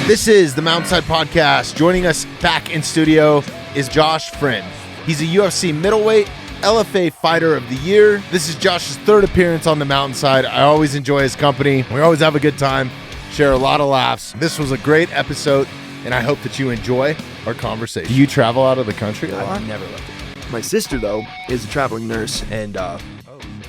This is the Mountainside Podcast. Joining us back in studio is Josh Fremd. He's a UFC middleweight LFA Fighter of the Year. This is Josh's third appearance on the Mountainside. I always enjoy his company. We always have a good time, share a lot of laughs. This was a great episode, and I hope that you enjoy our conversation. Do you travel out of the country a lot? I've never left it. My sister, though, is a traveling nurse, and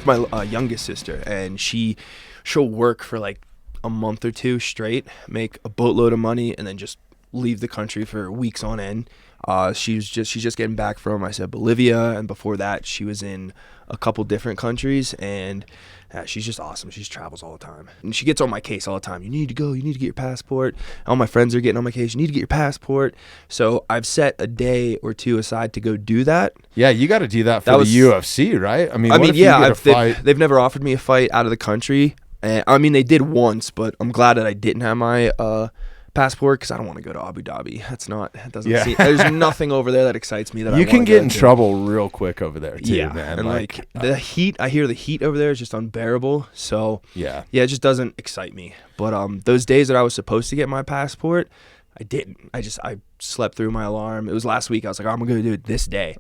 my youngest sister, and she'll work for like a month or two straight, make a boatload of money, and then just leave the country for weeks on end. She's just getting back from, I said, Bolivia, and before that she was in a couple different countries, and she's just awesome. She travels all the time, and she gets on my case all the time. You need to go, you need to get your passport. All my friends are getting on my case, you need to get your passport. So I've set a day or two aside to go do that. Yeah, you got to do that for the UFC, right? I mean, yeah, they've never offered me a fight out of the country. I mean, they did once, but I'm glad that I didn't have my passport because I don't want to go to Abu Dhabi. There's nothing over there that excites me. You can get in trouble real quick over there too, man. And like the heat, I hear the heat over there is just unbearable. So yeah, it just doesn't excite me. But those days that I was supposed to get my passport, I didn't. I slept through my alarm. It was last week. I was like, I'm gonna do it this day.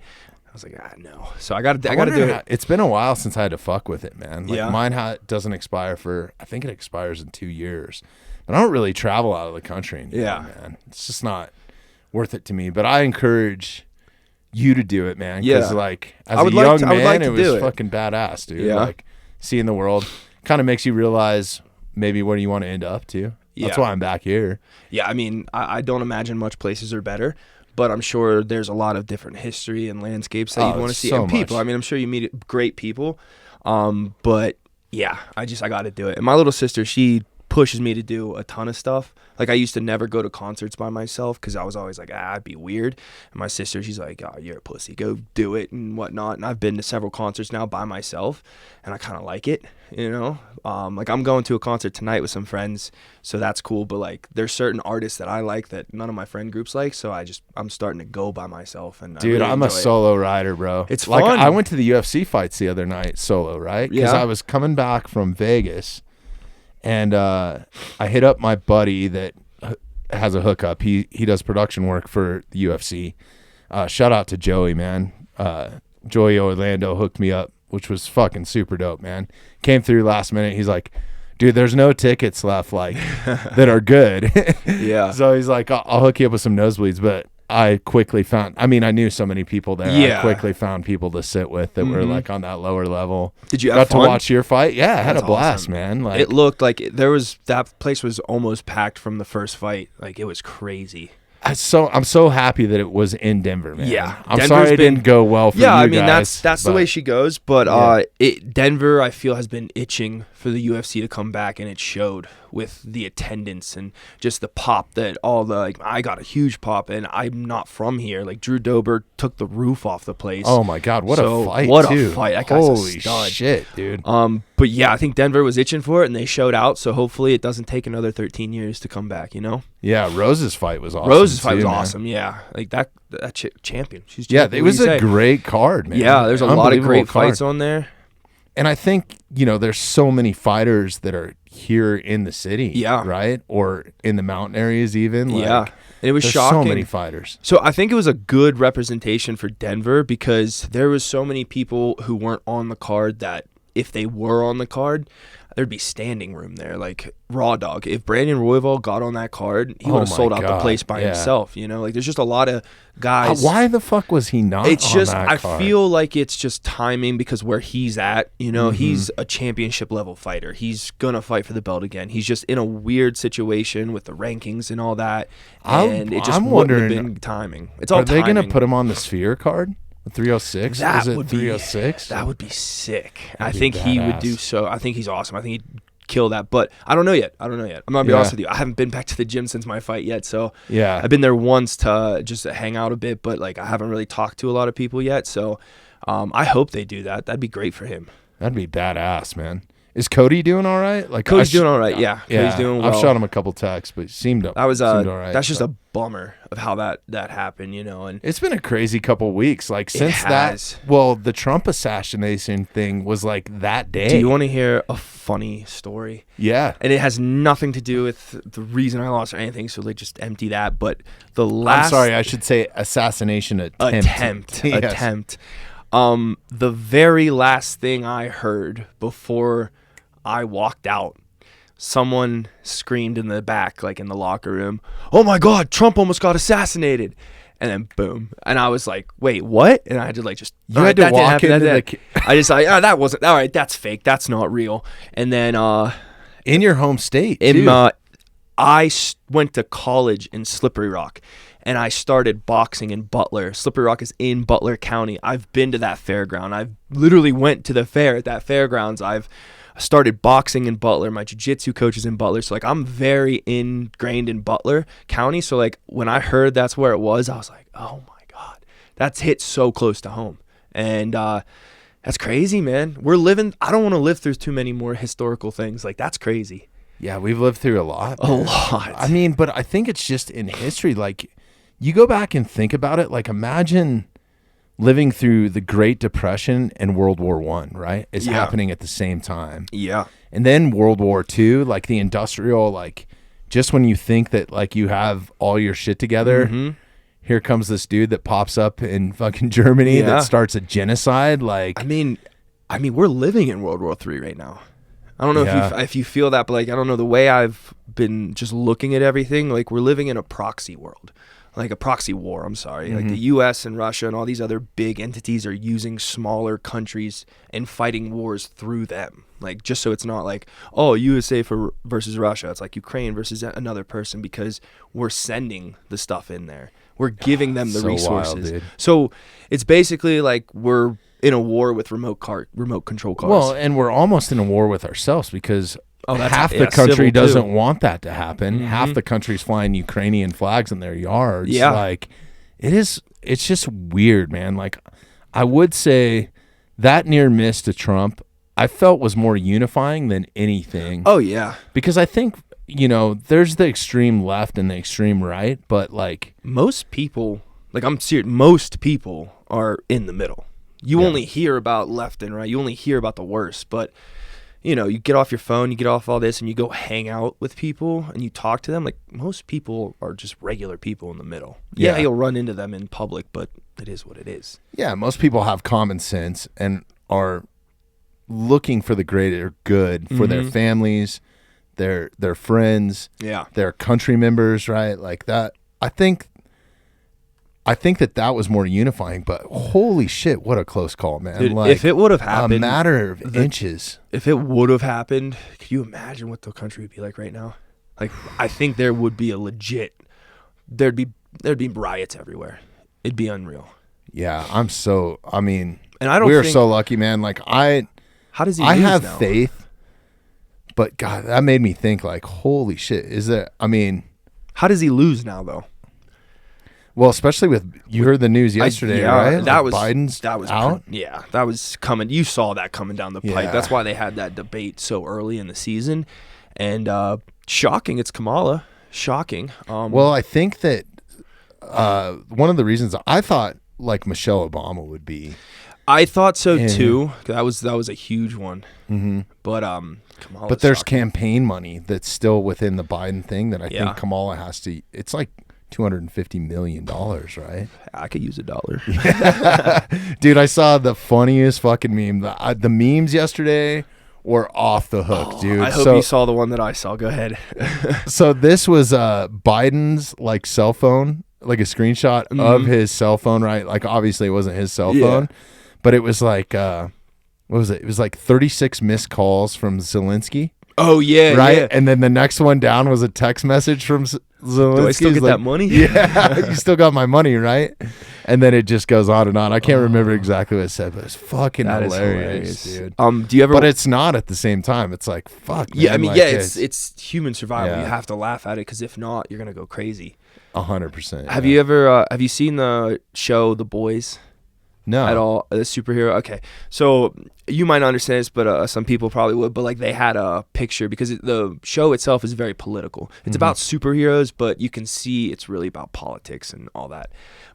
I was like, no. So I got to do it. It's been a while since I had to fuck with it, man. Like mine doesn't expire I think it expires in 2 years. But I don't really travel out of the country anymore, man. It's just not worth it to me. But I encourage you to do it, man. Because like as a young man, it was fucking badass, dude. Yeah. Like seeing the world kind of makes you realize maybe where you want to end up to. That's why I'm back here. Yeah, I mean, I don't imagine much places are better. But I'm sure there's a lot of different history and landscapes that you want to see. And people, I mean, I'm sure you meet great people. But yeah, I got to do it. And my little sister, she pushes me to do a ton of stuff. Like I used to never go to concerts by myself because I was always like, it'd be weird. And my sister, she's like, oh, you're a pussy, go do it and whatnot. And I've been to several concerts now by myself, and I kind of like it, you know. Like I'm going to a concert tonight with some friends, so that's cool. But like there's certain artists that I like that none of my friend groups like, so I'm starting to go by myself. And dude, I'm a solo rider, bro. It's fun. Like I went to the UFC fights the other night solo, right? Because I was coming back from Vegas. And I hit up my buddy that has a hookup. He does production work for the UFC. Shout out to Joey, man. Joey Orlando hooked me up, which was fucking super dope, man. Came through last minute. He's like, dude, there's no tickets left like that are good. Yeah. So he's like, I'll hook you up with some nosebleeds. But I quickly found, I mean, I knew so many people there. Yeah. I quickly found people to sit with that were like on that lower level. Did you have fun? To watch your fight? Yeah, I had a blast, man. Like it looked like that place was almost packed from the first fight. Like it was crazy. I'm so happy that it was in Denver, man. Yeah, I'm sorry it didn't go well for you guys. Yeah, I mean that's the way she goes. But Denver, I feel, has been itching for the UFC to come back, and it showed with the attendance and just the pop that I got a huge pop, and I'm not from here. Like Drew Dober took the roof off the place. Oh my God, what a fight! A fight! That guy's Holy a stud. Shit, dude. But yeah, I think Denver was itching for it, and they showed out. So hopefully, it doesn't take another 13 years to come back. You know? Yeah, Rose's fight was awesome. Rose's fight was awesome. Yeah, like that champion. She's champion. It was a great card, man. Yeah, there's a lot of great fights on there. And I think, there's so many fighters that are here in the city, right? Or in the mountain areas even. And it was shocking. So many fighters. So I think it was a good representation for Denver because there was so many people who weren't on the card that if they were on the card, there'd be standing room there. Like Raw Dog, if Brandon Royval got on that card, he would have sold out the place by himself. Like there's just a lot of guys. Why the fuck was he not? It's on just that I card? feel like it's just timing because where he's at, he's a championship level fighter. He's gonna fight for the belt again. He's just in a weird situation with the rankings and all that, and it just wouldn't have been timing. It's all. Are they gonna put him on the Sphere card? 306? That Is would it 306? That would be sick. I think he would do so. I think he's awesome. I think he'd kill that. But I don't know yet. I'm gonna be honest with you. I haven't been back to the gym since my fight yet. So I've been there once to just hang out a bit, but like I haven't really talked to a lot of people yet. So I hope they do that. That'd be great for him. That'd be badass, man. Is Cody doing all right? Like Cody's doing all right. Yeah. Cody's doing well. I've shot him a couple texts, but seemed all right. That's just a bummer of how that happened, and it's been a crazy couple weeks. Like since that, the Trump assassination thing was like that day. Do you want to hear a funny story? Yeah. And it has nothing to do with the reason I lost or anything, so just empty that. But the last... I'm sorry, I should say assassination attempt. Yes. Attempt. The very last thing I heard before I walked out, someone screamed in the back, like in the locker room, "Oh my God, Trump almost got assassinated." And then boom. And I was like, "Wait, what?" And I had to you had to walk into the... I just that wasn't, all right, that's fake. That's not real. And then in your home state, too. I went to college in Slippery Rock. And I started boxing in Butler. Slippery Rock is in Butler County. I've been to that fairground. I literally went to the fair at that fairgrounds. I've started boxing in Butler. My jiu-jitsu coach is in Butler. So, I'm very ingrained in Butler County. So, when I heard that's where it was, I was like, oh, my God. That's hit so close to home. And that's crazy, man. I don't want to live through too many more historical things. That's crazy. Yeah, we've lived through a lot. Man. A lot. I mean, but I think it's just in history, you go back and think about it, imagine living through the Great Depression and World War I, right? It's happening at the same time. Yeah. And then World War II, the industrial, just when you think that, you have all your shit together, here comes this dude that pops up in fucking Germany that starts a genocide. I mean, we're living in World War III right now. I don't know if you feel that, but, I don't know, the way I've been just looking at everything, we're living in a proxy world. A proxy war, I'm sorry. The U.S. and Russia and all these other big entities are using smaller countries and fighting wars through them. Just so it's not USA versus Russia. It's Ukraine versus another person, because we're sending the stuff in there. We're giving them the resources. Wild, so it's basically we're in a war with remote control cars. Well, and we're almost in a war with ourselves, because half the country doesn't want that to happen. Half the country's flying Ukrainian flags in their yards. Yeah. It's just weird, man. I would say that near miss to Trump, I felt was more unifying than anything. Oh, yeah. Because I think, there's the extreme left and the extreme right, but most people, I'm serious, most people are in the middle. You only hear about left and right. You only hear about the worst, but... you get off your phone, you get off all this, and you go hang out with people, and you talk to them. Most people are just regular people in the middle. Yeah, you'll run into them in public, but it is what it is. Yeah, most people have common sense and are looking for the greater good for their families, their friends, their country members, right? That. I think that was more unifying, but holy shit, what a close call, man. Dude, if it would have happened... A matter of inches. If it would have happened, could you imagine what the country would be like right now? I think there would be there'd be riots everywhere. It'd be unreal. Yeah, and we are so lucky, man. How does he I lose have now? faith, but God, that made me think holy shit, how does he lose now, though? Well, especially you heard the news yesterday, right? Biden's out. That was coming. You saw that coming down the pipe. Yeah. That's why they had that debate so early in the season. And shocking, it's Kamala. Shocking. Well, I think that one of the reasons I thought Michelle Obama would be. I thought so too. That was a huge one. Mm-hmm. But Kamala. But there's campaign money that's still within the Biden thing that I think Kamala has to. It's $250 million, right? I could use $1. Dude, I saw the funniest fucking meme. The memes yesterday were off the hook, dude. I hope you saw the one that I saw. Go ahead. So this was Biden's cell phone, a screenshot of his cell phone, right? Obviously it wasn't his cell phone, but it was what was it? It was 36 missed calls from Zelensky. Oh, yeah, right? Yeah. And then the next one down was a text message from Zelensky. Do I still get that money? Yeah, you still got my money, right? And then it just goes on and on. I can't remember exactly what it said, but it's fucking hilarious, dude. Do you ever? But it's not at the same time. It's fuck, man. Yeah, it's human survival. Yeah. You have to laugh at it, because if not, you're going to go crazy. 100%. Have you ever, have you seen the show The Boys? No. At all? The superhero? Okay. So you might not understand this, but some people probably would. But like they had a picture because the show itself is very political. It's about superheroes, but you can see it's really about politics and all that.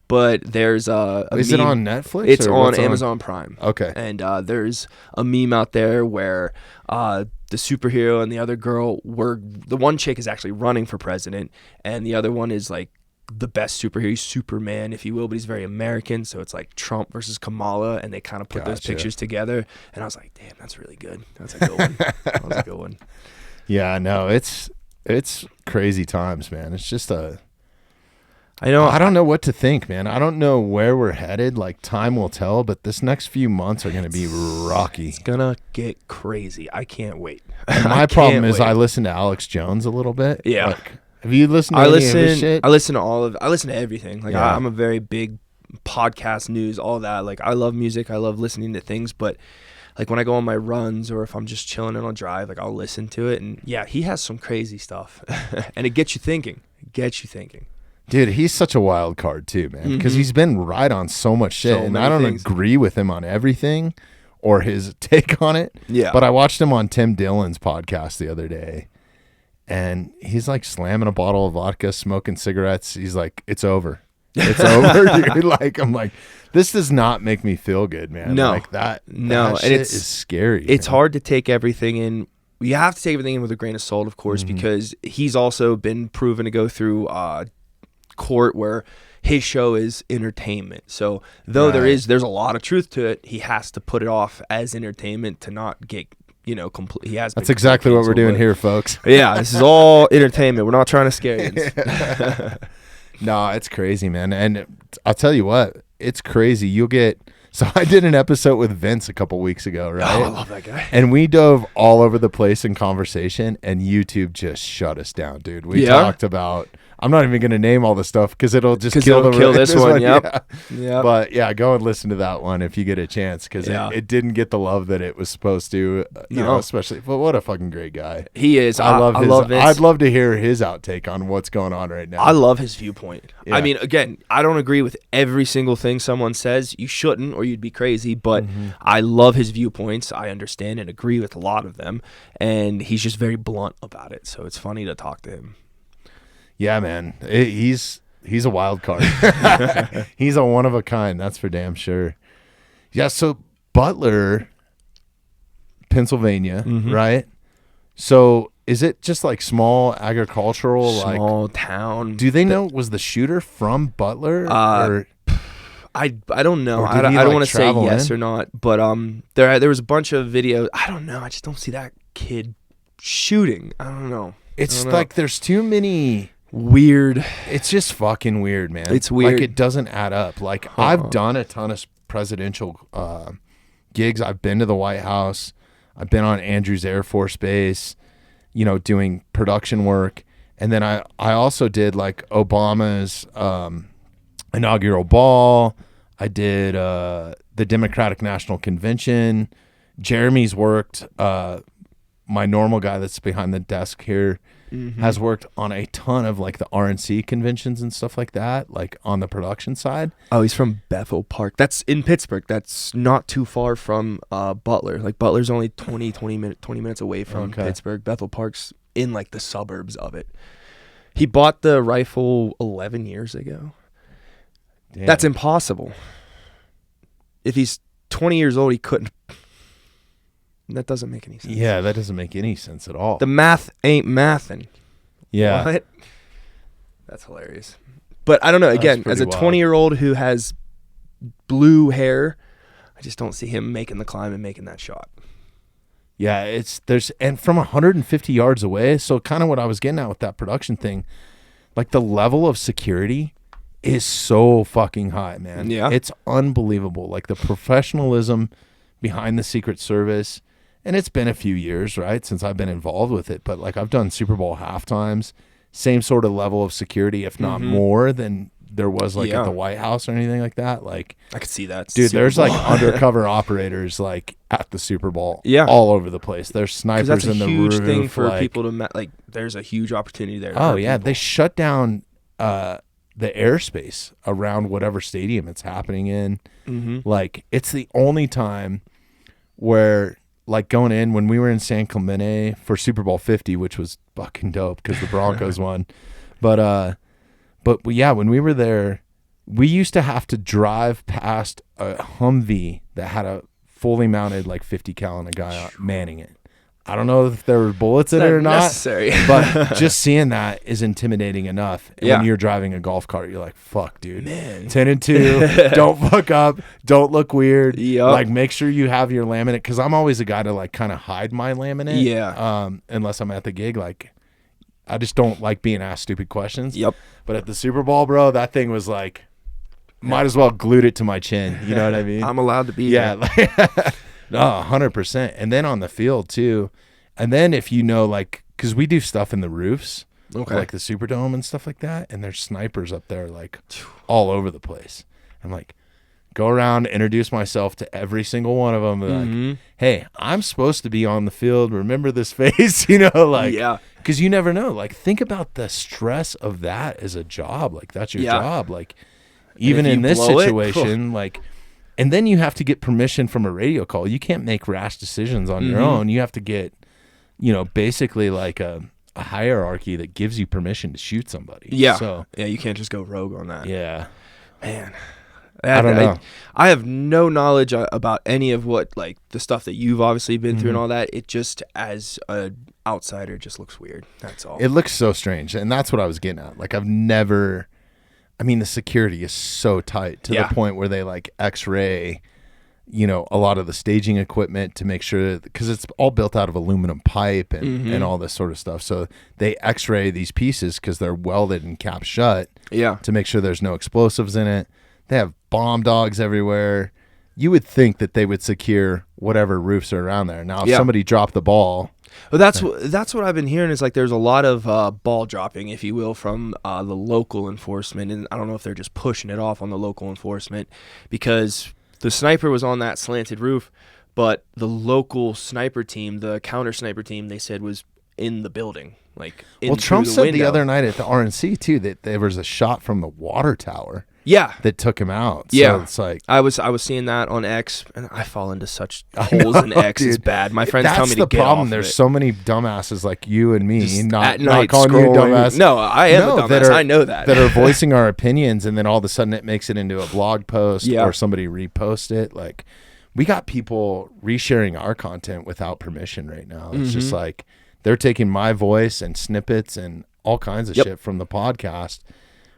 But there's is it on Netflix? It's on Amazon Prime. Okay. And there's a meme out there where the superhero and the other girl the one chick is actually running for president, and the other one is like the best superhero. He's Superman, if you will, but he's very American. So it's like Trump versus Kamala, and they kind of put those pictures together. And I was like, damn, that's really good. That's a good one. That was a good one. Yeah, no, it's crazy times, man. It's just I don't know what to think, man. I don't know where we're headed. Like, time will tell, but this next few months are going to be rocky. It's going to get crazy. I can't wait. And my problem is I listen to Alex Jones a little bit. Yeah. Like, have you listened to any of his shit? I listen to everything. Like, I'm a very big podcast, news, all that. Like, I love music. I love listening to things, but like when I go on my runs or if I'm just chilling on a drive, like I'll listen to it. And yeah, he has some crazy stuff and it gets you thinking. Dude, he's such a wild card too, man, because he's been right on so much shit, and I don't agree with him on everything or his take on it. Yeah. But I watched him on Tim Dillon's podcast the other day, and he's like slamming a bottle of vodka, smoking cigarettes. He's like, "It's over. It's over, dude." Like, I'm like, this does not make me feel good, man. No. Like that and shit is scary. It's hard to take everything in. You have to take everything in with a grain of salt, of course, because he's also been proven to go through court where his show is entertainment. So though there's a lot of truth to it, he has to put it off as entertainment to not get complete. That's exactly what we're doing here, folks. Yeah, this is all entertainment. We're not trying to scare you. No, it's crazy, man. And I'll tell you what, it's crazy. So I did an episode with Vince a couple weeks ago, right? Oh, I love that guy. And we dove all over the place in conversation, and YouTube just shut us down, dude. We talked about, I'm not even going to name all the stuff because it'll just kill this one. Yep. Yeah. But yeah, go and listen to that one if you get a chance, because it didn't get the love that it was supposed to, you know, especially. But what a fucking great guy. He is. I love Vince. I'd love to hear his outtake on what's going on right now. I love his viewpoint. Yeah. I mean, again, I don't agree with every single thing someone says. You shouldn't, or you'd be crazy. But I love his viewpoints. I understand and agree with a lot of them. And he's just very blunt about it. So it's funny to talk to him. Yeah, man. He's a wild card. He's a one of a kind. That's for damn sure. Yeah, so Butler, Pennsylvania, right? So is it just like small agricultural town? Do they know, was the shooter from Butler? Or I don't know. I don't want to say yes or not, but there was a bunch of videos. I don't know. I just don't see that kid shooting. I don't know. It's like there's too many weird. It's just fucking weird, man. It's weird. Like, it doesn't add up. Like, I've done a ton of presidential gigs. I've been to the White House. I've been on Andrews Air Force Base, you know, doing production work. And then I also did like Obama's inaugural ball. I did the Democratic National Convention. Jeremy's worked. My normal guy that's behind the desk here has worked on a ton of like the RNC conventions and stuff like that, like on the production side. Oh, he's from Bethel Park. That's in Pittsburgh. That's not too far from Butler. Like, Butler's only 20 minutes away from Pittsburgh. Bethel Park's in like the suburbs of it. He bought the rifle 11 years ago. Damn. That's impossible. If he's 20 years old, he couldn't. That doesn't make any sense. Yeah, that doesn't make any sense at all. The math ain't mathing. Yeah. What? That's hilarious. But I don't know. Again, as a 20-year-old who has blue hair, I just don't see him making the climb and making that shot. Yeah, and from 150 yards away, so kind of what I was getting at with that production thing, like the level of security is so fucking high, man. Yeah. It's unbelievable. Like the professionalism behind the Secret Service. And it's been a few years, right, since I've been involved with it. But, like, I've done Super Bowl halftimes, same sort of level of security, if not more than there was, like, at the White House or anything like that. Like, I could see that. Dude, there's, like, undercover operators, like, at the Super Bowl. Yeah. All over the place. There's snipers in the roof. That's a huge thing for people to, like, there's a huge opportunity there. Oh, yeah. People. They shut down the airspace around whatever stadium it's happening in. Like, it's the only time where like going in when we were in San Clemente for Super Bowl 50, which was fucking dope because the Broncos won. But yeah, when we were there, we used to have to drive past a Humvee that had a fully mounted like 50 cal and a guy manning it. I don't know if there were bullets in it or not, but just seeing that is intimidating enough. And when you're driving a golf cart, you're like, fuck, dude. Man. 10 and 2. Don't fuck up. Don't look weird. Yep. Like, make sure you have your laminate. Because I'm always a guy to, like, kind of hide my laminate. Yeah. Unless I'm at the gig. Like, I just don't like being asked stupid questions. Yep. But at the Super Bowl, bro, that thing was like, might as well glued it to my chin. You know what I mean? I'm allowed to be there. Like, no, 100%. And then on the field, too. And then if you know, like, because we do stuff in the roofs, like the Superdome and stuff like that, and there's snipers up there, like, all over the place. I'm like, go around, introduce myself to every single one of them. Like, hey, I'm supposed to be on the field. Remember this face? You know, like, because you never know. Like, think about the stress of that as a job. Like, that's your job. Like, even in this situation, like, and then you have to get permission from a radio call. You can't make rash decisions on your own. You have to get, you know, basically like a hierarchy that gives you permission to shoot somebody. Yeah. So, yeah, you can't just go rogue on that. Yeah. Man. I don't know. I have no knowledge about any of what, like, the stuff that you've obviously been through and all that. It just, as an outsider, just looks weird. That's all. It looks so strange. And that's what I was getting at. Like, I've never... I mean, the security is so tight to the point where they like X-ray, you know, a lot of the staging equipment to make sure that, because it's all built out of aluminum pipe and all this sort of stuff. So they X-ray these pieces because they're welded and capped shut to make sure there's no explosives in it. They have bomb dogs everywhere. You would think that they would secure whatever roofs are around there. Now, if somebody dropped the ball... Well, that's what I've been hearing is like there's a lot of ball dropping, if you will, from the local enforcement, and I don't know if they're just pushing it off on the local enforcement because the sniper was on that slanted roof, but the local sniper team, the counter sniper team, they said was in the building, like well, Trump said the other night at the RNC too that there was a shot from the water tower. Yeah, that took him out. Yeah, so it's like I was seeing that on X, and I fall into such holes in X. Dude. It's bad. My friends tell me to get off. That's the problem. There's so many dumbasses like you and me, just not calling you dumbass. No, I am a dumbass. I know that. That are voicing our opinions, and then all of a sudden it makes it into a blog post or somebody repost it. Like, we got people resharing our content without permission right now. It's just like they're taking my voice and snippets and all kinds of shit from the podcast.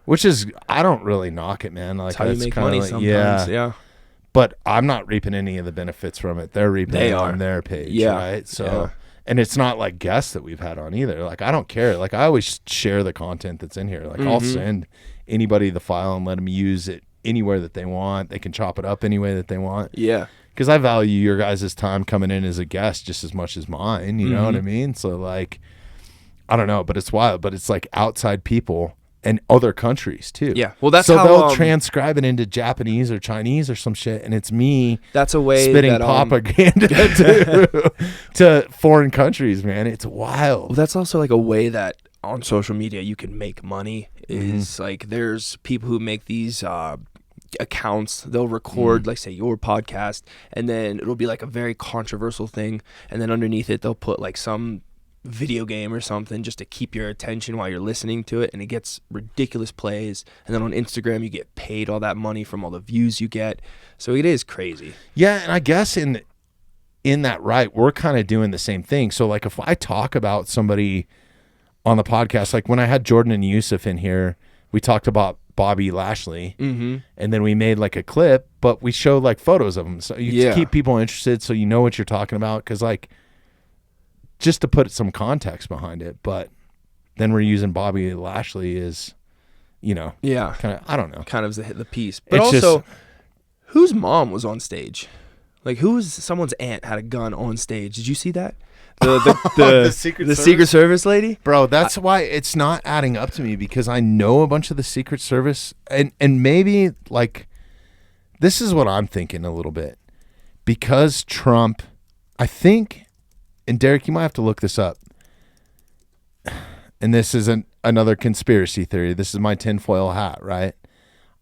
Which is, I don't really knock it, man. Like, that's how you make money like, sometimes. Yeah. But I'm not reaping any of the benefits from it. They're reaping it on their page, right? So, and it's not like guests that we've had on either. Like, I don't care. Like, I always share the content that's in here. Like, I'll send anybody the file and let them use it anywhere that they want. They can chop it up any way that they want. Yeah. Because I value your guys' time coming in as a guest just as much as mine. You know what I mean? So, like, I don't know, but it's wild. But it's like outside people. And other countries too. Yeah, well, that's so how they'll transcribe it into Japanese or Chinese or some shit, and it's me. That's a way spitting that, propaganda to foreign countries, man. It's wild. Well, that's also like a way that on social media you can make money. Is like there's people who make these accounts. They'll record, like, say, your podcast, and then it'll be like a very controversial thing, and then underneath it they'll put like some video game or something just to keep your attention while you're listening to it, and it gets ridiculous plays, and then on Instagram you get paid all that money from all the views you get. So it is crazy. Yeah, and I guess in that, right, we're kind of doing the same thing. So like if I talk about somebody on the podcast, like when I had Jordan and Yusuf in here, we talked about Bobby Lashley, and then we made like a clip, but we showed like photos of him, so you keep people interested so you know what you're talking about, because like just to put some context behind it. But then we're using Bobby Lashley as, you know, kind of, I don't know, kind of the piece. But it's also, just, whose mom was on stage? Like, someone's aunt had a gun on stage. Did you see that? The Secret Service lady? Bro, that's why it's not adding up to me, because I know a bunch of the Secret Service, and maybe like this is what I'm thinking a little bit, because Trump, I think. And Derek, you might have to look this up. And this isn't another conspiracy theory. This is my tinfoil hat, right?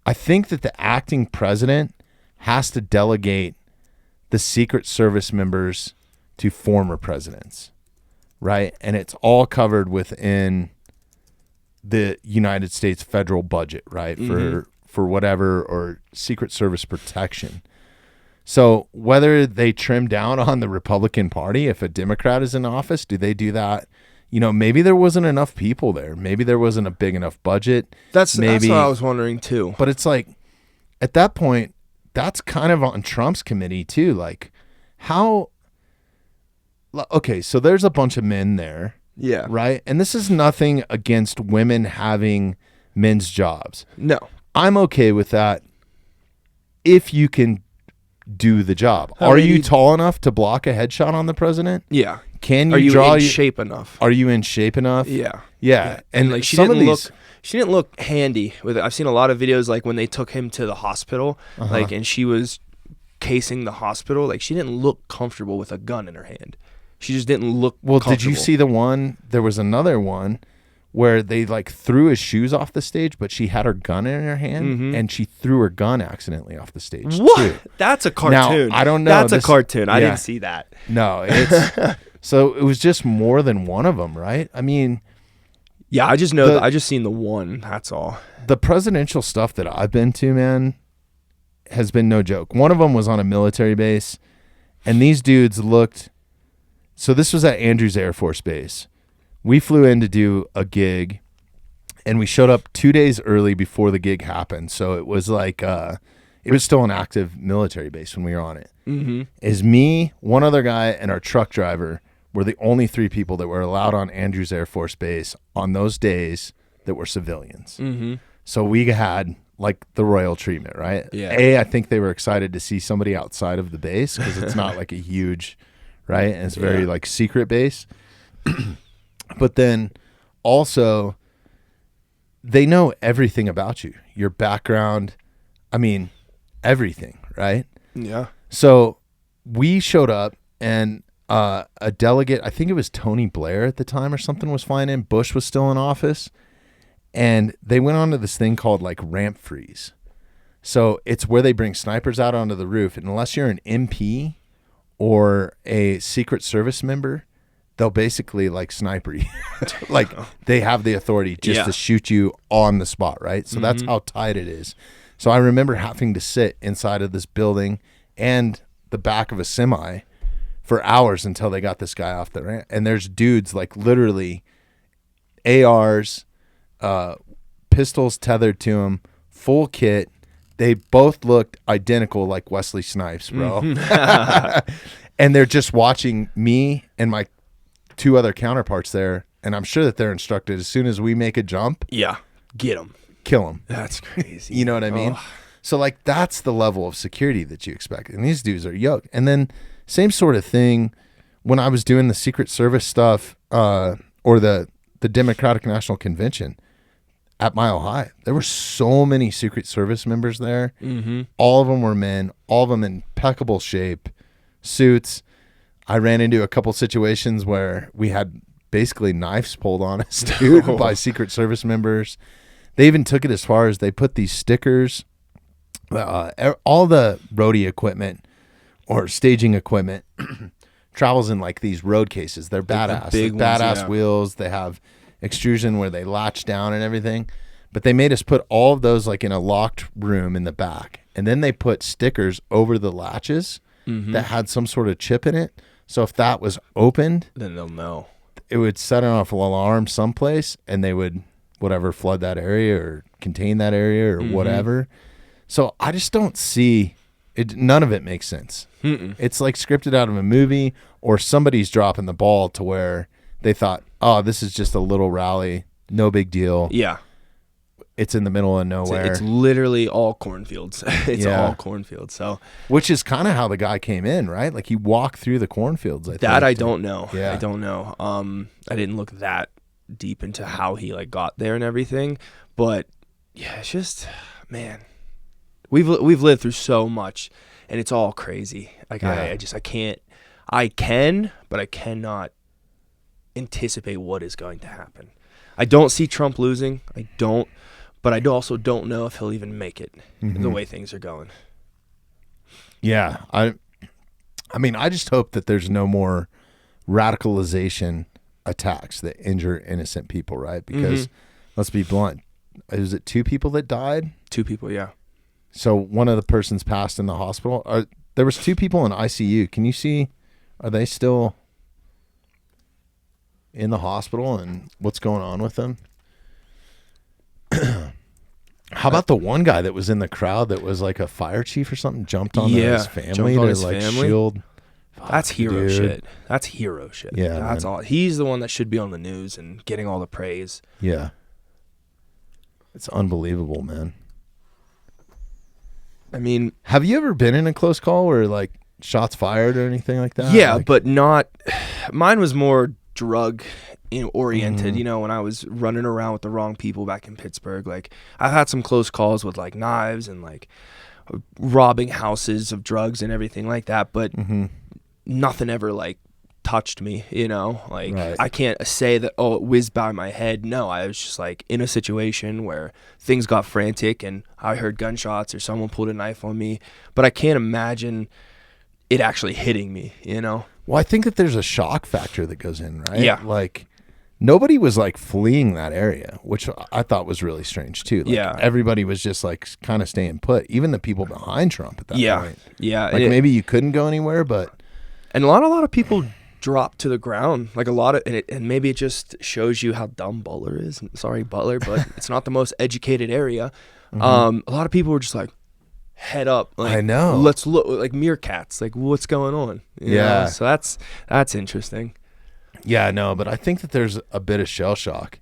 I think that the acting president has to delegate the Secret Service members to former presidents, right? And it's all covered within the United States federal budget, right? For whatever, or Secret Service protection. So whether they trim down on the Republican Party, if a Democrat is in office, do they do that? Maybe there wasn't enough people there. Maybe there wasn't a big enough budget. That's what I was wondering too. But it's like, at that point, that's kind of on Trump's committee too. Like, how? Okay, so there's a bunch of men there. Yeah. Right? And this is nothing against women having men's jobs. No. I'm okay with that if you can do the job. Are you tall enough to block a headshot on the president? Yeah. Can you Are you draw in shape enough? Are you in shape enough? Yeah. Yeah. And like she didn't look handy with it. I've seen a lot of videos like when they took him to the hospital, like, and she was casing the hospital, like she didn't look comfortable with a gun in her hand. She just didn't look comfortable. Did you see the one? There was another one where they like threw his shoes off the stage, but she had her gun in her hand, and she threw her gun accidentally off the stage. What? Too. That's a cartoon. Now, I don't know. That's a cartoon. I didn't see that. No, it's so it was just more than one of them, right? I mean, yeah, I just know. I just seen the one. That's all. The presidential stuff that I've been to, man, has been no joke. One of them was on a military base, and these dudes looked. So this was at Andrews Air Force Base. We flew in to do a gig, and we showed up 2 days early before the gig happened. So it was like, it was still an active military base when we were on it. Mm-hmm. Is me, one other guy, and our truck driver were the only 3 people that were allowed on Andrews Air Force Base on those days that were civilians. Mm-hmm. So we had like the royal treatment, right? Yeah. I think they were excited to see somebody outside of the base because it's not like a huge, right? And it's very like secret base. But then also they know everything about you, your background. I mean, everything, right? Yeah. So we showed up, and a delegate, I think it was Tony Blair at the time or something, was flying in. Bush was still in office. And they went on to this thing called like ramp freeze. So it's where they bring snipers out onto the roof. And unless you're an MP or a Secret Service member, they'll basically like sniper you. Like they have the authority just to shoot you on the spot, right? So that's how tight it is. So I remember having to sit inside of this building and the back of a semi for hours until they got this guy off the ramp. And there's dudes like literally ARs, pistols tethered to him, full kit. They both looked identical like Wesley Snipes, bro. And they're just watching me and my 2 other counterparts there, and I'm sure that they're instructed as soon as we make a jump, get them, kill them. That's crazy. You know what I mean? So like that's the level of security that you expect, and these dudes are yoked. And then same sort of thing when I was doing the Secret Service stuff, or the Democratic National Convention at Mile High. There were so many Secret Service members there. Mm-hmm. All of them were men, all of them in impeccable shape, suits. I ran into a couple situations where we had basically knives pulled on us, dude, by Secret Service members. They even took it as far as they put these stickers. All the roadie equipment or staging equipment travels in like these road cases. They're badass. Big ones, badass wheels. They have extrusion where they latch down and everything. But they made us put all of those like in a locked room in the back. And then they put stickers over the latches that had some sort of chip in it. So if that was opened, then they'll know. It would set off an alarm someplace, and they would flood that area or contain that area or whatever. So I just don't see it. None of it makes sense. It's like scripted out of a movie, or somebody's dropping the ball to where they thought, oh, this is just a little rally, no big deal. Yeah. It's in the middle of nowhere. It's literally all cornfields. It's all cornfields. So, which is kind of how the guy came in, right? Like he walked through the cornfields. I don't know. Yeah. I don't know. I didn't look that deep into how he like got there and everything, but yeah, it's just, man, we've lived through so much, and it's all crazy. Like I can, but I cannot anticipate what is going to happen. I don't see Trump losing. I don't. But I also don't know if he'll even make it the way things are going. Yeah, I mean, I just hope that there's no more radicalization attacks that injure innocent people, right? Because let's be blunt. Is it 2 people that died? 2 people, yeah. So one of the persons passed in the hospital. There was 2 people in ICU. Can you see? Are they still in the hospital, and what's going on with them? How about the one guy that was in the crowd that was like a fire chief or something, jumped on his family to like shield? That's hero shit. That's hero shit. Yeah, that's all. He's the one that should be on the news and getting all the praise. Yeah. It's unbelievable, man. I mean, have you ever been in a close call where like shots fired or anything like that? Yeah, like, but not. Mine was more drug oriented. You know, when I was running around with the wrong people back in Pittsburgh, like I've had some close calls with like knives and like robbing houses of drugs and everything like that, but nothing ever like touched me, you know, like I can't say that, oh, it whizzed by my head. No, I was just like in a situation where things got frantic and I heard gunshots or someone pulled a knife on me, but I can't imagine it actually hitting me, you know? Well, I think that there's a shock factor that goes in, right? Yeah. Like nobody was like fleeing that area, which I thought was really strange too. Like, yeah. Everybody was just like kind of staying put, even the people behind Trump at that point. Yeah. Like maybe you couldn't go anywhere, but. And a lot of people dropped to the ground, like a lot of, and maybe it just shows you how dumb Butler is. Sorry, Butler, but it's not the most educated area. A lot of people were just like, head up. Like, I know. Let's look like meerkats. Like, what's going on? You know? So that's interesting. Yeah, no, but I think that there's a bit of shell shock.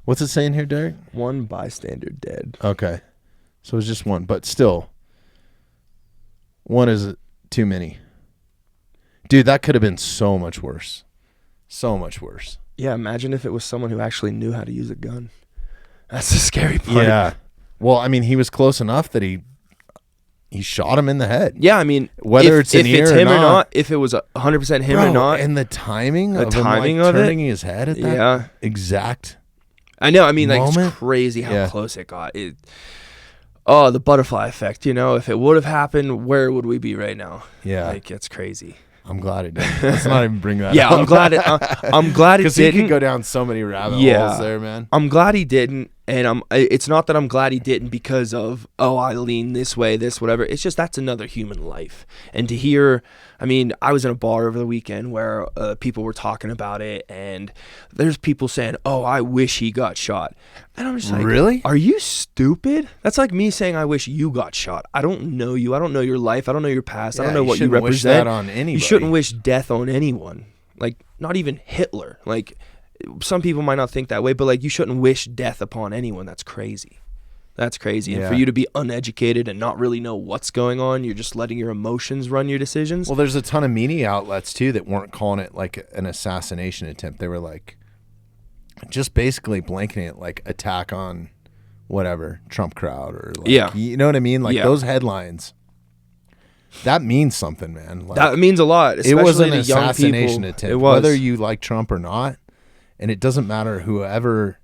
What's it saying here, Derek? 1 bystander dead. Okay, so it's just 1, but still, 1 is too many. Dude, that could have been so much worse. So much worse. Yeah, imagine if it was someone who actually knew how to use a gun. That's the scary part. Yeah. Well, I mean, he was close enough that he shot him in the head. Yeah, I mean, whether it's him or not, if it was 100% him or not. And the timing of him like turning his head at that exact I know. I mean, moment. Like, it's crazy how close it got. The butterfly effect, you know, if it would have happened, where would we be right now? Yeah. Like, it's crazy. I'm glad it didn't. Let's not even bring that up. Yeah, I'm glad it didn't. Because he could go down so many rabbit holes there, man. I'm glad he didn't. And it's not that I'm glad he didn't because of, I lean this way, this, whatever. It's just that's another human life. And to hear, I mean, I was in a bar over the weekend where people were talking about it, and there's people saying, I wish he got shot. And I'm just like, really? Are you stupid? That's like me saying, I wish you got shot. I don't know you. I don't know your life. I don't know your past. I don't know what you represent. Wish that on anybody. You shouldn't wish death on anyone. Like, not even Hitler. Like, some people might not think that way, but like, you shouldn't wish death upon anyone. That's crazy. That's crazy. And for you to be uneducated and not really know what's going on, you're just letting your emotions run your decisions. Well, there's a ton of media outlets too that weren't calling it like an assassination attempt. They were like just basically blanketing it like attack on whatever Trump crowd or like, you know what I mean? Like those headlines. That means something, man. Like, that means a lot. Especially it was an to assassination young attempt. It was. Whether you like Trump or not, and it doesn't matter whoever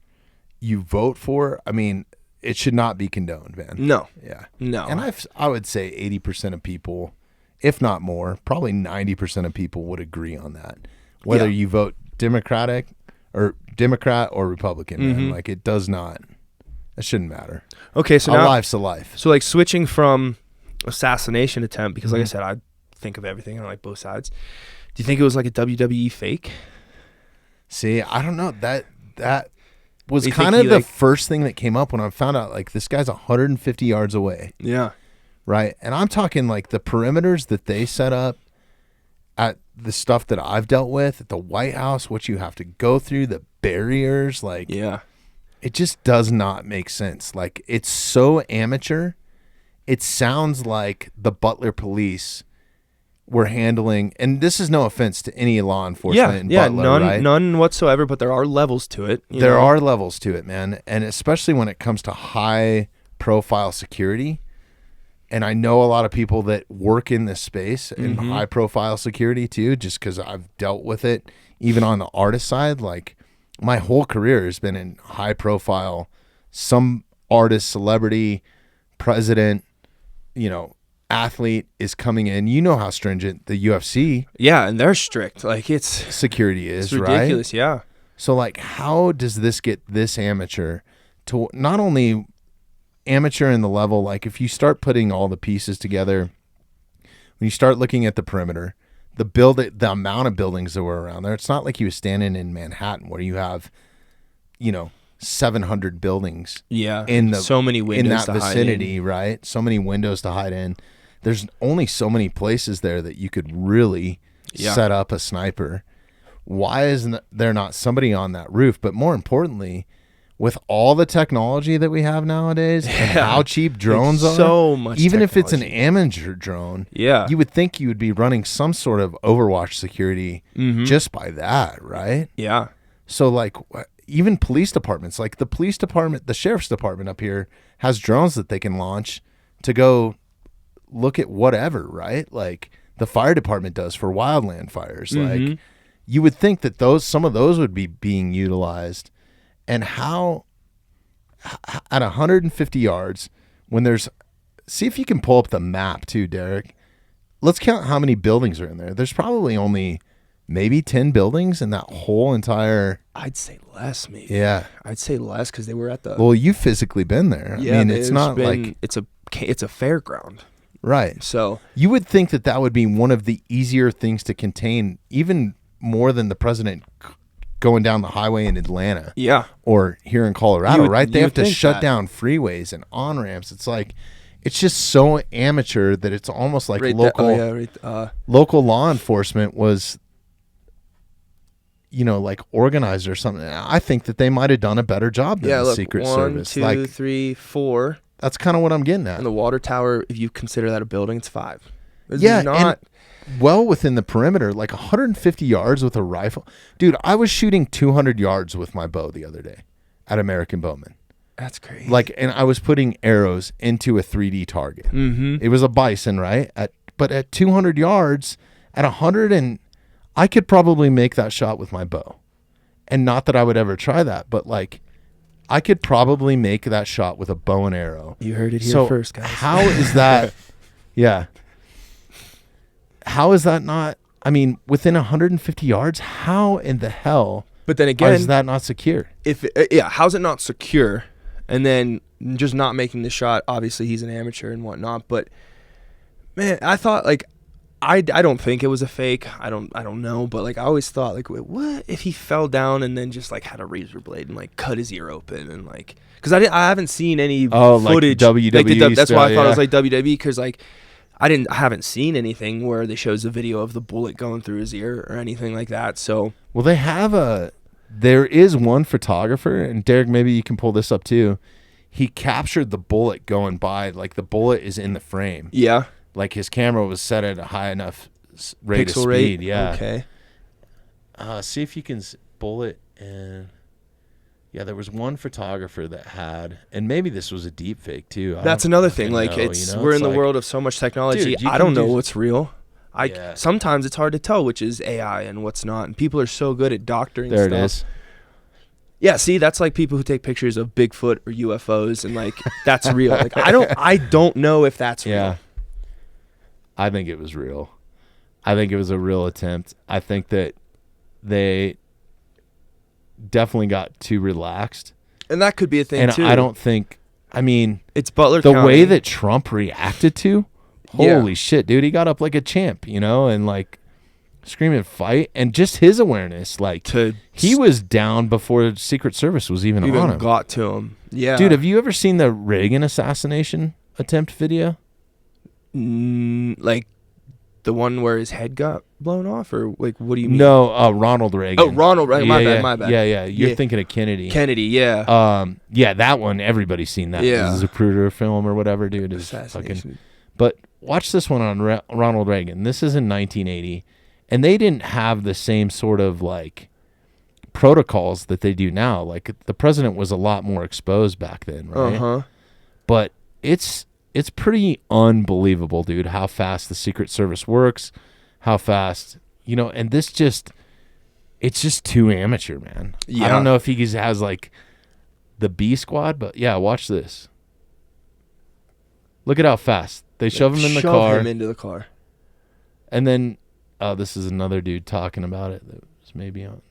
you vote for. I mean, it should not be condoned, man. No. Yeah. No. And I would say 80% of people, if not more, probably 90% of people would agree on that. Whether you vote Democrat or Republican, man. Like, it does not. It shouldn't matter. Okay, so now life's a life. So like switching from assassination attempt, because like I said, I think of everything on like both sides. Do you think it was like a WWE fake? See, I don't know. That was kind of the first thing that came up when I found out like this guy's 150 yards away. Yeah. Right. And I'm talking like the perimeters that they set up at the stuff that I've dealt with at the White House, what you have to go through, the barriers, like it just does not make sense. Like, it's so amateur. It sounds like the Butler police were handling, and this is no offense to any law enforcement in Butler, none whatsoever, but there are levels to it. There are levels to it, man, and especially when it comes to high-profile security, and I know a lot of people that work in this space in high-profile security too, just because I've dealt with it, even on the artist side. Like, my whole career has been in high-profile, some artist, celebrity, president, athlete is coming in. You know how stringent the UFC and they're strict. Like security is, it's ridiculous, right? Yeah. So like, how does this get this amateur to not only amateur in the level, like if you start putting all the pieces together, when you start looking at the perimeter, the amount of buildings that were around there, it's not like he was standing in Manhattan where you have, 700 buildings. Yeah. In so many windows in that to vicinity, hide in. right? So many windows to hide in. There's only so many places there that you could really set up a sniper. Why isn't there not somebody on that roof? But more importantly, with all the technology that we have nowadays and how cheap drones are, so much even technology. if it's an amateur drone, you would think you would be running some sort of Overwatch security just by that, right? Yeah. So like even police departments, like the sheriff's department up here has drones that they can launch to go look at whatever, right? Like the fire department does for wildland fires. Like you would think that some of those would be being utilized. And how at 150 yards, see if you can pull up the map too, Derek. Let's count how many buildings are in there. There's probably only maybe 10 buildings in that whole entire. I'd say less, maybe. Yeah, I'd say less because they were at the. Well, you've physically been there. Yeah, I mean, it's not like it's a fairground, right? So you would think that would be one of the easier things to contain, even more than the president going down the highway in Atlanta, or here in Colorado, right? They have to shut down freeways and on ramps. It's like, it's just so amateur that it's almost like local law enforcement was, like organized or something. I think that they might have done a better job than the Secret Service. 1, 2, 3, 4. That's kind of what I'm getting at. And the water tower, if you consider that a building, it's 5. It's not well within the perimeter, like 150 yards with a rifle. Dude, I was shooting 200 yards with my bow the other day at American Bowman. That's crazy. Like, and I was putting arrows into a 3D target. It was a bison, right? But at 200 yards, at 100 and I could probably make that shot with my bow. And not that I would ever try that, but like I could probably make that shot with a bow and arrow. You heard it here first, guys. How is that? Yeah. How is that not? I mean, within 150 yards, how in the hell? But then again, is that not secure? How's it not secure? And then just not making the shot. Obviously, he's an amateur and whatnot. But man, I thought like, I don't think it was a fake. I don't know. But like, I always thought like, wait, what if he fell down and then just like had a razor blade and like cut his ear open and like, because I haven't seen any footage. Like WWE. That's why I thought it was like WWE, because like. I haven't seen anything where they shows the video of the bullet going through his ear or anything like that. So, well, there is one photographer, and Derek, maybe you can pull this up too. He captured the bullet going by, like the bullet is in the frame. Yeah. Like his camera was set at a high enough rate Pixel of speed. Rate? Yeah. Okay. See if you can bullet and. Yeah, there was one photographer that had, and maybe this was a deep fake too. That's another thing. Like we're in the world of so much technology. Dude, I don't know what's real. Sometimes it's hard to tell which is AI and what's not. And people are so good at doctoring stuff. There it is. Yeah, see, that's like people who take pictures of Bigfoot or UFOs and like that's real. Like I don't know if that's real. Yeah. I think it was real. I think it was a real attempt. I think that they definitely got too relaxed, and that could be a thing and too. I don't think. I mean, it's Butler the County. way that Trump reacted to. Holy shit, dude! He got up like a champ, and like screaming fight, and just his awareness, like he was down before the Secret Service was even on him. Got to him. Yeah, dude. Have you ever seen the Reagan assassination attempt video? Like the one where his head got blown off, or like what do you mean? No, Ronald Reagan. Oh, Ronald Reagan. My bad. Yeah. You're thinking of Kennedy. Yeah. Yeah, that one. Everybody's seen that. Yeah. This is a Zapruder film or whatever, dude. It's fucking. But watch this one on Ronald Reagan. This is in 1980, and they didn't have the same sort of like protocols that they do now. Like the president was a lot more exposed back then, right? But it's pretty unbelievable, dude, how fast the Secret Service works, how fast, and it's just too amateur, man. Yeah. I don't know if he has like the B squad, but yeah, watch this. Look at how fast They shove him in the car. Shove him into the car. And then, this is another dude talking about it that was maybe on.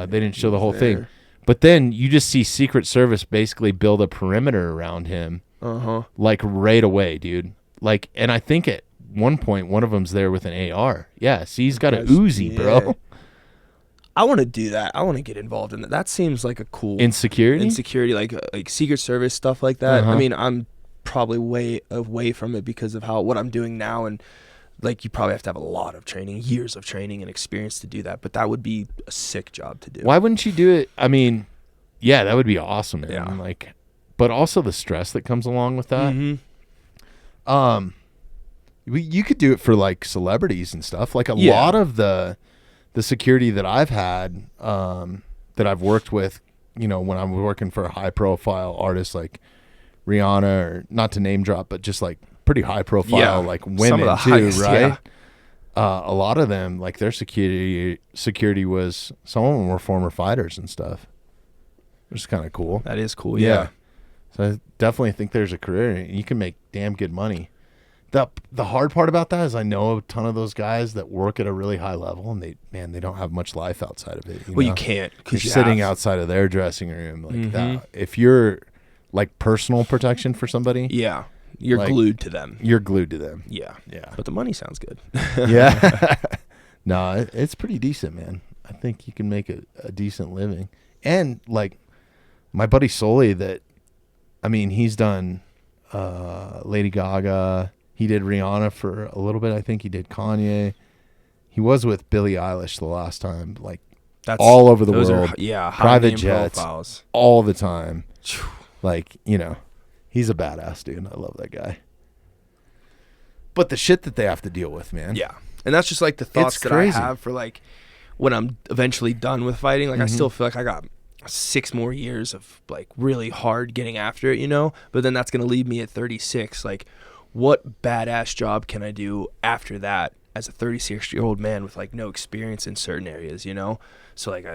They didn't show the whole thing. But then you just see Secret Service basically build a perimeter around him. Like right away, dude. Like, and I think at one point, one of them's there with an AR. Yeah, see, he's got an Uzi, bro. I want to do that. I want to get involved in that. That seems like a cool... Insecurity, like Secret Service, stuff like that. I mean, I'm probably way away from it because of what I'm doing now, and like you probably have to have a lot of training, years of training and experience to do that, but that would be a sick job to do. Why wouldn't you do it? I mean, yeah, that would be awesome, man. Yeah. Like, but also the stress that comes along with that. You could do it for like celebrities and stuff. Like a lot of the security that I've had, that I've worked with, you know, when I'm working for a high profile artist like Rihanna, or not to name drop, but just like pretty high profile, like women too, highest, right? A lot of them, like their security was, some of them were former fighters and stuff, which is kind of cool. That is cool. Yeah. So I definitely think there's a career, and you can make damn good money. The hard part about that is I know a ton of those guys that work at a really high level, and they don't have much life outside of it. You can't, because you're sitting outside of their dressing room like that. If you're like personal protection for somebody, you're like, glued to them. You're glued to them. Yeah. But the money sounds good. Yeah. No, it's pretty decent, man. I think you can make a decent living. And like my buddy Sully, he's done Lady Gaga. He did Rihanna for a little bit. I think he did Kanye. He was with Billie Eilish the last time. Like, that's all over the world. Private jets, profiles. All the time. Like, you know, he's a badass dude. I love that guy. But the shit that they have to deal with, man. Yeah. And that's just like the thoughts that I have for like when I'm eventually done with fighting. Like I still feel like I got 6 more years of like really hard getting after it, you know? But then that's going to leave me at 36. Like, what badass job can I do after that as a 36-year-old man with like no experience in certain areas, you know? So like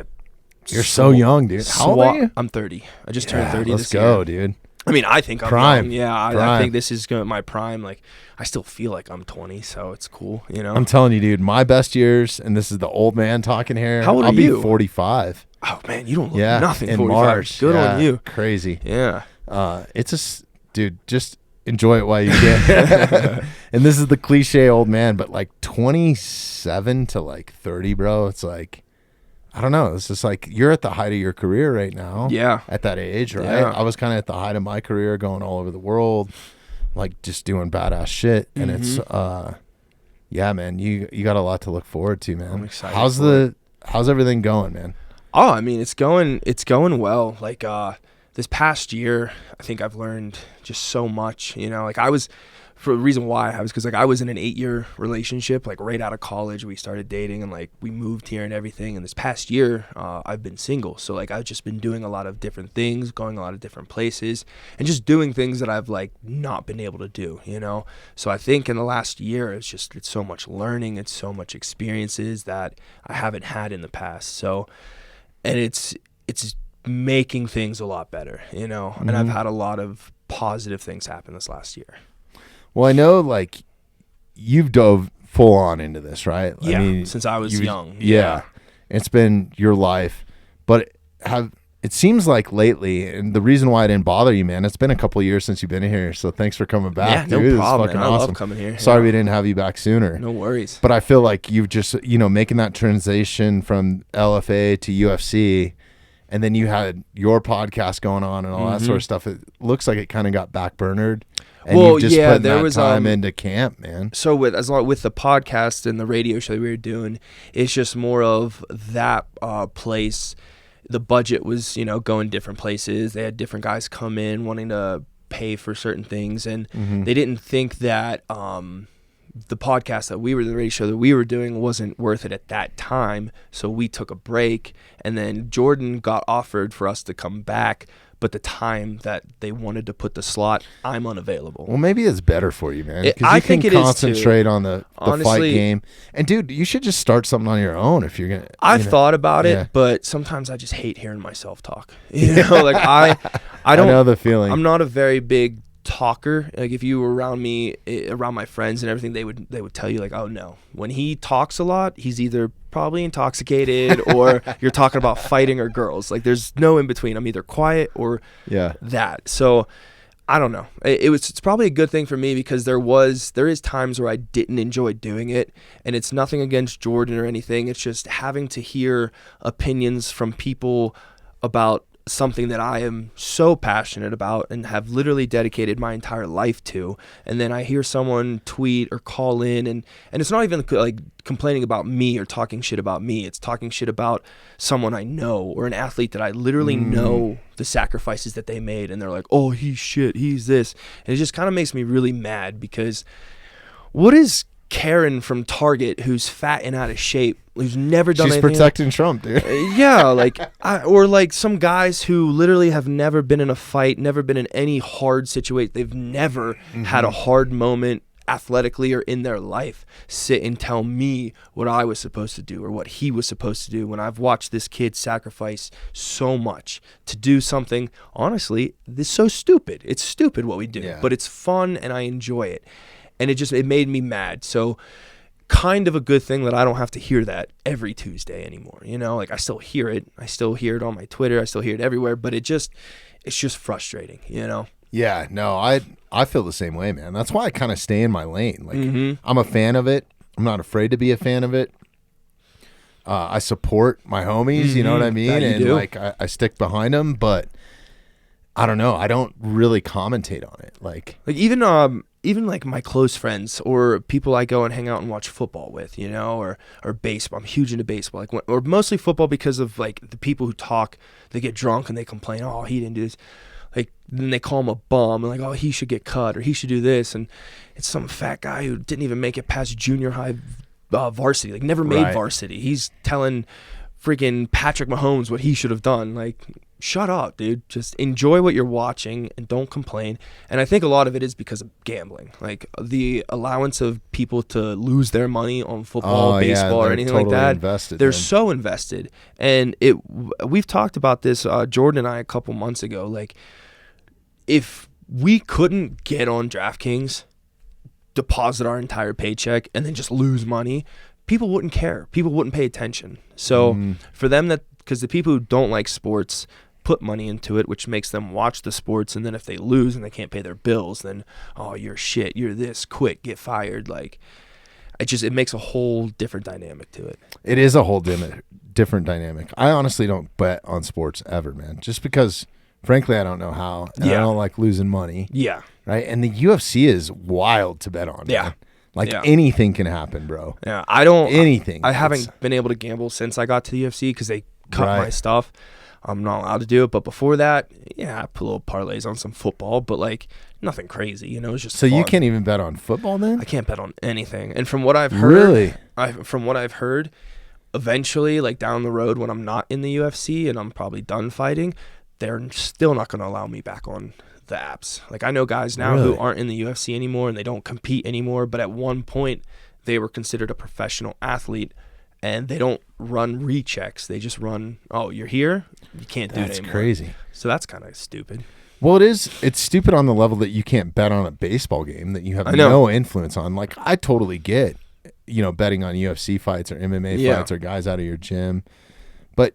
you're so young, dude. How old are you? I'm 30. I just turned 30 this year. Let's go, dude. I mean, I think I'm prime. Young. Yeah, I think this is my prime. Like, I still feel like I'm 20, so it's cool, you know? I'm telling you, dude, my best years, and this is the old man talking here. How old are you? I'll be 45. Oh, man, you don't look nothing in 45. March. Good on you. Crazy. Yeah. Dude, just enjoy it while you can. And this is the cliche old man, but like 27 to like 30, bro, it's like, I don't know. It's just like you're at the height of your career right now. Yeah. At that age, right? Yeah. I was kind of at the height of my career, going all over the world, like just doing badass shit. And it's, yeah, man, you got a lot to look forward to, man. I'm excited. How's everything going, man? Oh, I mean, it's going well. Like, this past year, I think I've learned just so much, you know, like for the reason why I was, because like I was in an 8-year relationship, like right out of college, we started dating and like we moved here and everything. And this past year, I've been single. So like I've just been doing a lot of different things, going a lot of different places, and just doing things that I've like not been able to do, you know? So I think in the last year, it's so much learning, it's so much experiences that I haven't had in the past. So, and it's making things a lot better, you know? And I've had a lot of positive things happen this last year. Well, I know, like, you've dove full on into this, right? Yeah, I mean, since I was young. Yeah. It's been your life. But it seems like lately, and the reason why I didn't bother you, man, it's been a couple of years since you've been here, so thanks for coming back. Yeah, dude. No problem, man. Awesome. I love coming here. Sorry we didn't have you back sooner. No worries. But I feel like you've just, you know, making that transition from LFA to UFC, and then you had your podcast going on and all that sort of stuff. It looks like it kind of got backburnered. And you just put that time into camp, man. So with the podcast and the radio show that we were doing, it's just more of that place. The budget was, you know, going different places. They had different guys come in wanting to pay for certain things, and they didn't think that the podcast the radio show that we were doing wasn't worth it at that time. So we took a break, and then Jordan got offered for us to come back. But the time that they wanted to put the slot, I'm unavailable. Well, maybe it's better for you, man. Because you can concentrate on the fight game. And, dude, you should just start something on your own if you're going to. I've thought about it, but sometimes I just hate hearing myself talk. You know, like I don't. I know the feeling. I'm not a very big talker. Like if you were around me, around my friends and everything, they would tell you like, oh no, when he talks a lot, he's either probably intoxicated or you're talking about fighting or girls. Like there's no in between. I'm either quiet or that. So I don't know. It's probably a good thing for me because there is times where I didn't enjoy doing it, and it's nothing against Jordan or anything. It's just having to hear opinions from people about something that I am so passionate about and have literally dedicated my entire life to, and then I hear someone tweet or call in and it's not even like complaining about me or talking shit about me. It's talking shit about someone I know or an athlete that I literally know the sacrifices that they made, and they're like, oh, he's shit, he's this. And it just kind of makes me really mad because what is Karen from Target who's fat and out of shape, who's never done anything. She's protecting Trump, dude. Yeah, like, or like some guys who literally have never been in a fight, never been in any hard situation. They've never had a hard moment athletically or in their life sit and tell me what I was supposed to do or what he was supposed to do when I've watched this kid sacrifice so much to do something. Honestly, this is so stupid. It's stupid what we do, but it's fun and I enjoy it. And it made me mad. So kind of a good thing that I don't have to hear that every Tuesday anymore. You know, like I still hear it. I still hear it on my Twitter. I still hear it everywhere, but it's just frustrating, you know? Yeah, no, I feel the same way, man. That's why I kind of stay in my lane. Like I'm a fan of it. I'm not afraid to be a fan of it. I support my homies, you know what I mean? And like I stick behind them, but I don't know. I don't really commentate on it. Like even like my close friends or people I go and hang out and watch football with, you know, or baseball. I'm huge into baseball, like or mostly football because of like the people who talk. They get drunk and they complain, oh, he didn't do this. Like then they call him a bum and like, oh, he should get cut or he should do this. And it's some fat guy who didn't even make it past junior high varsity, like never made varsity. He's telling freaking Patrick Mahomes what he should have done. Like, shut up, dude. Just enjoy what you're watching and don't complain. And I think a lot of it is because of gambling. Like the allowance of people to lose their money on football, baseball, or anything totally like that. They're so invested. And we've talked about this, Jordan and I, a couple months ago. Like, if we couldn't get on DraftKings, deposit our entire paycheck, and then just lose money, people wouldn't care. People wouldn't pay attention. So for them, because the people who don't like sports put money into it, which makes them watch the sports, and then if they lose and they can't pay their bills, then, oh, you're shit, you're this, quit, get fired. Like, it makes a whole different dynamic to it. It is a whole different dynamic. I honestly don't bet on sports ever, man, just because, frankly, I don't know how, and I don't like losing money. Yeah. Right? And the UFC is wild to bet on, man. Like anything can happen, bro. Yeah, anything. I haven't been able to gamble since I got to the UFC because they cut my stuff. I'm not allowed to do it. But before that, I put little parlays on some football, but like nothing crazy, you know. It's just fun. You can't even bet on football, then? I can't bet on anything. And from what I've heard, eventually, like down the road when I'm not in the UFC and I'm probably done fighting, they're still not going to allow me back on the apps. Like I know guys now who aren't in the UFC anymore and they don't compete anymore, but at one point they were considered a professional athlete and they don't run rechecks. They just run, oh, you're here, you can't do it anymore. That's crazy. So that's kind of stupid. Well, it's stupid on the level that you can't bet on a baseball game that you have no influence on. Like I totally get, you know, betting on UFC fights or MMA fights or guys out of your gym, but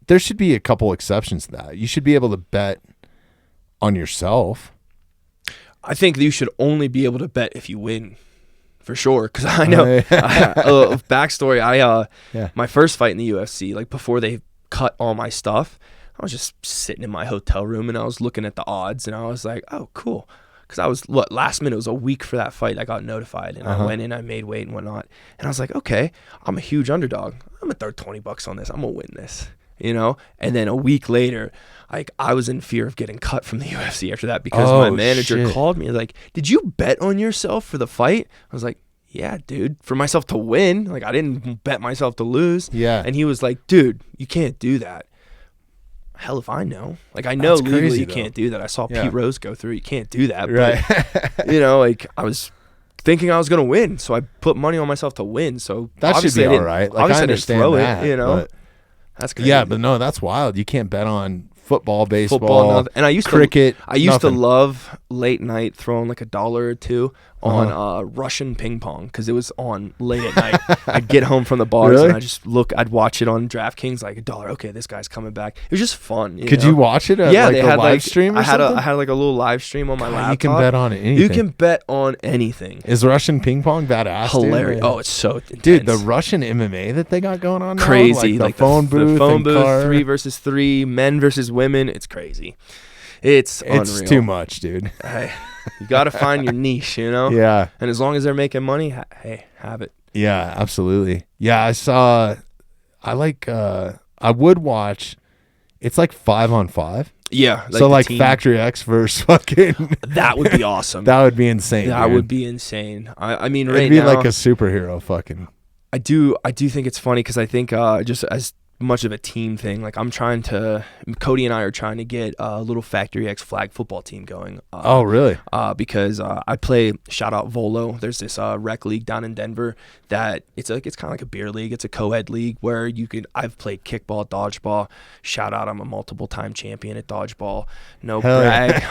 there should be a couple exceptions to that. You should be able to bet on yourself. I think you should only be able to bet if you win, for sure. Because I know, backstory, my first fight in the UFC, like before they cut all my stuff, I was just sitting in my hotel room and I was looking at the odds and I was like, oh, cool. Because I was, last minute, it was a week for that fight. I got notified and I went in, I made weight and whatnot. And I was like, okay, I'm a huge underdog. I'm going to throw $20 on this. I'm going to win this. You know, and then a week later, like I was in fear of getting cut from the UFC after that because my manager called me like, "Did you bet on yourself for the fight?" I was like, "Yeah, dude, for myself to win. Like I didn't bet myself to lose." Yeah. And he was like, "Dude, you can't do that." Hell if I know. Like I know legally you can't do that. I saw Pete Rose go through. You can't do that. Right. But, you know, like I was thinking I was gonna win, so I put money on myself to win. So that should be all right. Like I understand that, you know. But that's crazy. Yeah, but no, that's wild. You can't bet on football, baseball, and I used cricket. I used to love late night throwing like $1 or $2 on Russian ping pong because it was on late at night. I'd get home from the bars and I'd watch it on DraftKings like $1. Okay, this guy's coming back. It was just fun. Could you watch it? At they had live stream. I had like a little live stream on my laptop. You can bet on anything. You can bet on anything. Is Russian ping pong badass? Hilarious! Oh, it's so intense. Dude, the Russian MMA that they got going on now, crazy. Like the phone booth, 3 versus 3, men versus women. It's crazy. It's unreal. Too much, dude. Hey, you got to find your niche, you know? Yeah. And as long as they're making money, hey, have it. Yeah, absolutely. Yeah, I would watch, it's like 5-on-5. Yeah. Like so like Factory X versus fucking. That would be awesome. That would be insane. That would be insane. I mean, right now. It'd be like a superhero fucking. I do think it's funny because I think just as much of a team thing, like Cody and I are trying to get a little Factory X flag football team going. Oh, really? Because I play, shout out Volo. There's this rec league down in Denver that it's kind of like a beer league. It's a co-ed league where I've played kickball, dodgeball. Shout out, I'm a multiple time champion at dodgeball. No brag.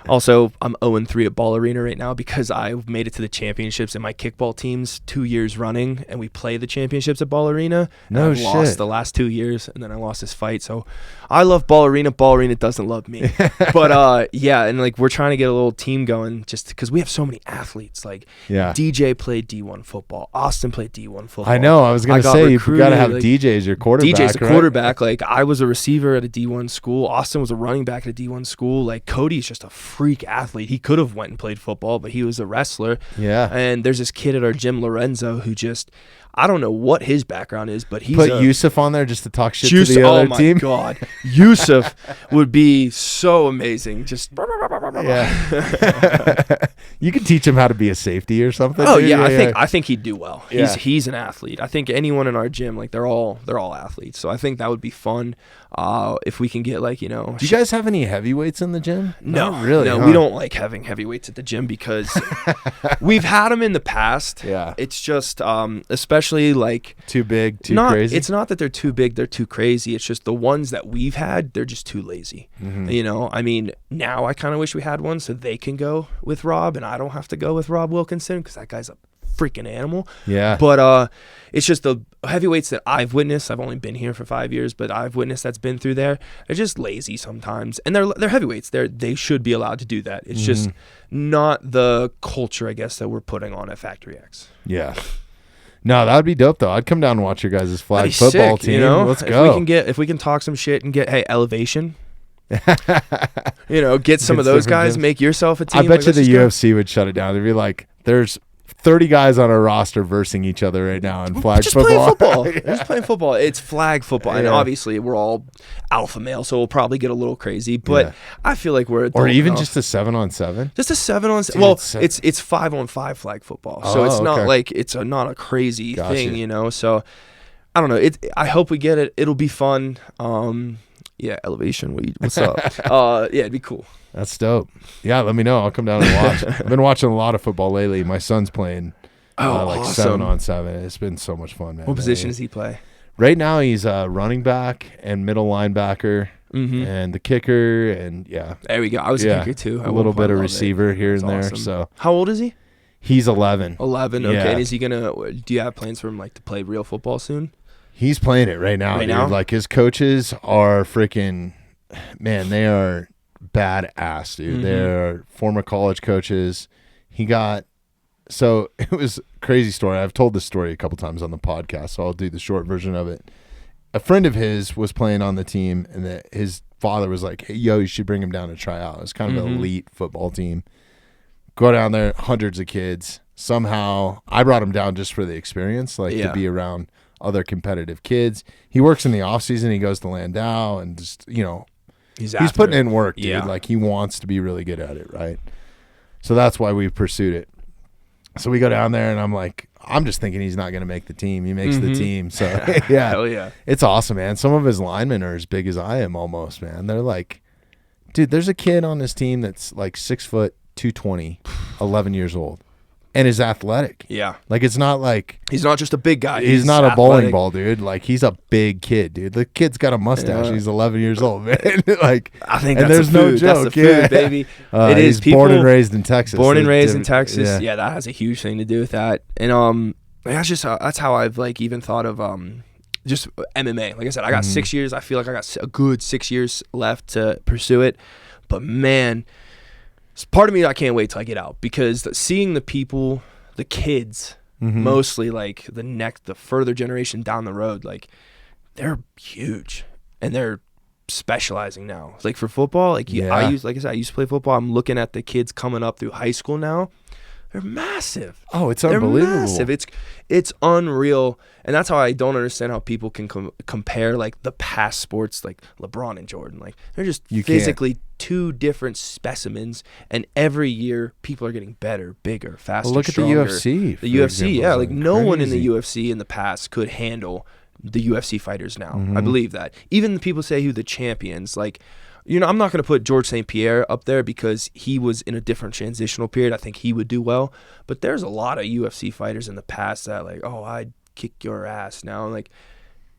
Also, I'm 0-3 at Ball Arena right now because I made it to the championships in my kickball teams 2 years running, and we play the championships at Ball Arena. No shit. Lost the last 2 years, and then I lost this fight. So I love Ball Arena. Ball Arena doesn't love me. But yeah, and like we're trying to get a little team going just because we have so many athletes. Like DJ played D1 football. Austin played D1 football. I know. I was going to say you've got to have DJ as your quarterback. DJ's the quarterback. Like I was a receiver at a D1 school. Austin was a running back at a D1 school. Like Cody's just a freak athlete. He could have went and played football, but he was a wrestler. Yeah. And there's this kid at our gym, Lorenzo, who just, I don't know what his background is, but he's put Yusuf on there just to talk shit to the other team. Oh my God, Yusuf would be so amazing. Just you could teach him how to be a safety or something. Oh yeah, I think he'd do well. Yeah. He's an athlete. I think anyone in our gym, like they're all athletes. So I think that would be fun. If we can get like, you know. Do you guys have any heavyweights in the gym? No, not really. No, we don't like having heavyweights at the gym because we've had them in the past. Yeah, it's just especially like too big, crazy. It's not that they're too big, they're too crazy. It's just the ones that we've had, they're just too lazy. Mm-hmm. You know, I mean, now I kind of wish we had one so they can go with Rob and I don't have to go with Rob Wilkinson because that guy's a freaking animal. Yeah. But it's just the heavyweights that I've witnessed. I've only been here for 5 years, but I've witnessed that's been through there. They're just lazy sometimes, and they're heavyweights. They should be allowed to do that. It's just not the culture, I guess, that we're putting on at Factory X. Yeah. No, that would be dope though. I'd come down and watch your guys' flag football team. You know? Let's go. If we can talk some shit and get Elevation. You know, get some of those guys. Gyms. Make yourself a team. I bet you the UFC would shut it down. They'd be like, "There's 30 guys on our roster versing each other right now in flag football." Just playing football. It's flag football, and obviously we're all alpha male, so we'll probably get a little crazy. But I feel like we're or even just a 7-on-7. Just a 7-on-7. Well, it's 5-on-5 flag football, so it's not like it's not a crazy thing, you know. So I don't know. I hope we get it. It'll be fun. Yeah, Elevation. What's up? Yeah, it'd be cool. That's dope. Yeah, let me know. I'll come down and watch. I've been watching a lot of football lately. My son's playing like awesome. 7-on-7. It's been so much fun, man. What position does he play? Right now, he's running back and middle linebacker and the kicker. And there we go. I was a kicker too. A little bit of receiver here and there. Awesome. So, how old is he? He's 11. 11. Okay. And is he gonna? Do you have plans for him like to play real football soon? He's playing it right now. Dude. Like his coaches are freaking, man. They are badass, dude. They're former college coaches. So it was a crazy story. I've told this story a couple times on the podcast, so I'll do the short version of it. A friend of his was playing on the team, and his father was like, "Hey, yo, you should bring him down to try out." It was kind of an elite football team. Go down there, hundreds of kids. Somehow, I brought him down just for the experience, to be around other competitive kids. He works in the off season. He goes to Landau and just, he's putting in work, dude. Yeah. Like he wants to be really good at it, right? So that's why we pursued it. So we go down there and I'm just thinking he's not going to make the team. He makes the team. So yeah. Hell yeah. It's awesome, man. Some of his linemen are as big as I am almost, man. They're like, dude, there's a kid on this team that's like 6 foot, 220, 11 years old. and is athletic. Yeah. Like, it's not like he's not just a big guy. He's not athletic. A bowling ball, dude. Like, he's a big kid, dude. The kid's got a mustache. He's 11 years old, man. Like, I think and that's there's no joke. That's the food, baby. It is. He's born and raised in Texas. Born and raised in Texas. Yeah, that has a huge thing to do with that. And that's how I've like even thought of just MMA. Like I said, I got 6 years. I feel like I got a good 6 years left to pursue it. But man, it's part of me I can't wait till I get out, because seeing the people, the kids, mostly like the further generation down the road, like they're huge and they're specializing now. Like for football, like I used to play football. I'm looking at the kids coming up through high school now. They're massive. Oh, it's unbelievable. They're massive. It's unreal. And that's how I don't understand how people can compare like the past sports, like LeBron and Jordan. Like they're just physically two different specimens. And every year people are getting better, bigger, faster, look stronger. At the UFC. The UFC, yeah. Like no one in the UFC in the past could handle the UFC fighters now. I believe that. Even the people say who the champions, like, you know, I'm not going to put George St. Pierre up there because he was in a different transitional period. I think he would do well. But there's a lot of UFC fighters in the past that like, oh, I'd kick your ass now. Like,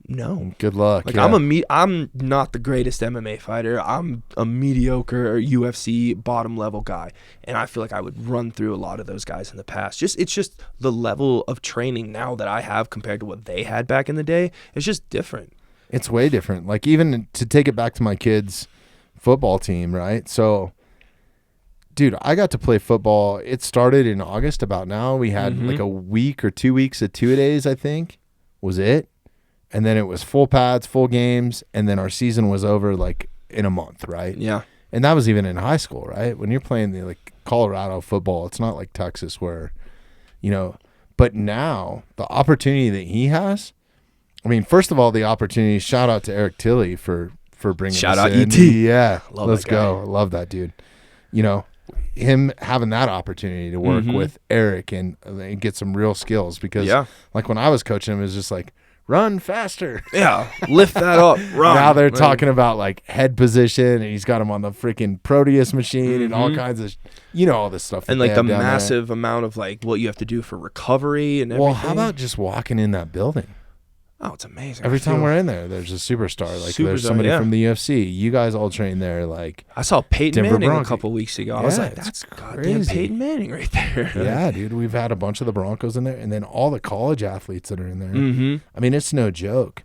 no. Good luck. Like, yeah. I'm not the greatest MMA fighter. I'm a mediocre UFC bottom level guy. And I feel like I would run through a lot of those guys in the past. It's just the level of training now that I have compared to what they had back in the day. It's just different. It's way different. Like, even to take it back to my kids' football team, right? So, dude, I got to play football. It started in August about now. We had like a week or 2 weeks of 2-a-days, I think, was it. And then it was full pads, full games, and then our season was over like in a month, right? Yeah. And that was even in high school, right? When you're playing the like Colorado football, it's not like Texas where, you know, but now the opportunity that he has, I mean, first of all, the opportunity, shout out to Eric Tilley for bringing shout us out in. ET. Yeah. Let's go. I love that dude. You know, him having that opportunity to work with Eric and get some real skills, because like when I was coaching him, it was just like, run faster. Yeah. Lift that up. Run. Now they're talking about like head position, and he's got him on the freaking Proteus machine and all kinds of, you know, all this stuff. And like the massive amount of like what you have to do for recovery and everything. Well, how about just walking in that building? Oh, it's amazing. Every time we're in there, there's a superstar. Like there's somebody from the UFC. You guys all train there. Like I saw Peyton Denver Manning Broncos. a couple weeks ago. I was like, that's goddamn Peyton Manning right there. Yeah, dude. We've had a bunch of the Broncos in there, and then all the college athletes that are in there. I mean, it's no joke.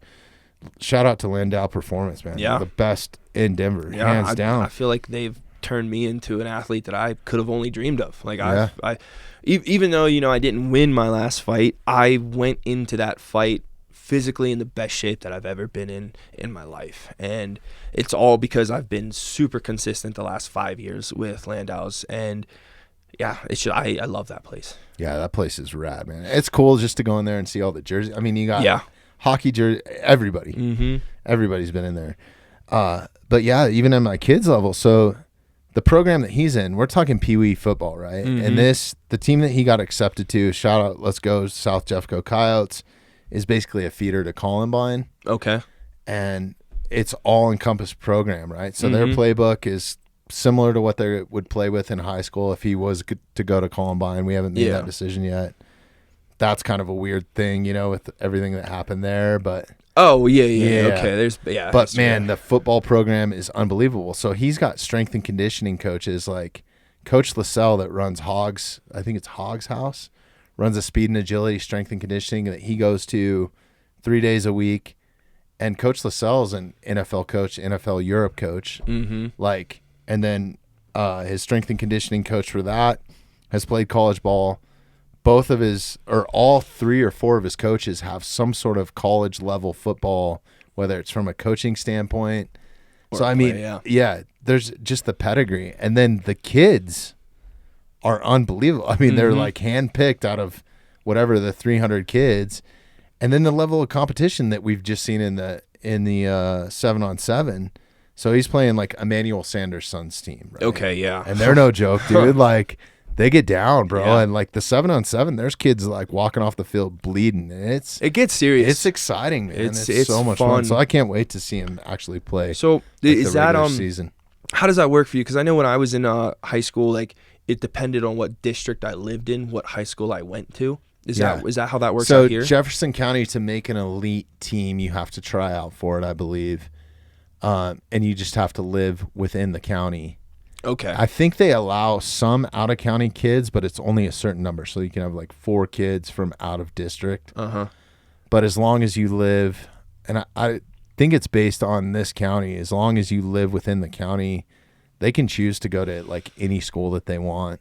Shout out to Landau Performance, man. Yeah. The best in Denver, hands down. I feel like they've turned me into an athlete that I could have only dreamed of. Like I even though, you know, I didn't win my last fight, I went into that fight physically in the best shape that I've ever been in my life. And it's all because I've been super consistent the last 5 years with Landau's. And yeah, I love that place. Yeah, that place is rad, man. It's cool just to go in there and see all the jerseys. I mean, you got hockey jersey, everybody. Everybody's been in there. But yeah, even at my kids' level. So the program that he's in, we're talking Pee Wee football, right? And the team that he got accepted to, shout out, let's go South Jeffco Coyotes, is basically a feeder to Columbine. Okay. And it's all-encompassed program, right? So their playbook is similar to what they would play with in high school if he was to go to Columbine. We haven't made that decision yet. That's kind of a weird thing, you know, with everything that happened there. But okay. But man, the football program is unbelievable. So he's got strength and conditioning coaches like Coach LaSalle that runs Hogs. I think it's Hogs House. Runs a speed and agility, strength and conditioning that he goes to 3 days a week. And Coach LaSalle's an NFL coach, NFL Europe coach. Like, and then his strength and conditioning coach for that has played college ball. All 3 or 4 of his coaches have some sort of college level football, whether it's from a coaching standpoint. There's just the pedigree. And then the kids are unbelievable. I mean, they're like handpicked out of whatever the 300 kids, and then the level of competition that we've just seen in the 7-on-7. So he's playing like Emmanuel Sanders' son's team, right? Okay, yeah, and they're no joke, dude. Like they get down, bro, and like the 7-on-7, there's kids like walking off the field bleeding, and it gets serious. It's exciting, man. It's so much fun. So I can't wait to see him actually play. So is that season? How does that work for you? Because I know when I was in high school, like it depended on what district I lived in, what high school I went to. Is that how that works out here? So Jefferson County, to make an elite team, you have to try out for it, I believe. And you just have to live within the county. Okay. I think they allow some out-of-county kids, but it's only a certain number. So you can have like 4 kids from out of district. Uh-huh. But as long as you live, and I think it's based on this county, as long as you live within the county, they can choose to go to like any school that they want.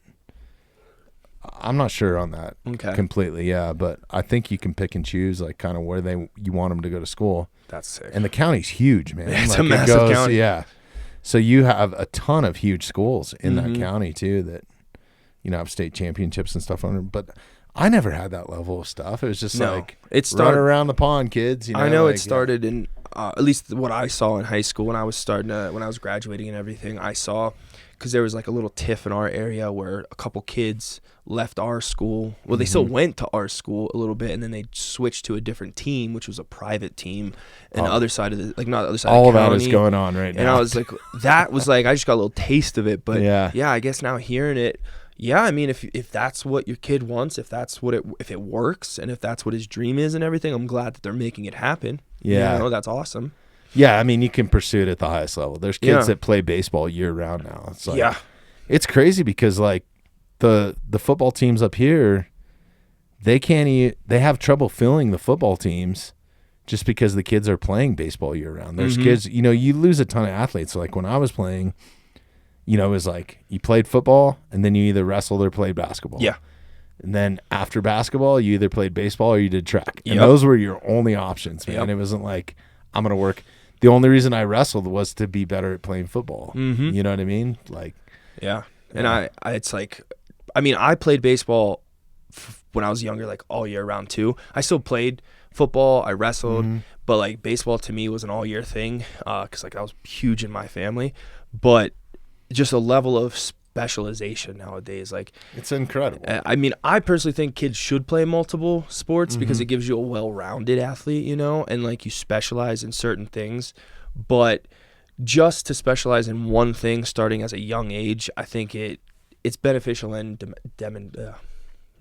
I'm not sure on that completely, yeah, but I think you can pick and choose like kind of where you want them to go to school. That's sick. And the county's huge, man. It's a massive county. Yeah. So you have a ton of huge schools in that county too that, you know, have state championships and stuff on them. But I never had that level of stuff. It was just run around the pond, kids. You know, I know it started in at least what I saw in high school when I was when I was graduating and everything. I saw because there was like a little tiff in our area where a couple kids left our school. Well, they still went to our school a little bit, and then they switched to a different team, which was a private team, and the other side of the not the other side. All of the county. That is going on right now. And I was like, that was like I just got a little taste of it, but yeah, I guess now hearing it. Yeah, I mean, if that's what your kid wants, if it works, and if that's what his dream is and everything, I'm glad that they're making it happen. Yeah, you know, that's awesome. Yeah, I mean, you can pursue it at the highest level. There's kids that play baseball year round now. It's like, it's crazy because like the football teams up here, they have trouble filling the football teams just because the kids are playing baseball year round. There's kids, you know, you lose a ton of athletes. So like when I was playing, you know, it was like you played football and then you either wrestled or played basketball. Yeah. And then after basketball, you either played baseball or you did track. And those were your only options, man. It wasn't like, I'm going to work. The only reason I wrestled was to be better at playing football. You know what I mean? Like, yeah. And it's like, I mean, I played baseball when I was younger, like all year round too. I still played football. I wrestled, but like baseball to me was an all year thing. Cause like I was huge in my family, but just a level of specialization nowadays. Like it's incredible. I mean, I personally think kids should play multiple sports because it gives you a well-rounded athlete, you know, and like you specialize in certain things. But just to specialize in one thing starting as a young age, I think it's beneficial and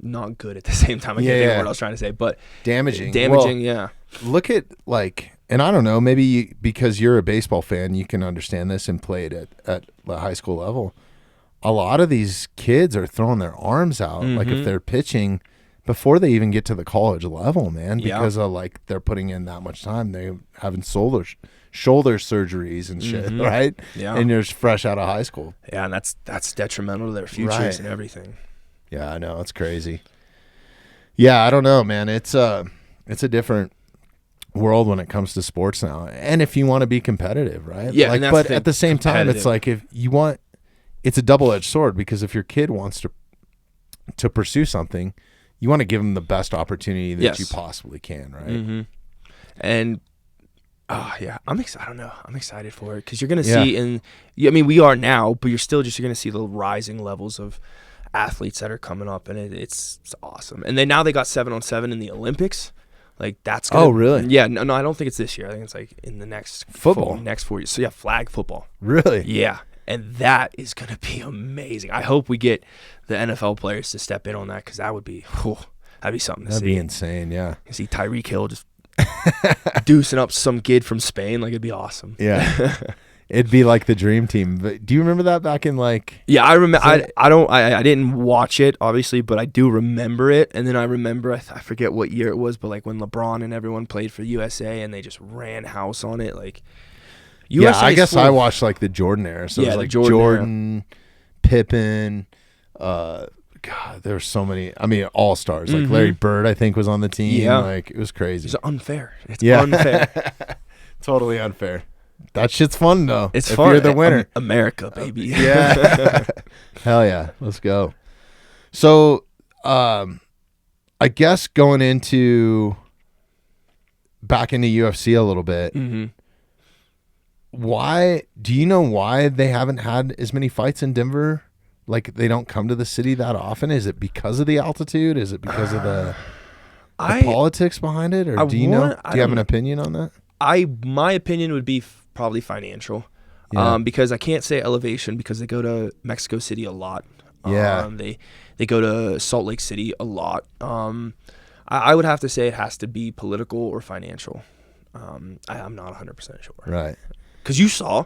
not good at the same time. I can't think of what I was trying to say, but damaging. Well, look at like, and I don't know, maybe because you're a baseball fan, you can understand this and play it at the high school level. A lot of these kids are throwing their arms out, like if they're pitching before they even get to the college level, man, because of like they're putting in that much time. They're having shoulder surgeries and shit, right? Yeah. And you're fresh out of high school. Yeah, and that's detrimental to their futures and everything. Yeah, I know. It's crazy. Yeah, I don't know, man. It's a different world when it comes to sports now. And if you want to be competitive, right? Yeah, like, but at the same time, it's like if you want, it's a double-edged sword because if your kid wants to pursue something, you want to give them the best opportunity that you possibly can, right? And I'm excited. I don't know. I'm excited for it because you're going to see I mean, we are now, but you're going to see the rising levels of athletes that are coming up, and it's awesome. And then now they got 7-on-7 in the Olympics. Like that's gonna, really? Yeah, no, I don't think it's this year. I think it's like in the next next 4 years. So yeah, flag football. Really? Yeah. And that is going to be amazing. I hope we get the NFL players to step in on that because that'd be something to see. That'd be insane, yeah. You see Tyreek Hill just deucing up some kid from Spain. Like, it'd be awesome. Yeah. It'd be like the dream team. But do you remember that back in like... Yeah, I remember. I didn't watch it, obviously, but I do remember it. And then I remember, I forget what year it was, but like when LeBron and everyone played for USA and they just ran house on it. Like... USA I guess I watched like the Jordan era. So it was like Jordan, Pippen, God, there were so many. I mean, all-stars. Like Larry Bird, I think, was on the team. Yeah. Like, it was crazy. It's unfair. It's unfair. Totally unfair. That shit's fun, though. It's fun. If you're the winner. America, baby. Yeah. Hell yeah. Let's go. So, I guess going back into UFC a little bit, why do you know why they haven't had as many fights in Denver? Like they don't come to the city that often? Is it because of the altitude? Is it because of the politics behind it? Or do you have an opinion on that? My opinion would be probably financial. Because I can't say elevation because they go to Mexico City a lot. Yeah. They go to Salt Lake City a lot. I would have to say it has to be political or financial. I'm not 100% sure. Right. Because you saw,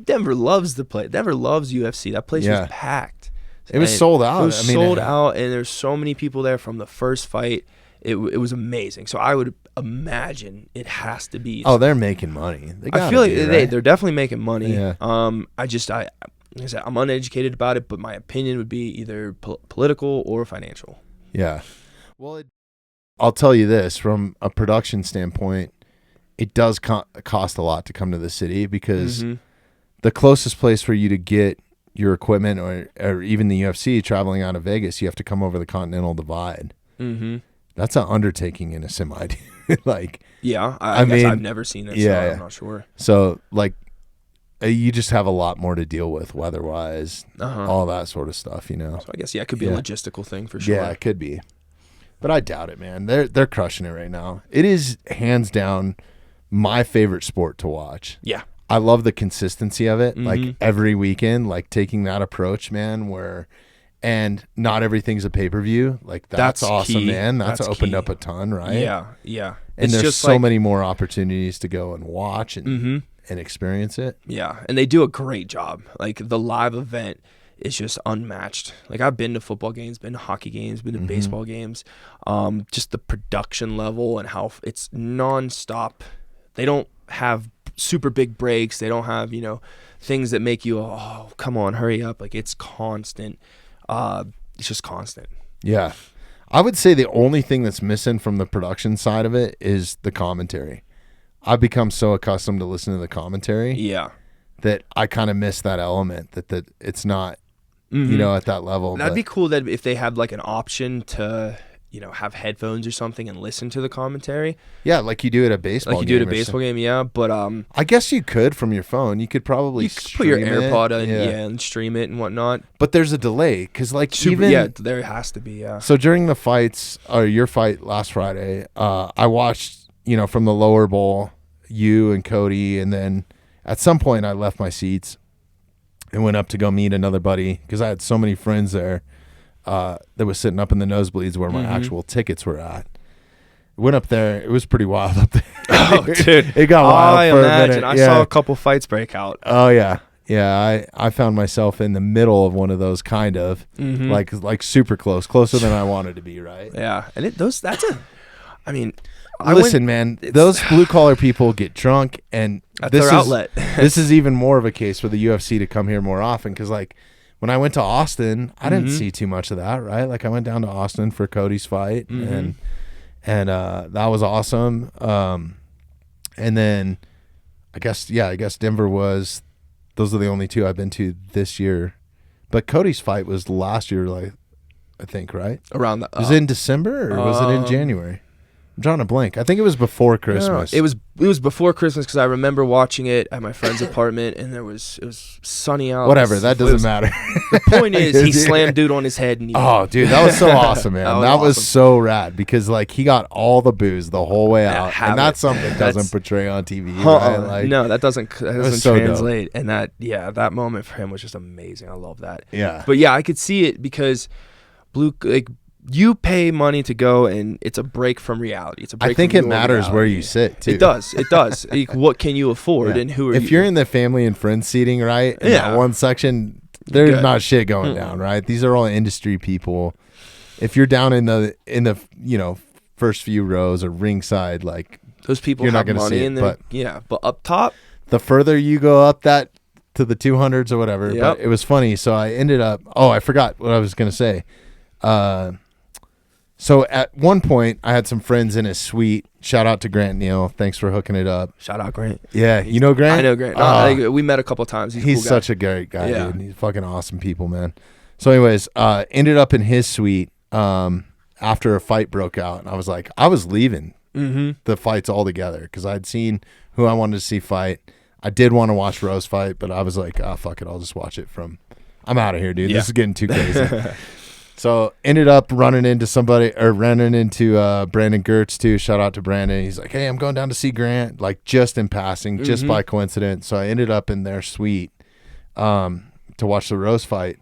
Denver loves the play. Denver loves UFC. That place was packed. It was sold out. It was sold out, and there's so many people there from the first fight. It was amazing. So I would imagine it has to be. Oh, they're making money. I feel like right? they're definitely making money. Yeah. Like I said, I'm uneducated about it, but my opinion would be either political or financial. Yeah. Well, I'll tell you this, from a production standpoint, it does cost a lot to come to the city, because the closest place for you to get your equipment or even the UFC traveling out of Vegas, you have to come over the Continental Divide. Mm-hmm. That's an undertaking in a semi. Like, yeah, I guess I've never seen it, so I'm not sure. So, like, you just have a lot more to deal with weather-wise, all that sort of stuff, you know. So I guess, it could be a logistical thing for sure. Yeah, it could be. But I doubt it, man. They're crushing it right now. It is hands down my favorite sport to watch. Yeah. I love the consistency of it. Like every weekend, like taking that approach, man, and not everything's a pay-per-view. Like that's awesome, key. Man. That's opened up a ton, right? Yeah, yeah. And there's so many more opportunities to go and watch and experience it. Yeah, and they do a great job. Like the live event is just unmatched. Like I've been to football games, been to hockey games, been to baseball games. Just the production level and how it's nonstop. They don't have super big breaks. They don't have, things that make you, oh, come on, hurry up. Like it's constant. It's just constant. Yeah. I would say the only thing that's missing from the production side of it is the commentary. I've become so accustomed to listening to the commentary. Yeah. That I kind of miss that element, that it's not, at that level. That'd be cool that if they had like an option to, have headphones or something and listen to the commentary. Yeah, like you do at a baseball game. Like you do at a baseball game, yeah. But I guess you could from your phone. You could probably put your AirPod in, and stream it and whatnot. But there's a delay, because like there has to be, yeah. So during the fights, or your fight last Friday, I watched, from the lower bowl, you and Cody, and then at some point I left my seats and went up to go meet another buddy, because I had so many friends there that was sitting up in the nosebleeds where my actual tickets were at. Went up there. It was pretty wild up there. Oh, dude. It got wild I for imagine. a minute. I saw a couple fights break out. Oh, yeah. Yeah, I found myself in the middle of one of those, kind of, like super closer than I wanted to be, right? Yeah. And listen, man, those blue-collar people get drunk, and that's their outlet. This is even more of a case for the UFC to come here more often, because, like, when I went to Austin, I didn't see too much of that, right? Like, I went down to Austin for Cody's fight, and that was awesome. And then I guess Denver was. Those are the only two I've been to this year. But Cody's fight was last year, like, I think, right? Around that. Was it in December, or was it in January? I'm drawing a blank. I think it was before Christmas. No, it was before Christmas, because I remember watching it at my friend's apartment, and it was sunny out. Whatever, that doesn't matter. The point is, he slammed dude on his head. And dude, that was so awesome, man. that was so rad, because like he got all the booze the whole way out, and that's something that doesn't portray on TV. Right? Like, no, that doesn't so translate. Dope. And that moment for him was just amazing. I love that. Yeah, but yeah, I could see it, because you pay money to go, and it's a break from reality. It's a break. I think it matters where you sit too. It does. Like, what can you afford, and who are you? If you're in the family and friends seating, right? In that one section, there's not shit going down, right? These are all industry people. If you're down in the first few rows or ringside, like, those people you're have not money, but up top, the further you go up that to the 200s or whatever. But it was funny. So I ended up. Oh, I forgot what I was gonna say. So at one point, I had some friends in his suite. Shout out to Grant Neal. Thanks for hooking it up. Shout out Grant. Yeah, you know Grant? I know Grant. We met a couple times. He's a cool guy. Such a great guy, dude. He's fucking awesome people, man. So anyways, ended up in his suite after a fight broke out. And I was leaving the fights altogether, because I'd seen who I wanted to see fight. I did want to watch Rose fight, but I was like, fuck it. I'll just watch it I'm out of here, dude. This is getting too crazy. So ended up running into Brandon Gertz too. Shout out to Brandon. He's like, hey, I'm going down to see Grant, like just in passing, just by coincidence. So I ended up in their suite to watch the Rose fight.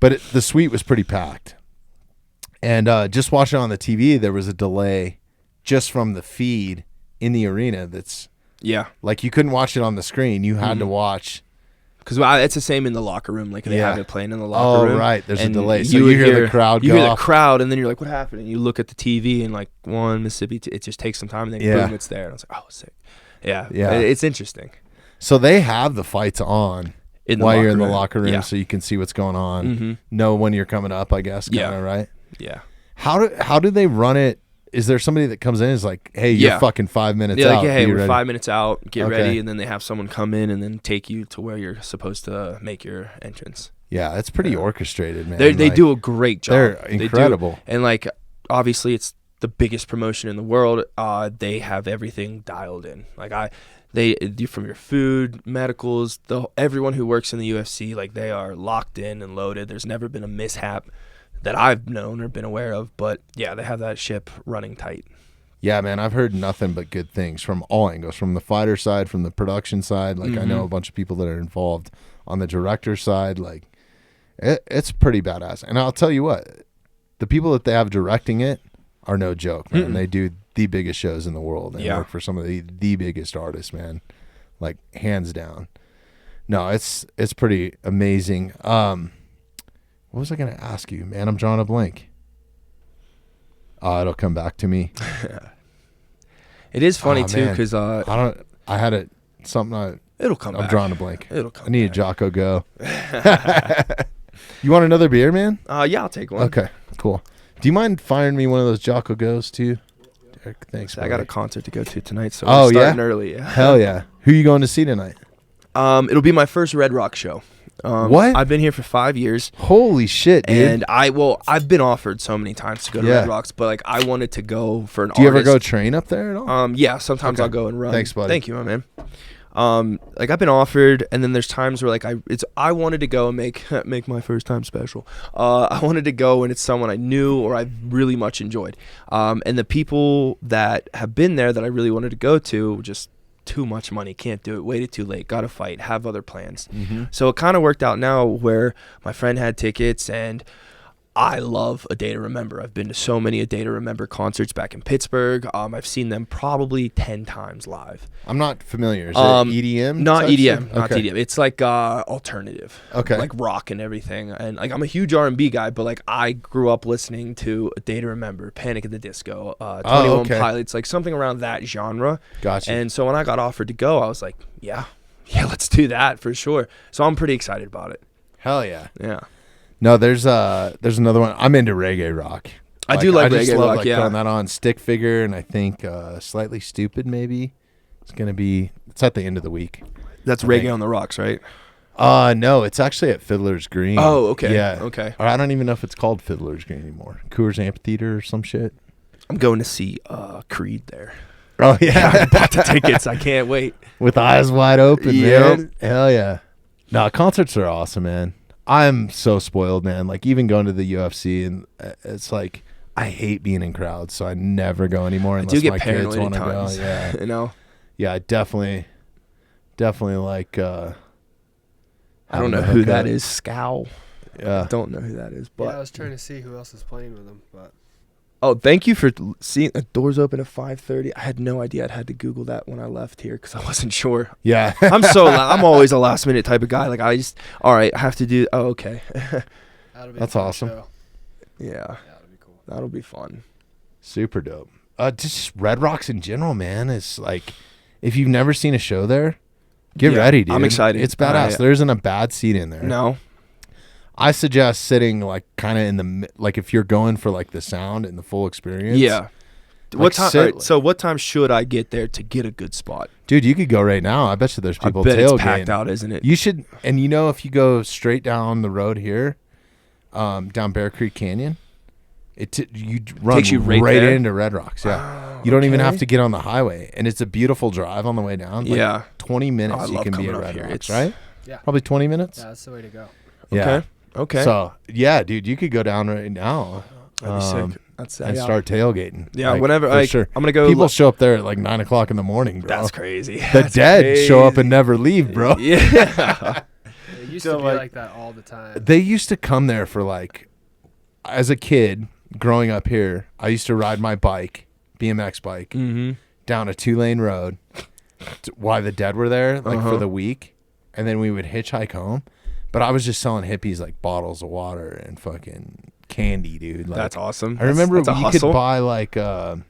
But the suite was pretty packed. And just watching on the TV, there was a delay just from the feed in the arena. That's like you couldn't watch it on the screen. You had to watch. Because it's the same in the locker room. Like they have it playing in the locker room. Oh, right. There's a delay. So you hear the crowd go You hear off. the crowd, and then you're like, what happened? And you look at the TV, and like one Mississippi, it just takes some time, and then boom, it's there. And I was like, oh, sick. Yeah. It's interesting. So they have the fights on while you're in the locker room, yeah. so you can see what's going on. Know when you're coming up, I guess. Kinda, right? Yeah. How do they run it? Is there somebody that comes in and is like, hey, you're fucking 5 minutes out. Like, hey, we're 5 minutes out. Get ready. And then they have someone come in and then take you to where you're supposed to make your entrance. Yeah, it's pretty orchestrated, man. They do a great job. They're incredible. And, like, obviously it's the biggest promotion in the world. They have everything dialed in. Like, they do from your food, medicals, everyone who works in the UFC, like, they are locked in and loaded. There's never been a mishap that I've known or been aware of, but yeah, they have that ship running tight. Yeah, man, I've heard nothing but good things from all angles, from the fighter side, from the production side. Like I know a bunch of people that are involved on the director side. Like it's pretty badass. And I'll tell you what, the people that they have directing it are no joke, man. They do the biggest shows in the world and work for some of the biggest artists, man. Like hands down. No, it's pretty amazing. What was I going to ask you, man? I'm drawing a blank. It'll come back to me. It is funny too, because I had something. It'll come back. I'm drawing a blank. It'll come. I need a Jocko Go. You want another beer, man? Yeah, I'll take one. Okay, cool. Do you mind firing me one of those Jocko Go's too? Derek, thanks. I got a concert to go to tonight, so we're starting early. Yeah. Hell yeah! Who are you going to see tonight? It'll be my first Red Rock show. What? I've been here for 5 years. Holy shit, dude. And I've been offered so many times to go to Red Rocks, but like I wanted to go for an artist. Do you ever go train up there at all? Yeah, sometimes I'll go and run. Thanks, buddy. Thank you, my man. Like I've been offered, and then there's times where like I wanted to go and make my first time special. I wanted to go and it's someone I knew or I really much enjoyed. And the people that have been there that I really wanted to go to just too much money, can't do it, waited too late, gotta fight, have other plans. So it kind of worked out now where my friend had tickets, and I love A Day to Remember. I've been to so many A Day to Remember concerts back in Pittsburgh. I've seen them probably 10 times live. I'm not familiar. Is it EDM? Not EDM. Not EDM. It's like alternative. Okay. Like rock and everything. And like I'm a huge R&B guy, but like I grew up listening to A Day to Remember, Panic at the Disco, 21 Pilots, like something around that genre. Gotcha. And so when I got offered to go, I was like, yeah, let's do that for sure. So I'm pretty excited about it. Hell yeah. Yeah. No, there's another one. I'm into reggae rock. I do like reggae rock, like throwing that on. Stick Figure, and I think Slightly Stupid maybe. It's at the end of the week. That's Reggae on the Rocks, right? No, it's actually at Fiddler's Green. Oh, okay. Yeah. Okay. Or I don't even know if it's called Fiddler's Green anymore. Coors Amphitheater or some shit. I'm going to see Creed there. Oh, yeah. I bought the tickets. I can't wait. With eyes wide open, man. Hell yeah. No, concerts are awesome, man. I'm so spoiled, man. Like, even going to the UFC, and it's like, I hate being in crowds, so I never go anymore unless my kids want to go. Yeah. You know? Yeah, I definitely like, I don't know who that is. Scowl. Yeah. I don't know who that is. But I was trying to see who else is playing with them, but. Oh, thank you for seeing the doors open at 5:30. I had no idea. I'd had to Google that when I left here because I wasn't sure. Yeah. I'm always a last minute type of guy. Like all right, I have to do. Oh, okay. That's awesome. Yeah. That'll be cool. That'll be fun. Super dope. Just Red Rocks in general, man. It's like, if you've never seen a show there, get ready, dude. I'm excited. It's badass. There isn't a bad seat in there. No. I suggest sitting like kind of in the, like if you're going for like the sound and the full experience. Yeah. Like what time? Right, so what time should I get there to get a good spot? Dude, you could go right now. I bet you there's people tailgating. It's packed out, isn't it? You should, and you know, if you go straight down the road here, down Bear Creek Canyon, you run takes you right into Red Rocks. Yeah. You don't even have to get on the highway, and it's a beautiful drive on the way down. Like 20 minutes you can be at Red Rocks, right? Yeah. Probably 20 minutes. Yeah, that's the way to go. Yeah. Okay. So yeah, dude, you could go down right now. That'd be sick. And start tailgating. Yeah, like, whenever for sure. I'm gonna go. People show up there at like 9:00 in the morning, bro. That's crazy. The dead show up and never leave, bro. Yeah. used to be like that all the time. They used to come there for like, as a kid growing up here, I used to ride my bike, BMX bike, down a 2-lane road while the Dead were there, like for the week, and then we would hitchhike home. But I was just selling hippies like bottles of water and fucking candy, dude. Like, that's awesome. I remember that's you could buy like I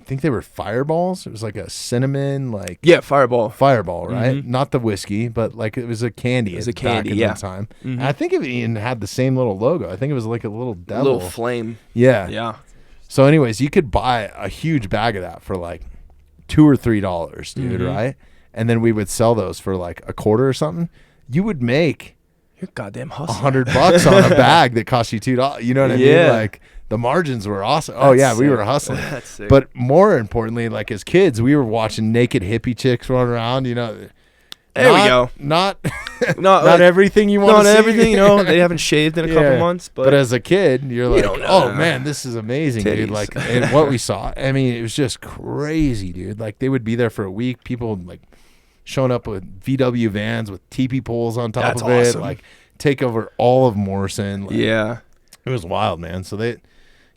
think they were Fireballs. It was like a cinnamon, like Fireball, right? Not the whiskey, but like it was a candy. It was a candy, back at the time. And I think it even had the same little logo. I think it was like a little devil, a little flame. Yeah. So, anyways, you could buy a huge bag of that for like $2 or $3, dude, right? And then we would sell those for like a quarter or something. You would make you're goddamn hustling. $100 on a bag that cost you $2. You know what I mean? Like the margins were awesome. We were hustling. That's sick. But more importantly, like as kids, we were watching naked hippie chicks run around. You know, there we go. Not everything you want to see. Not everything. You know, they haven't shaved in a couple months. But as a kid, you're like, oh man, this is amazing, dude. Like, and what we saw. I mean, it was just crazy, dude. Like they would be there for a week. People like showing up with VW vans with teepee poles on top of it, like take over all of Morrison. Like, it was wild, man. So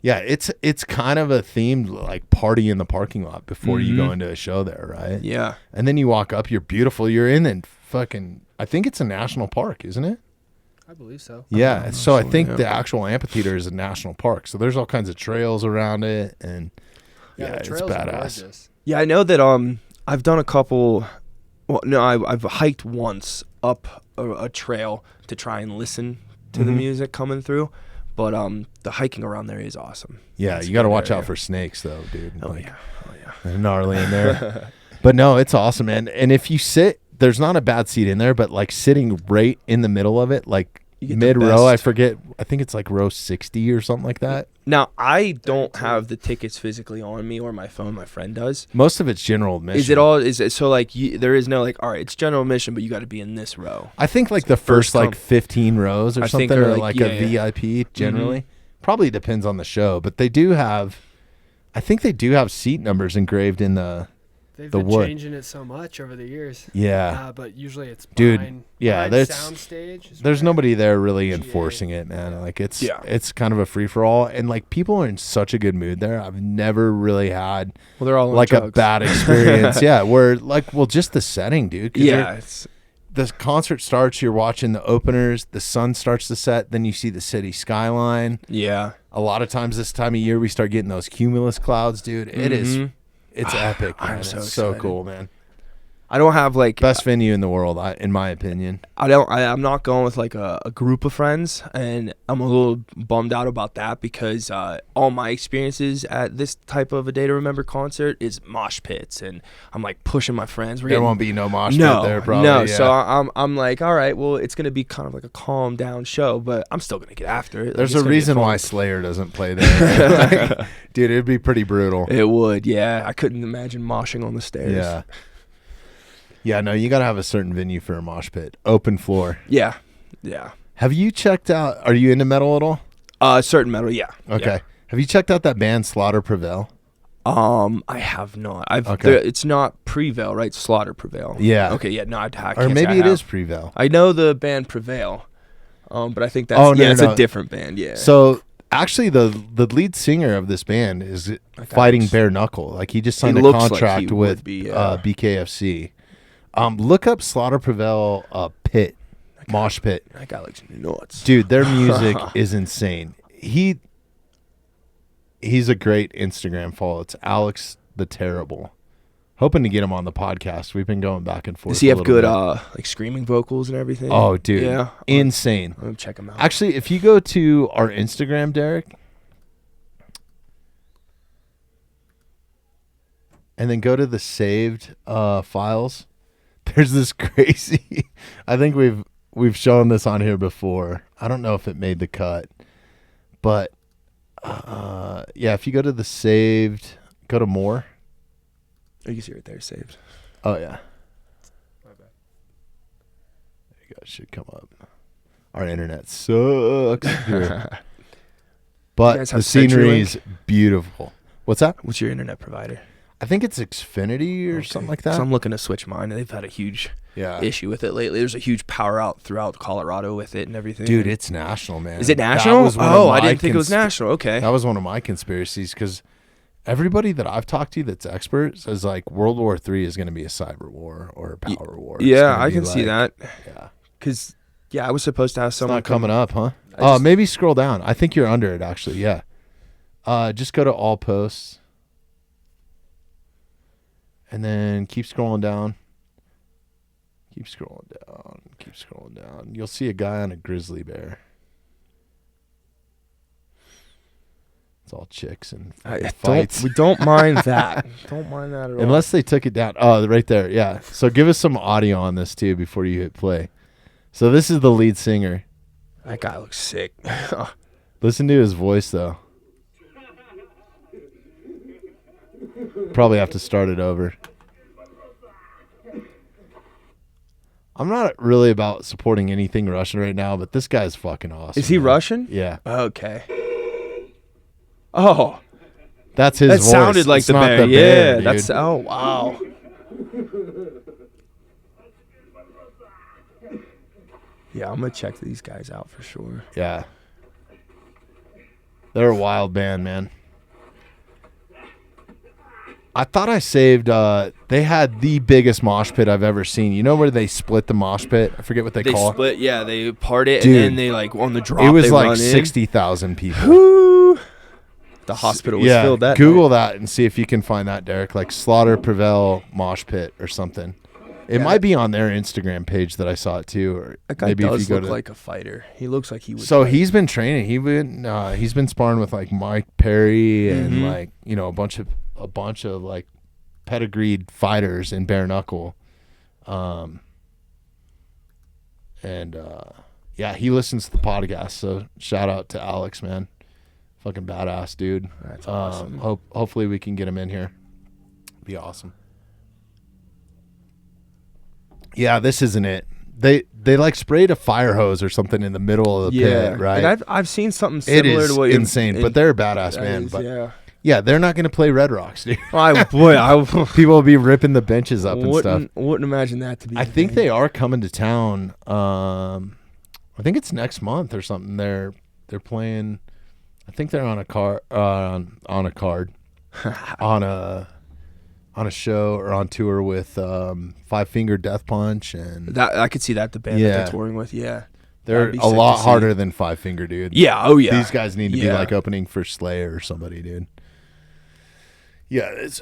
it's kind of a themed like party in the parking lot before you go into a show there, right? Yeah. And then you walk up, you're beautiful, you're in and fucking, I think it's a national park, isn't it? I believe so. Yeah. So I think the actual amphitheater is a national park. So there's all kinds of trails around it, and it's badass. Yeah, I know that I've done a couple. Well, no, I've hiked once up a trail to try and listen to the music coming through, but the hiking around there is awesome. Yeah, you got to watch out for snakes, though, dude. Oh yeah, they're gnarly in there. But no, it's awesome, man. And if you sit, there's not a bad seat in there, but like sitting right in the middle of it, like mid row, I forget. I think it's like row 60 or something like that. Now, I don't have the tickets physically on me or my phone. My friend does. Most of it's general admission. Is it all? Is it so like there is no like? All right, it's general admission, but you got to be in this row. I think like the first like 15 rows or something, or like a VIP generally. Probably depends on the show, but they do have. I think they do have seat numbers engraved in the. They've been changing it so much over the years. Yeah. But usually it's behind soundstage. There's nobody there really enforcing it, man. Like it's kind of a free for all, and like people are in such a good mood there. I've never really had they're all like a bad experience. Where like just the setting, dude. The concert starts, you're watching the openers, the sun starts to set, then you see the city skyline. Yeah. A lot of times this time of year we start getting those cumulus clouds, dude. It's epic, man. It's so cool, man. I don't have like best venue in the world, in my opinion. I'm not going with like a group of friends, and I'm a little bummed out about that because all my experiences at this type of a Day to Remember concert is mosh pits, and I'm like pushing my friends. There won't be no mosh pit there, probably. No, so I'm like, all right, well, it's gonna be kind of like a calm down show, but I'm still gonna get after it. There's a reason why Slayer doesn't play there. Like, dude, it'd be pretty brutal. It would, yeah. I couldn't imagine moshing on the stairs. Yeah. Yeah, no, you got to have a certain venue for a mosh pit. Open floor. Yeah. Have you checked out, are you into metal at all? Certain metal, yeah. Okay. Yeah. Have you checked out that band Slaughter Prevail? I have not. It's not Prevail, right? Slaughter Prevail. Yeah. Okay, yeah, no, I can't or maybe it is Prevail. I know the band Prevail, but I think that's, it's a different band, yeah. So, actually, the lead singer of this band is fighting bare knuckle. Like, he just signed a contract with BKFC. Look up Slaughter Prevail pit, mosh pit. That guy looks nuts. Dude, their music is insane. He's a great Instagram follow. It's Alex the Terrible. Hoping to get him on the podcast. We've been going back and forth. Does he have good like screaming vocals and everything? Oh, dude. Yeah. Insane. I'm going to check him out. Actually, if you go to our Instagram, Derek, and then go to the saved files, there's this crazy. I think we've shown this on here before. I don't know if it made the cut, but if you go to the saved, go to more. Oh, you can see right there, saved. Oh yeah. My bad. There you go. It should come up. Our internet sucks here. But the scenery is beautiful. What's that? What's your internet provider? I think it's Xfinity or something like that. So I'm looking to switch mine. They've had a huge issue with it lately. There's a huge power out throughout Colorado with it and everything. Dude, it's national, man. Is it national? Oh, I didn't think it was national. Okay. That was one of my conspiracies because everybody that I've talked to that's expert says like World War III is going to be a cyber war or a power war. Yeah, I can see that. Yeah. Because, I was supposed to have someone. It's not coming up, huh? Maybe scroll down. I think you're under it, actually. Yeah. Just go to all posts. And then keep scrolling down. Keep scrolling down. Keep scrolling down. You'll see a guy on a grizzly bear. It's all chicks and fights. We don't mind that. Don't mind that at all. Unless they took it down. Oh, right there. Yeah. So give us some audio on this too before you hit play. So this is the lead singer. That guy looks sick. Listen to his voice though. Probably have to start it over. I'm not really about supporting anything Russian right now, but this guy's fucking awesome. Is he Russian? Yeah. Okay. Oh. That's his voice. That sounded like it's the not bear. The bear, yeah. dude. Oh, wow. Yeah, I'm going to check these guys out for sure. Yeah. They're a wild band, man. I thought I saved, they had the biggest mosh pit I've ever seen. You know where they split the mosh pit? I forget what they call it. They split, yeah. They part it, Dude, and then they, like, on the drop, it was they like run 60,000 people. Woo! The hospital was filled that Google night. that and see if you can find that, Derek. Like Slaughter Prevail mosh pit or something. It might be on their Instagram page that I saw it too. Or that guy maybe does if you go look like a fighter. He looks like he would. So he's been training. He's been sparring with like Mike Perry and like, you know, a bunch of like pedigreed fighters in bare knuckle. He listens to the podcast, so shout out to Alex, man. Fucking badass dude. That's awesome. Hopefully we can get him in here. Be awesome. Yeah, this isn't it. They like sprayed a fire hose or something in the middle of the pit, right? Like I've seen something similar it is to what insane, but they're a badass, man. But yeah, they're not going to play Red Rocks, dude. People will be ripping the benches up and stuff. Wouldn't imagine that to be. I think they are coming to town. I think it's next month or something. They're playing. I think they're on a card on a show or on tour with Five Finger Death Punch and that. I could see that the band that they're touring with. Yeah, they're a lot harder than Five Finger, dude. Yeah. Oh yeah. These guys need to be like opening for Slayer or somebody, dude. Yeah, it's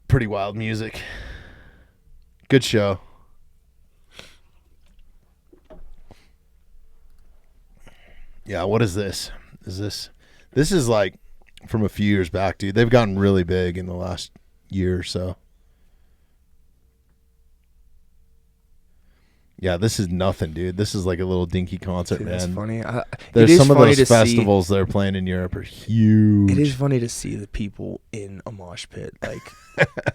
pretty wild music. Good show. Yeah, what is this? This is like from a few years back, dude. They've gotten really big in the last year or so. Yeah, this is nothing, dude. This is like a little dinky concert, man. That's funny. There's some of those festivals they're playing in Europe are huge. It is funny to see the people in a mosh pit. Like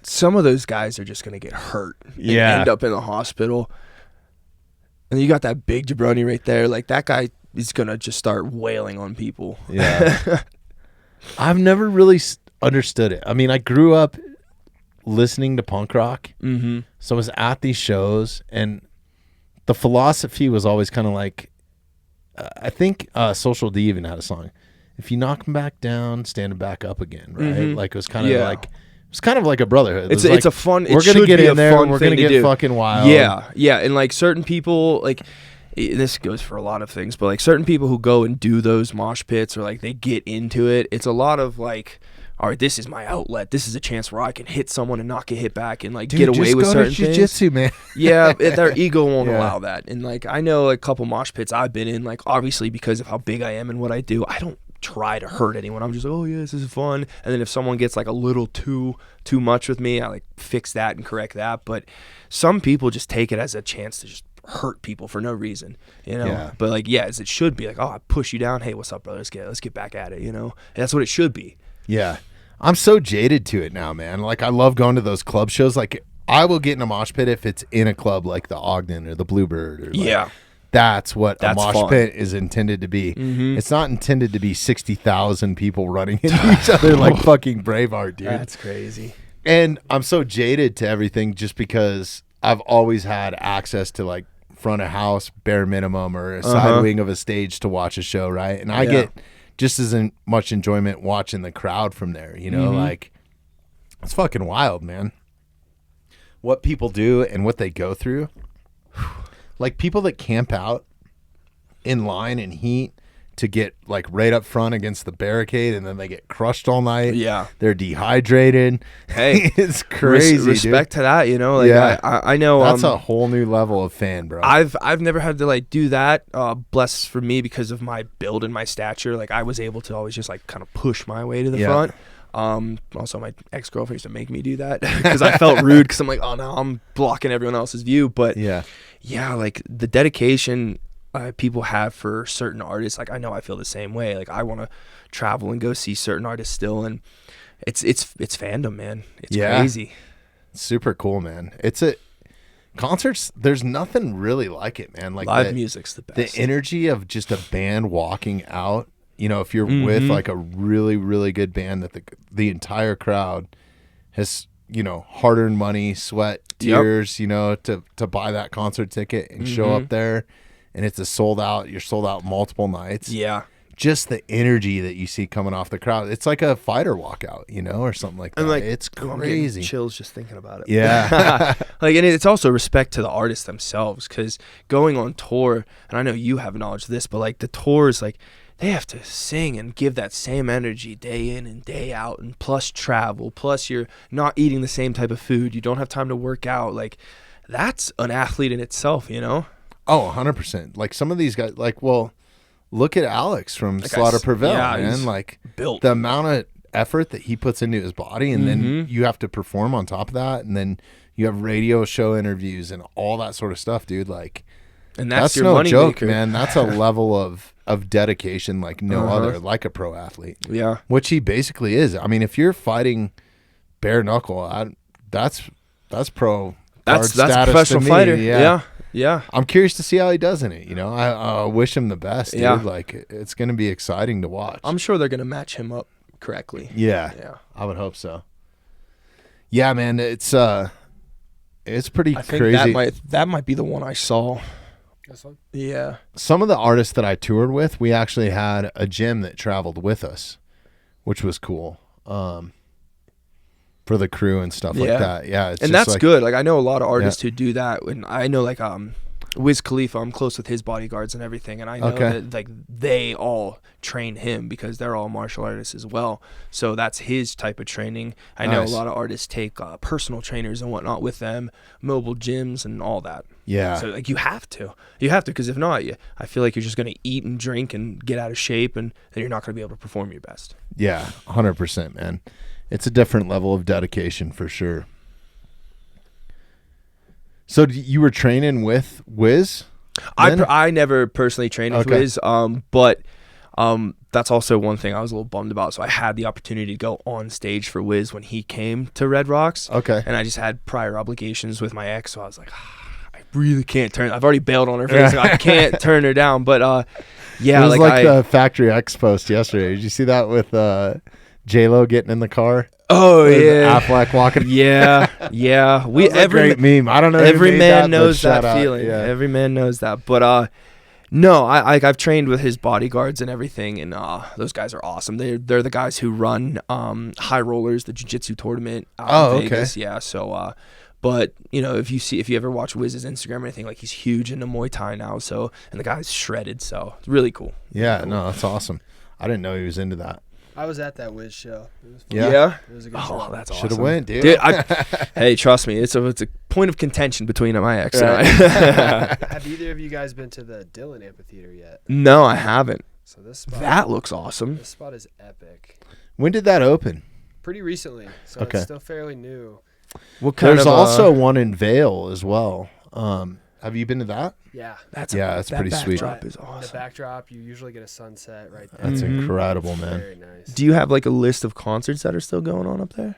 some of those guys are just gonna get hurt and end up in the hospital. And you got that big jabroni right there. Like that guy is gonna just start wailing on people. Yeah. I've never really understood it. I mean, I grew up listening to punk rock, so I was at these shows, and the philosophy was always kind of like, I think Social D even had a song. If you knock them back down, stand them back up again, right? Like it was kind of like, it's kind of like a brotherhood. It's like, a fun. We're gonna get in there. We're gonna get fucking wild. Yeah, and like certain people, like this goes for a lot of things, but like certain people who go and do those mosh pits or like they get into it, it's a lot of like, all right, this is my outlet. This is a chance where I can hit someone and not get hit back and like get away with certain things. Jiu-jitsu, man. Yeah, their ego won't allow that. And like I know a couple mosh pits I've been in, like obviously because of how big I am and what I do, I don't try to hurt anyone. I'm just like, oh yeah, this is fun. And then if someone gets like a little too much with me, I like fix that and correct that. But some people just take it as a chance to just hurt people for no reason, you know. Yeah. But like, as it should be, like, oh, I push you down. Hey, what's up, brother? Let's get back at it, you know. And that's what it should be. Yeah, I'm so jaded to it now, man. Like I love going to those club shows. Like I will get in a mosh pit if it's in a club like the Ogden or the Bluebird. Or like, that's what a mosh pit is intended to be. It's not intended to be 60,000 people running into each other like fucking Braveheart, dude. That's crazy. And I'm so jaded to everything just because I've always had access to like front of house, bare minimum, or a side wing of a stage to watch a show, right? And I get just as much enjoyment watching the crowd from there, you know? Like, it's fucking wild, man. What people do and what they go through. Like, people that camp out in line in heat to get like right up front against the barricade, and then they get crushed all night. Yeah, they're dehydrated. Hey, it's crazy. Respect to that, you know. Like, yeah, I know that's a whole new level of fan, bro. I've never had to like do that. Bless for me because of my build and my stature. Like I was able to always just like kind of push my way to the front. Also, my ex-girlfriend used to make me do that because I felt rude because I'm like, oh no, I'm blocking everyone else's view. But yeah, like the dedication people have for certain artists, like I know I feel the same way. Like I want to travel and go see certain artists still, and it's fandom, man. It's crazy. Super cool, man. Concerts, there's nothing really like it, man. Like live music's the best. The energy of just a band walking out, you know, if you're with like a really, really good band that the entire crowd has, you know, hard-earned money, sweat, tears, you know, to buy that concert ticket and show up there. And it's you're sold out multiple nights. Yeah. Just the energy that you see coming off the crowd. It's like a fighter walkout, you know, or something like that. And like, it's crazy. Chills just thinking about it. Yeah. Like, and it's also respect to the artists themselves, because going on tour, and I know you have knowledge of this, but like the tours, like they have to sing and give that same energy day in and day out, and plus travel, plus you're not eating the same type of food. You don't have time to work out. Like that's an athlete in itself, you know? Oh, 100%. Like some of these guys, like, well, look at Alex from Slaughter Prevail, man. Like built. The amount of effort that he puts into his body, and then you have to perform on top of that, and then you have radio show interviews and all that sort of stuff, dude. Like, and that's your no money joke, maker. Man. That's a level of dedication like no other, like a pro athlete. Yeah, which he basically is. I mean, if you're fighting bare knuckle, that's pro. That's a professional fighter. Yeah. I'm curious to see how he does in it. You know, I wish him the best, dude. Yeah. Like, it's going to be exciting to watch. I'm sure they're going to match him up correctly. Yeah. I would hope so. Yeah, man, it's pretty crazy. That might be the one I saw. This one? Yeah. Some of the artists that I toured with, we actually had a gym that traveled with us, which was cool. For the crew and stuff like that. Yeah. It's and that's like, good. Like I know a lot of artists who do that, and I know like Wiz Khalifa, I'm close with his bodyguards and everything, and I know that like they all train him because they're all martial artists as well. So that's his type of training. I know a lot of artists take personal trainers and whatnot with them, mobile gyms and all that. Yeah. So like you have to because if not, I feel like you're just gonna eat and drink and get out of shape, and then you're not gonna be able to perform your best. Yeah, 100%, man. It's a different level of dedication for sure. So you were training with Wiz? I never personally trained with Wiz, but that's also one thing I was a little bummed about. So I had the opportunity to go on stage for Wiz when he came to Red Rocks. Okay. And I just had prior obligations with my ex, so I was like, I really can't turn. I've already bailed on her face, so I can't turn her down. But yeah, it was like the Factory X post yesterday. Did you see that with J-Lo getting in the car? Oh yeah, Affleck walking. Yeah. We great meme. I don't know. Every man knows that feeling. Yeah. Every man knows that. But no, I've trained with his bodyguards and everything, and those guys are awesome. They're the guys who run High Rollers, the jiu-jitsu tournament out in Vegas. Okay. Yeah. So but you know, if you ever watch Wiz's Instagram or anything, like he's huge into Muay Thai now. So, and the guy's shredded. So it's really cool. Yeah. Cool. No, that's awesome. I didn't know he was into that. I was at that Wiz show. It was fun. Yeah. It was a good show. That's awesome. Should have went, dude. Hey, trust me, it's a point of contention between my ex and I. Have either of you guys been to the Dillon Amphitheater yet? No, I haven't. So this spot, that looks awesome. This spot is epic. When did that open? Pretty recently, so it's still fairly new. There's also one in Vail as well. Have you been to that? Yeah. That's pretty sweet. That backdrop is awesome. The backdrop, you usually get a sunset right there. That's incredible, man. Very nice. Do you have like a list of concerts that are still going on up there?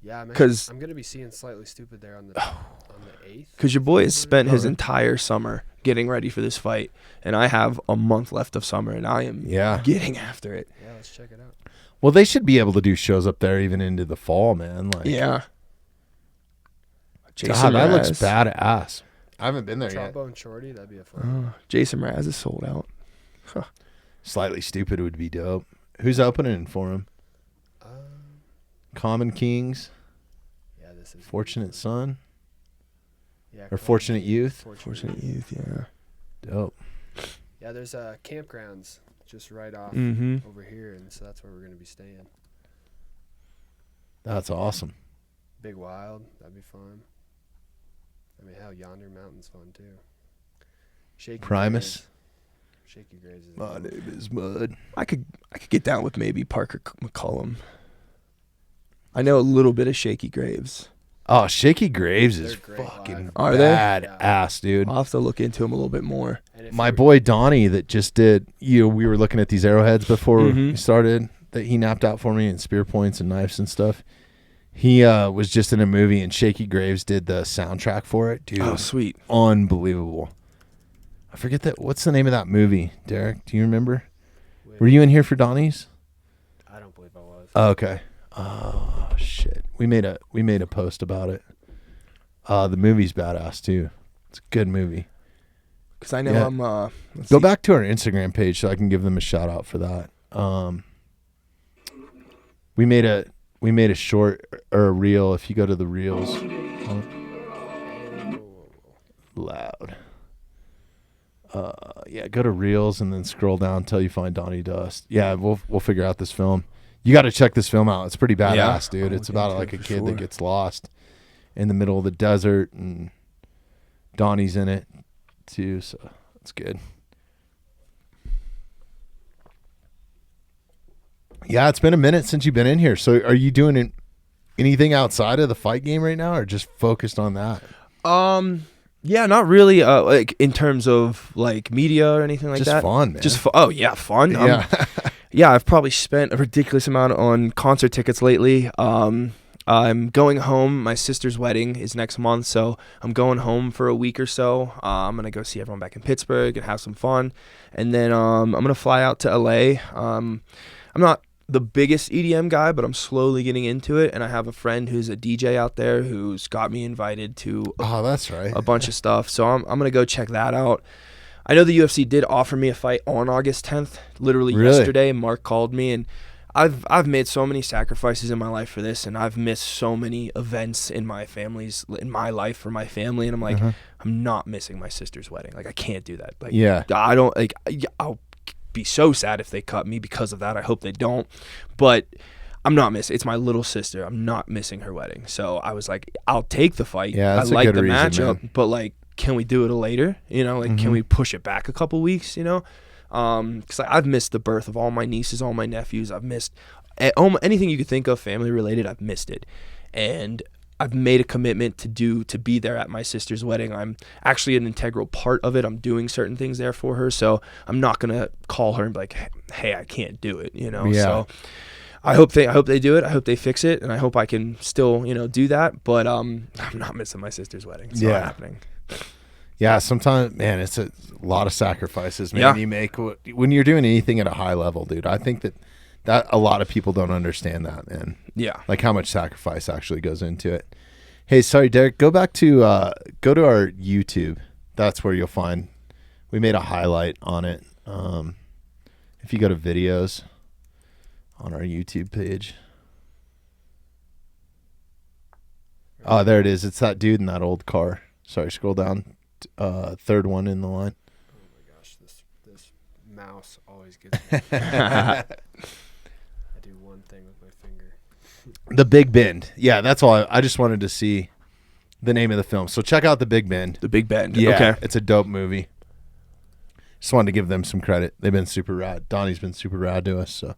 Yeah, man. Because I'm going to be seeing Slightly Stupid there on the 8th. Because your boy has spent his entire summer getting ready for this fight, and I have a month left of summer, and I am getting after it. Yeah, let's check it out. Well, they should be able to do shows up there even into the fall, man. Like, yeah. God, that looks badass. I haven't been there yet. Trombone Shorty, that'd be a fun. Jason Mraz is sold out. Huh. Slightly Stupid would be dope. Who's opening for him? Common Kings. Yeah, this is Fortunate Son. Yeah, or Fortunate Youth. Fortunate Youth, yeah. Dope. Yeah, there's campgrounds just right off over here, and so that's where we're gonna be staying. That's awesome. Big Wild, that'd be fun. I mean, hell, Yonder Mountain's fun too. Shaky Primus. Graves. Shaky Graves is My name is Mud. I could get down with maybe Parker McCullum. I know a little bit of Shaky Graves. Oh, Shaky Graves is fucking badass, dude. I'll have to look into him a little bit more. My boy Donnie that just did, we were looking at these arrowheads before we started, that he napped out for me, and spear points and knives and stuff. He was just in a movie, and Shaky Graves did the soundtrack for it, dude. Oh, sweet. Unbelievable. I forget what's the name of that movie, Derek? Do you remember? Were you in here for Donnie's? I don't believe I was. Oh, okay. Oh shit. We made a post about it. The movie's badass too. It's a good movie. Cause I know I'm go back to our Instagram page so I can give them a shout out for that. We made a short or a reel. If you go to the reels, loud. Yeah, go to reels and then scroll down until you find Donnie Dust. Yeah, we'll figure out this film. You got to check this film out. It's pretty badass, dude. It's about like a kid that gets lost in the middle of the desert, and Donnie's in it too, so it's good. Yeah, it's been a minute since you've been in here. So are you doing anything outside of the fight game right now, or just focused on that? Yeah, not really. Like in terms of like media or anything like just that. Just fun, man. Just fun. Yeah. Yeah, I've probably spent a ridiculous amount on concert tickets lately. I'm going home. My sister's wedding is next month, so I'm going home for a week or so. I'm going to go see everyone back in Pittsburgh and have some fun. And then I'm going to fly out to LA. I'm not the biggest EDM guy, but I'm slowly getting into it. And I have a friend who's a DJ out there who's got me invited to that's right. a bunch of stuff. So I'm going to go check that out. I know the UFC did offer me a fight on August 10th. Literally yesterday, Mark called me, and I've made so many sacrifices in my life for this, and I've missed so many events in my life for my family, and I'm like, I'm not missing my sister's wedding. Like, I can't do that. Like, I don't like. I'll be so sad if they cut me because of that. I hope they don't, but I'm not missing. It's my little sister. I'm not missing her wedding. So I was like, I'll take the fight. Yeah, that's I like a good the reason, matchup, man. but like, can we do it later? You know, like, can we push it back a couple weeks? You know, because I've missed the birth of all my nieces, all my nephews. I've missed anything you could think of family related. I've missed it, and I've made a commitment to be there at my sister's wedding. I'm actually an integral part of it. I'm doing certain things there for her, so I'm not gonna call her and be like, "Hey, I can't do it." You know, so. I hope they do it. I hope they fix it, and I hope I can still, do that. But I'm not missing my sister's wedding. It's not happening. Yeah, sometimes, man, it's a lot of sacrifices, man. You make when you're doing anything at a high level, dude. I think that a lot of people don't understand that, man. Yeah, like how much sacrifice actually goes into it. Hey, sorry, Derek. Go back to go to our YouTube. That's where you'll find. We made a highlight on it. If you go to videos. On our YouTube page. Oh, there it is. It's that dude in that old car. Sorry, scroll down. Third one in the line. Oh my gosh, this mouse always gets me. I do one thing with my finger. The Big Bend. Yeah, that's all. I just wanted to see the name of the film. So check out The Big Bend. The Big Bend. Yeah, okay. It's a dope movie. Just wanted to give them some credit. They've been super rad. Donnie's been super rad to us, so.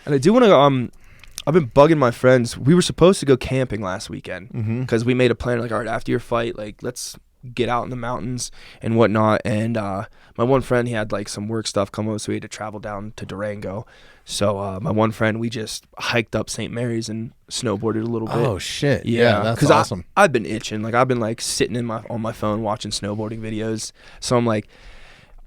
And I do want to I've been bugging my friends. We were supposed to go camping last weekend because we made a plan, like, all right, after your fight, like, let's get out in the mountains and whatnot. And my one friend, he had like some work stuff come up, so we had to travel down to Durango. So my one friend, we just hiked up St. Mary's and snowboarded a little bit. Oh shit! Yeah, that's awesome. I've been itching. Like, I've been like sitting on my phone watching snowboarding videos. So I'm like,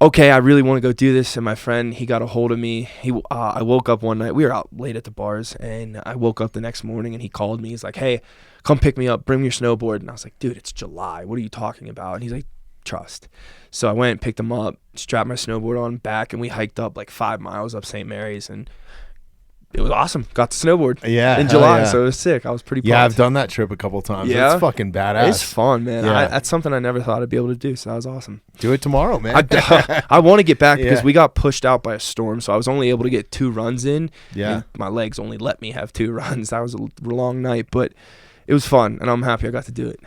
okay, I really want to go do this. And my friend, he got a hold of me. I woke up one night. We were out late at the bars, and I woke up the next morning, and he called me. He's like, hey, come pick me up. Bring me your snowboard. And I was like, dude, it's July. What are you talking about? And he's like, trust. So I went and picked him up, strapped my snowboard on back, and we hiked up like 5 miles up St. Mary's, and it was awesome. Got to snowboard in July, so it was sick. I was pretty pumped. Yeah, I've done that trip a couple times. Yeah. It's fucking badass. It's fun, man. Yeah. That's something I never thought I'd be able to do, so that was awesome. Do it tomorrow, man. I want to get back because we got pushed out by a storm, so I was only able to get 2 runs in. Yeah. My legs only let me have 2 runs. That was a long night, but it was fun, and I'm happy I got to do it.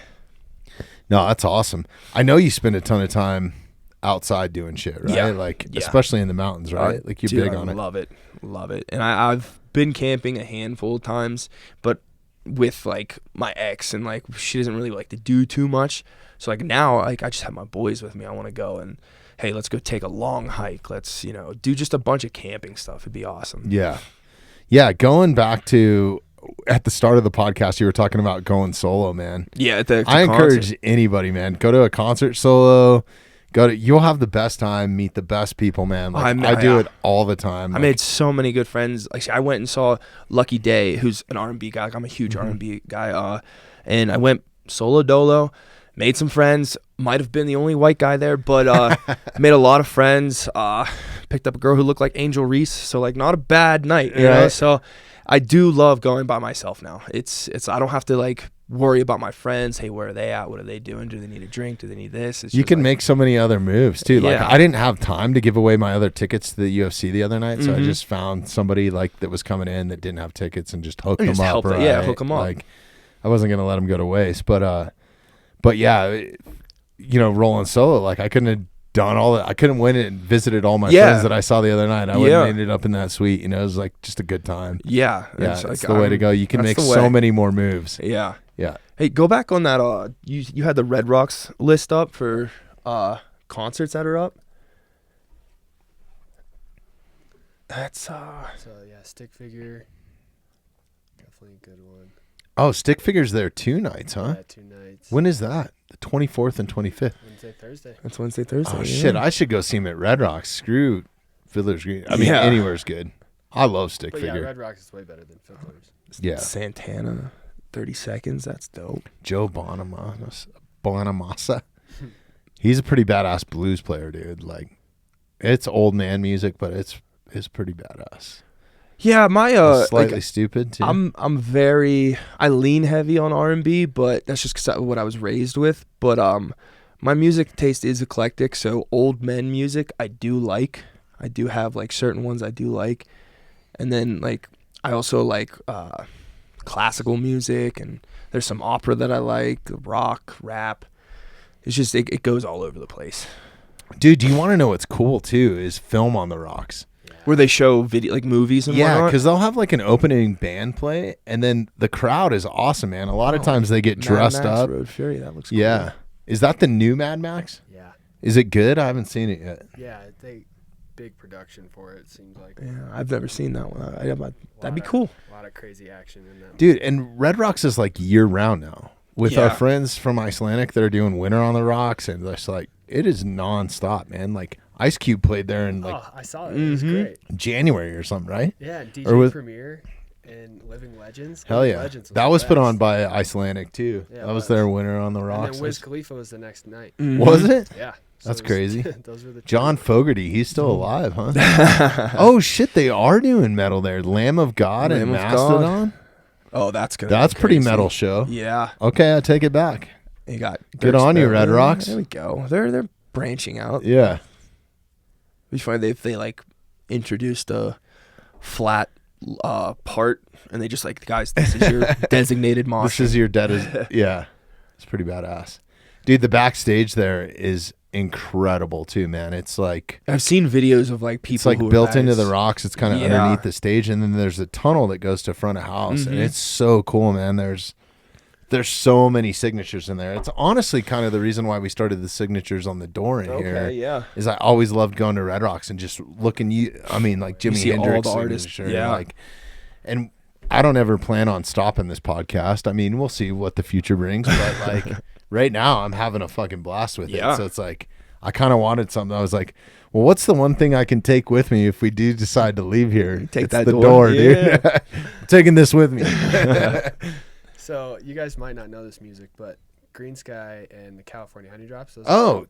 No, that's awesome. I know you spend a ton of time outside doing shit, right? Yeah. Like, especially in the mountains, right? Like, you're big on it. Love it. And I've been camping a handful of times, but with like my ex, and like she doesn't really like to do too much. So like now, like I just have my boys with me. I want to go and hey, let's go take a long hike. Let's do just a bunch of camping stuff. It'd be awesome. Yeah. Going back to at the start of the podcast, you were talking about going solo, man. Yeah, I encourage anybody, man. Go to a concert solo. You'll have the best time, meet the best people, man. Like, I do it all the time. I made so many good friends. Like I went and saw Lucky Day, who's an R&B guy. Like, I'm a huge R&B guy. And I went solo dolo, made some friends. Might have been the only white guy there, but made a lot of friends. Picked up a girl who looked like Angel Reese, so like not a bad night, you know? So I do love going by myself now. It's I don't have to like worry about my friends. Hey, where are they at? What are they doing? Do they need a drink? Do they need this? You can make so many other moves too. Like I didn't have time to give away my other tickets to the UFC the other night, so I just found somebody like that was coming in that didn't have tickets and just hooked them up. Right? Yeah, hook them up. Like I wasn't gonna let them go to waste, but yeah, rolling solo, like I couldn't have done all that. I couldn't win it and visited all my friends that I saw the other night. I wouldn't have ended up in that suite. It was like just a good time. Yeah, it's like, the way to go. You can make so many more moves. Yeah. Yeah. Hey, go back on that. You had the Red Rocks list up for concerts that are up. That's So yeah, Stick Figure, definitely a good one. Oh, Stick Figure's there 2 nights, huh? Yeah, 2 nights. When is that? The 24th and 25th. Wednesday, Thursday. That's Wednesday, Thursday. Oh shit! I should go see him at Red Rocks. Screw Fiddler's Green. I mean, anywhere's good. I love Stick Figure. Yeah, Red Rocks is way better than Fiddler's. Yeah. Santana, 30 Seconds. That's dope. Joe Bonamassa. He's a pretty badass blues player, dude. Like, it's old man music, but it's pretty badass. Yeah, my slightly stupid too. I lean heavy on R&B, but that's just cause what I was raised with. But my music taste is eclectic, so old men music I do like. I do have like certain ones I do like, and then like I also like classical music, and there's some opera that I like, rock, rap. It's just it goes all over the place. Dude, do you want to know what's cool too? Is Film on the Rocks. Where they show video, like movies and whatnot? Yeah, because they'll have like an opening band play, and then the crowd is awesome, man. A lot of times they get dressed Mad Max up. Road Fury, that looks cool. Yeah. Is that the new Mad Max? Yeah. Is it good? I haven't seen it yet. Yeah, big production for it, seems like. Yeah, I've never seen that one. That'd be cool. A lot of crazy action in that. Dude, and Red Rocks is like year round now. With our friends from Icelandic that are doing Winter on the Rocks, and it's like, it is nonstop, man. Like, Ice Cube played there in like I saw it. It was great. January or something, right? Yeah, DJ Premier and Living Legends. Hell yeah. Legends that was put on by Icelandic too. Yeah, that was their Winter on the Rocks. And then Wiz Khalifa was the next night. Was it? Yeah. So that's crazy. Those were the John Fogerty, he's still alive, huh? Oh shit, they are doing metal there. Lamb of God and Mastodon. Oh, that's good. That's pretty metal show. Yeah. Okay, I take it back. You got good on you, Red Rocks. There we go. They're branching out. Yeah. It's funny they like introduced a flat part, and they just like, guys, this is your designated mosh. This is your yeah. It's pretty badass. Dude, the backstage there is incredible too, man. It's like, I've seen videos of like people. It's like built into the rocks. It's kind of underneath the stage, and then there's a tunnel that goes to front of house, and it's so cool, man. There's so many signatures in there. It's honestly kind of the reason why we started the signatures on the door in here. Yeah. Is I always loved going to Red Rocks and just looking. Like Jimi Hendrix, all the artists. Yeah. And I don't ever plan on stopping this podcast. I mean, we'll see what the future brings, but like right now I'm having a fucking blast with it. So it's like, I kind of wanted something. I was like, well, what's the one thing I can take with me if we do decide to leave here? Take it's that the door, dude. I'm taking this with me. So you guys might not know this music, but Green Sky and the California Honey Drops.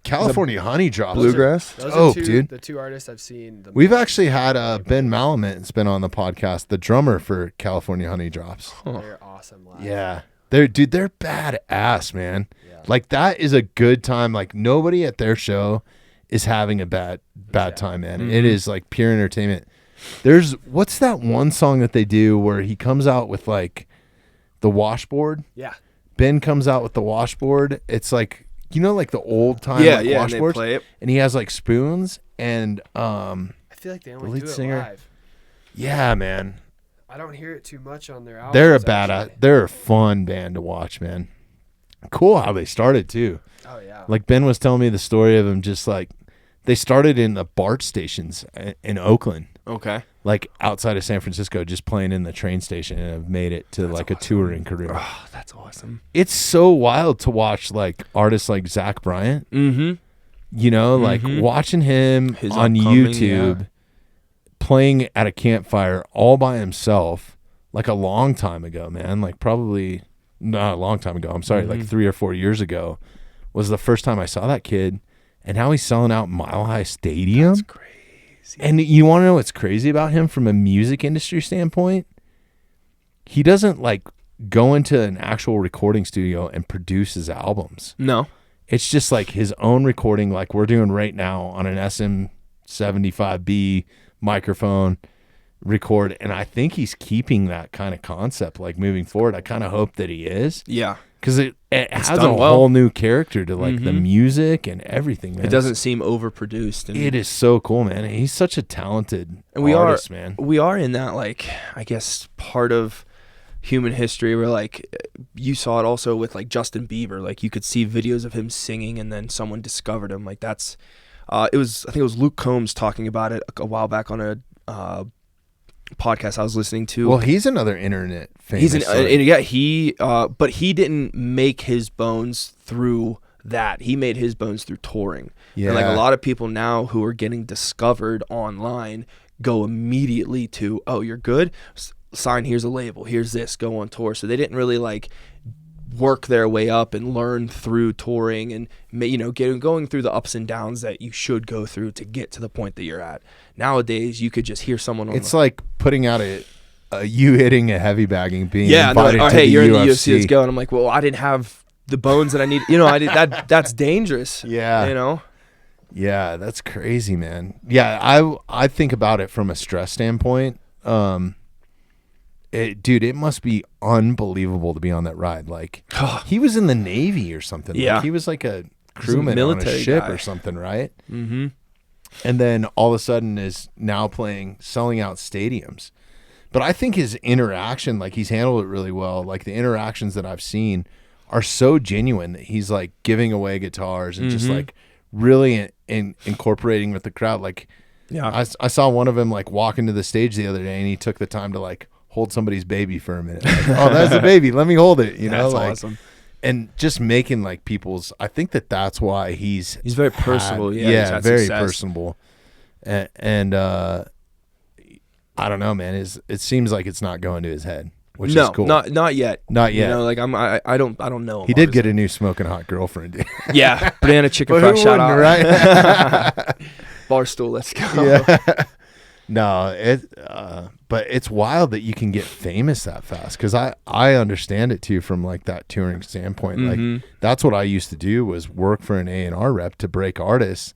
California Honey Drops. Bluegrass. Those are dude. The two artists I've seen. We've actually had Ben Malamit's been on the podcast, the drummer for California Honey Drops. They're awesome live. Yeah. They're badass, man. Yeah. Like, that is a good time. Like, nobody at their show is having a bad time, man. Mm-hmm. It is like pure entertainment. What's that one song that they do where he comes out with like the washboard? Yeah. Ben comes out with the washboard. It's like, like the old time washboards. And they play it. And he has like spoons and I feel like they only do it live. Yeah, man. I don't hear it too much on their albums. They're a fun band to watch, man. Cool how they started too. Oh yeah. Like Ben was telling me the story of them, just like they started in the BART stations in Oakland. Okay. Like outside of San Francisco, just playing in the train station, and have made it to a touring career. Oh, that's awesome. It's so wild to watch like artists like Zach Bryant. Mm-hmm. Like watching him on YouTube playing at a campfire all by himself, like a long time ago, man. Like probably not a long time ago. I'm sorry, like 3 or 4 years ago was the first time I saw that kid, and now he's selling out Mile High Stadium. That's crazy. And you want to know what's crazy about him from a music industry standpoint? He doesn't like go into an actual recording studio and produce his albums. No. It's just like his own recording, like we're doing right now on an SM75B microphone record. And I think he's keeping that kind of concept like moving forward. I kind of hope that he is. Yeah. Because it has a whole new character to like the music and everything, man. It doesn't seem overproduced. It is so cool, man. He's such a talented artist, man. We are in that, like, I guess, part of human history where, like, you saw it also with, like, Justin Bieber. Like, you could see videos of him singing and then someone discovered him. Like, that's, I think it was Luke Combs talking about it a while back on a podcast I was listening to. Well, he's another internet famous. But he didn't make his bones through that. He made his bones through touring. Yeah. And like a lot of people now who are getting discovered online go immediately to, oh, you're good? Sign, here's a label, here's this, go on tour. So they didn't really like work their way up and learn through touring and, going through the ups and downs that you should go through to get to the point that you're at. Nowadays, you could just hear someone on like putting out you hitting a heavy bagging, being invited to hey, the you're UFC. in the UFC, let's go. And I'm like, well, I didn't have the bones that I need. That's dangerous. Yeah. Yeah, that's crazy, man. Yeah, I think about it from a stress standpoint. It must be unbelievable to be on that ride. Like, he was in the Navy or something. Yeah. Like, he was like a crewman on a ship or something, right? Mm-hmm. And then all of a sudden is now selling out stadiums. But I think his interaction, like he's handled it really well. Like the interactions that I've seen are so genuine that he's like giving away guitars and just like really incorporating with the crowd. Like, I saw one of him like walk into the stage the other day, and he took the time to like hold somebody's baby for a minute. Like, oh, that's a baby. Let me hold it. That's like, awesome. And just making like I think that's why he's very personable. Yeah, very personable. And I don't know, man. It seems like it's not going to his head, which is cool. Not yet. Not yet. Like I don't know him. He did get a new smoking hot girlfriend, dude. Yeah, banana chicken fried, shout out. Right? Barstool, let's go. Yeah. No, but it's wild that you can get famous that fast, because I understand it too from like that touring standpoint. Like that's what I used to do, was work for an A&R rep to break artists,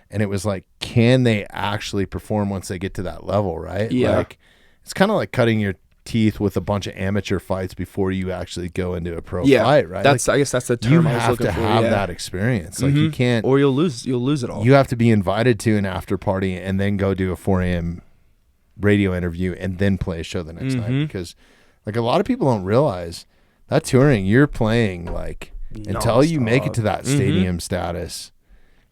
and it was like, can they actually perform once they get to that level, right? Yeah. Like it's kind of like cutting your teeth with a bunch of amateur fights before you actually go into a pro fight, right? I guess that's the term I was looking for. You have to have that experience. Like you can't, or you'll lose it all. You have to be invited to an after party and then go do a 4 a.m. radio interview and then play a show the next night, because like a lot of people don't realize that touring, you're playing like until you make it to that stadium status,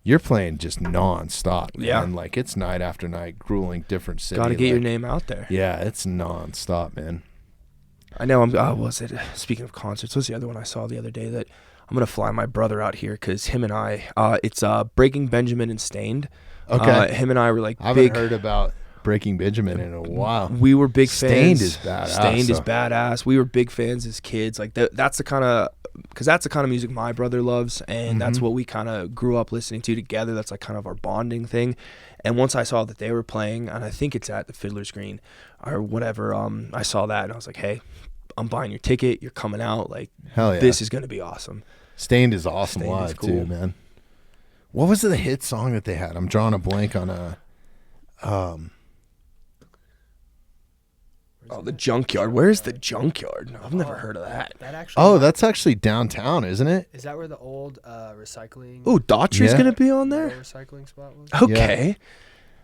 you're playing just nonstop, man. Yeah. And like it's night after night, grueling different cities. Got to get your name out there. Yeah, it's nonstop, man. I know. Was it, speaking of concerts, what's the other one I saw the other day that I'm gonna fly my brother out here because him and I, it's Breaking Benjamin and Stained. Okay. Him and I were like I haven't heard about Breaking Benjamin in a while. We were big fans. Stained is badass. Stained is badass. We were big fans as kids. Like that's the kind of, because that's the kind of music my brother loves, and that's what we kind of grew up listening to together. That's like kind of our bonding thing. And once I saw that they were playing, and I think it's at the Fiddler's Green or whatever, I saw that and I was like, hey, I'm buying your ticket. You're coming out. Like, hell yeah, this is gonna be awesome. Stained is awesome. Stained live is cool. too, man. What was the hit song that they had? I'm drawing a blank on a. Oh, the Junkyard. Where's the Junkyard? I've never heard of that. That's actually downtown, isn't it? Is that where the old recycling? Oh, Daughtry's gonna be on there. Recycling spot was. Okay. Yeah.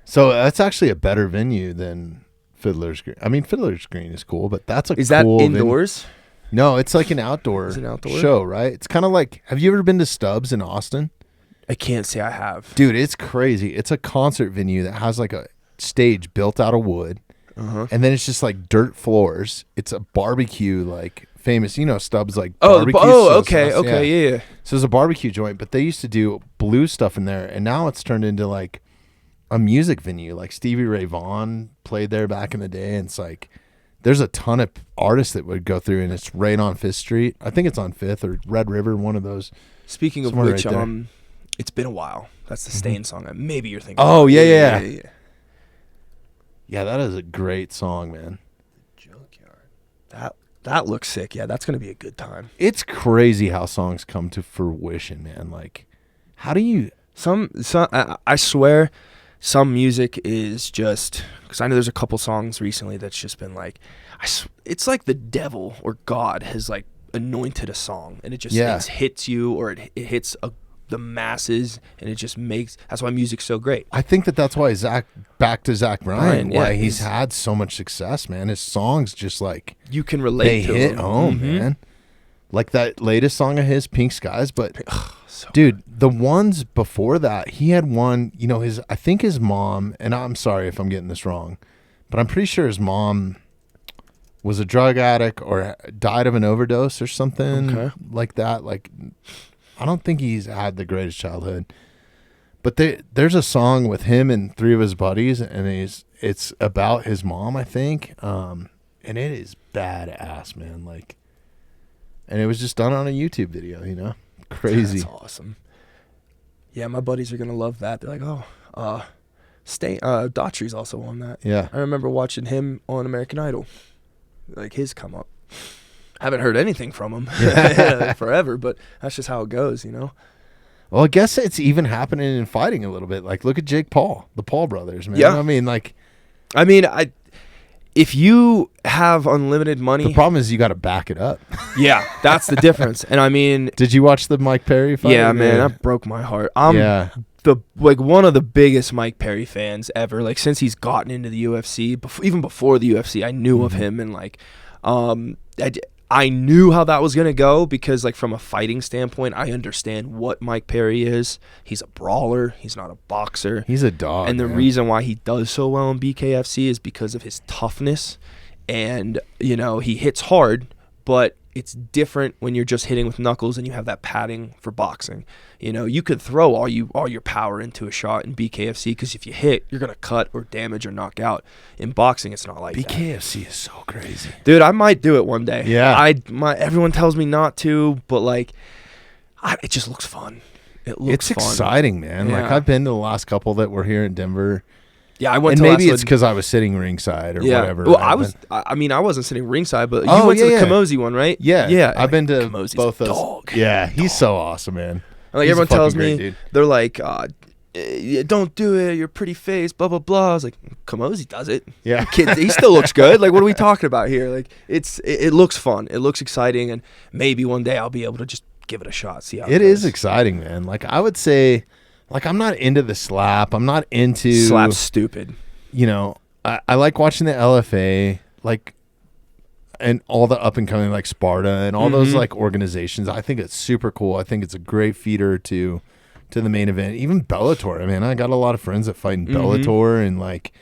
So that's actually a better venue than Fiddler's Green. I mean, Fiddler's Green is cool, but that's a is that cool indoors? No, it's like an outdoor show, right? It's kind of like. Have you ever been to Stubbs in Austin? I can't say I have. Dude, it's crazy. It's a concert venue that has like a stage built out of wood. And then it's just like dirt floors. It's a barbecue, like famous, Stubbs like barbecue. Okay, yeah. So it's a barbecue joint, but they used to do blues stuff in there, and now it's turned into like a music venue. Like Stevie Ray Vaughan played there back in the day, and it's like there's a ton of artists that would go through, and it's right on 5th Street. I think it's on 5th or Red River, one of those. Speaking of which, it's been a while. That's the Stained song. Maybe you're thinking. Oh, yeah. Yeah, that is a great song, man. Junkyard. That looks sick. Yeah, that's going to be a good time. It's crazy how songs come to fruition, man. Like, how do you... I swear, some music is just... Because I know there's a couple songs recently that's just been like... It's like the devil or God has, like, anointed a song. And it just it hits you, or it hits the masses, and it just makes... That's why music's so great. I think that's why Zach Bryan, why he's had so much success, man. His songs just like... You can relate to They hit home, man. Like that latest song of his, Pink Skies, but... dude, the ones before that, he had one, I think his mom, and I'm sorry if I'm getting this wrong, but I'm pretty sure his mom was a drug addict or died of an overdose or something like that. Like... I don't think he's had the greatest childhood, but there's a song with him and 3 of his buddies, and it's about his mom, I think, and it is badass, man. Like, and it was just done on a YouTube video, crazy. That's awesome. Yeah, my buddies are gonna love that. They're like, Daughtry's also on that. Yeah, I remember watching him on American Idol, like his come up. Haven't heard anything from him forever, but that's just how it goes, Well, I guess it's even happening in fighting a little bit. Like, look at Jake Paul, the Paul brothers, man. Yeah. If you have unlimited money, the problem is you got to back it up. Yeah, that's the difference. And did you watch the Mike Perry fight? Yeah, man, that broke my heart. I'm one of the biggest Mike Perry fans ever. Like, since he's gotten into the UFC, even before the UFC, I knew of him, and like, I knew how that was going to go because, like, from a fighting standpoint, I understand what Mike Perry is. He's a brawler. He's not a boxer. He's a dog. And the reason why he does so well in BKFC is because of his toughness. And, he hits hard, but it's different when you're just hitting with knuckles and you have that padding for boxing. You could throw all your power into a shot in BKFC because if you hit, you're going to cut or damage or knock out. In boxing, it's not like that. BKFC is so crazy. Dude, I might do it one day. Yeah. Everyone tells me not to, but like, it just looks fun. It's fun. Exciting, man. Yeah. Like, I've been to the last couple that were here in Denver. Yeah, I went and to maybe it's because I was sitting ringside or whatever. Well, I wasn't sitting ringside, but you went to the Kamosi one, right? Yeah. I've been to Kamosi's both those. Dog. Yeah, he's so awesome, man. And like, everyone tells me, they're like, don't do it, your pretty face, blah, blah, blah. I was like, Kamosi does it. Yeah. Kid, he still looks good. Like, what are we talking about here? Like, it looks fun. It looks exciting, and maybe one day I'll be able to just give it a shot, see how it goes. It is exciting, man. Like, I would say, like, I'm not into the slap. I'm not into... Slap's stupid. I like watching the LFA, like, and all the up and coming, like Sparta and all those like organizations. I think it's super cool. I think it's a great feeder to the main event. Even Bellator. I mean, I got a lot of friends that fight in Bellator, and like,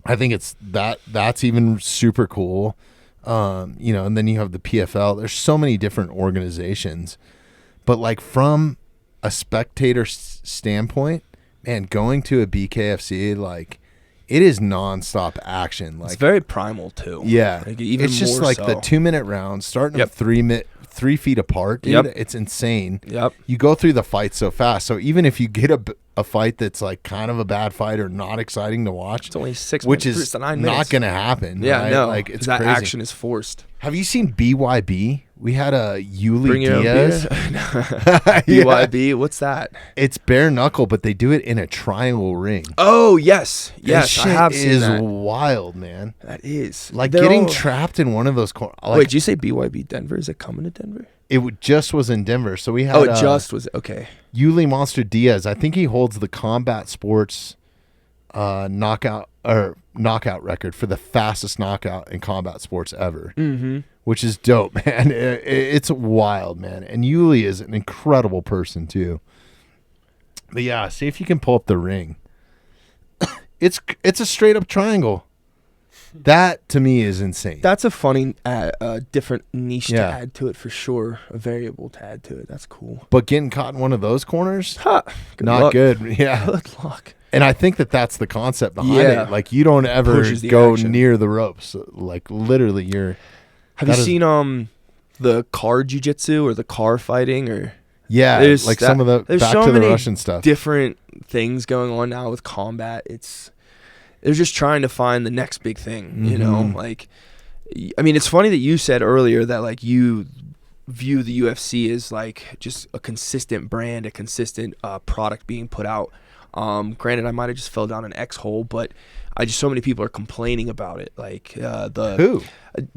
I think it's that's even super cool. And then you have the PFL. There's so many different organizations, but like from a spectator standpoint, man, going to a BKFC, like it is nonstop action. Like it's very primal too. Yeah, like, even it's just like the 2-minute rounds, starting at 3 feet apart, dude. It's insane. You go through the fight so fast. So even if you get a fight that's like kind of a bad fight or not exciting to watch, it's only 6 minutes, which is not going to happen. Yeah, right? no, like it's that crazy. action is forced. Have you seen BYB? We had a Yuli Diaz. BYB, what's that? It's bare knuckle, but they do it in a triangle ring. Oh yes, I have seen that. Is wild, man. That is like getting trapped in one of those corners. Like, wait, did you say BYB Denver? Is it coming to Denver? It just was in Denver, so we had. Oh, it just was okay. Yuli Monster Diaz. I think he holds the combat sports knockout record for the fastest knockout in combat sports ever. Mm-hmm. Which is dope, man. It's wild, man. And Yuli is an incredible person too. But yeah, see if you can pull up the ring. It's a straight up triangle. That to me is insane. That's a funny, different niche to add to it for sure. A variable to add to it. That's cool. But getting caught in one of those corners, not luck. Good. Yeah, good luck. And I think that's the concept behind it. Like you don't ever go near the ropes. Like literally, you're. Have you seen the car jiu-jitsu or the car fighting or? Yeah, there's like some of the back so to the Russian stuff. Different things going on now with combat. They're just trying to find the next big thing, you know? Like, I mean, it's funny that you said earlier that, like, you view the UFC as, like, just a consistent brand, a consistent product being put out. Granted, I might have just fell down an X hole, but so many people are complaining about it. Like, who?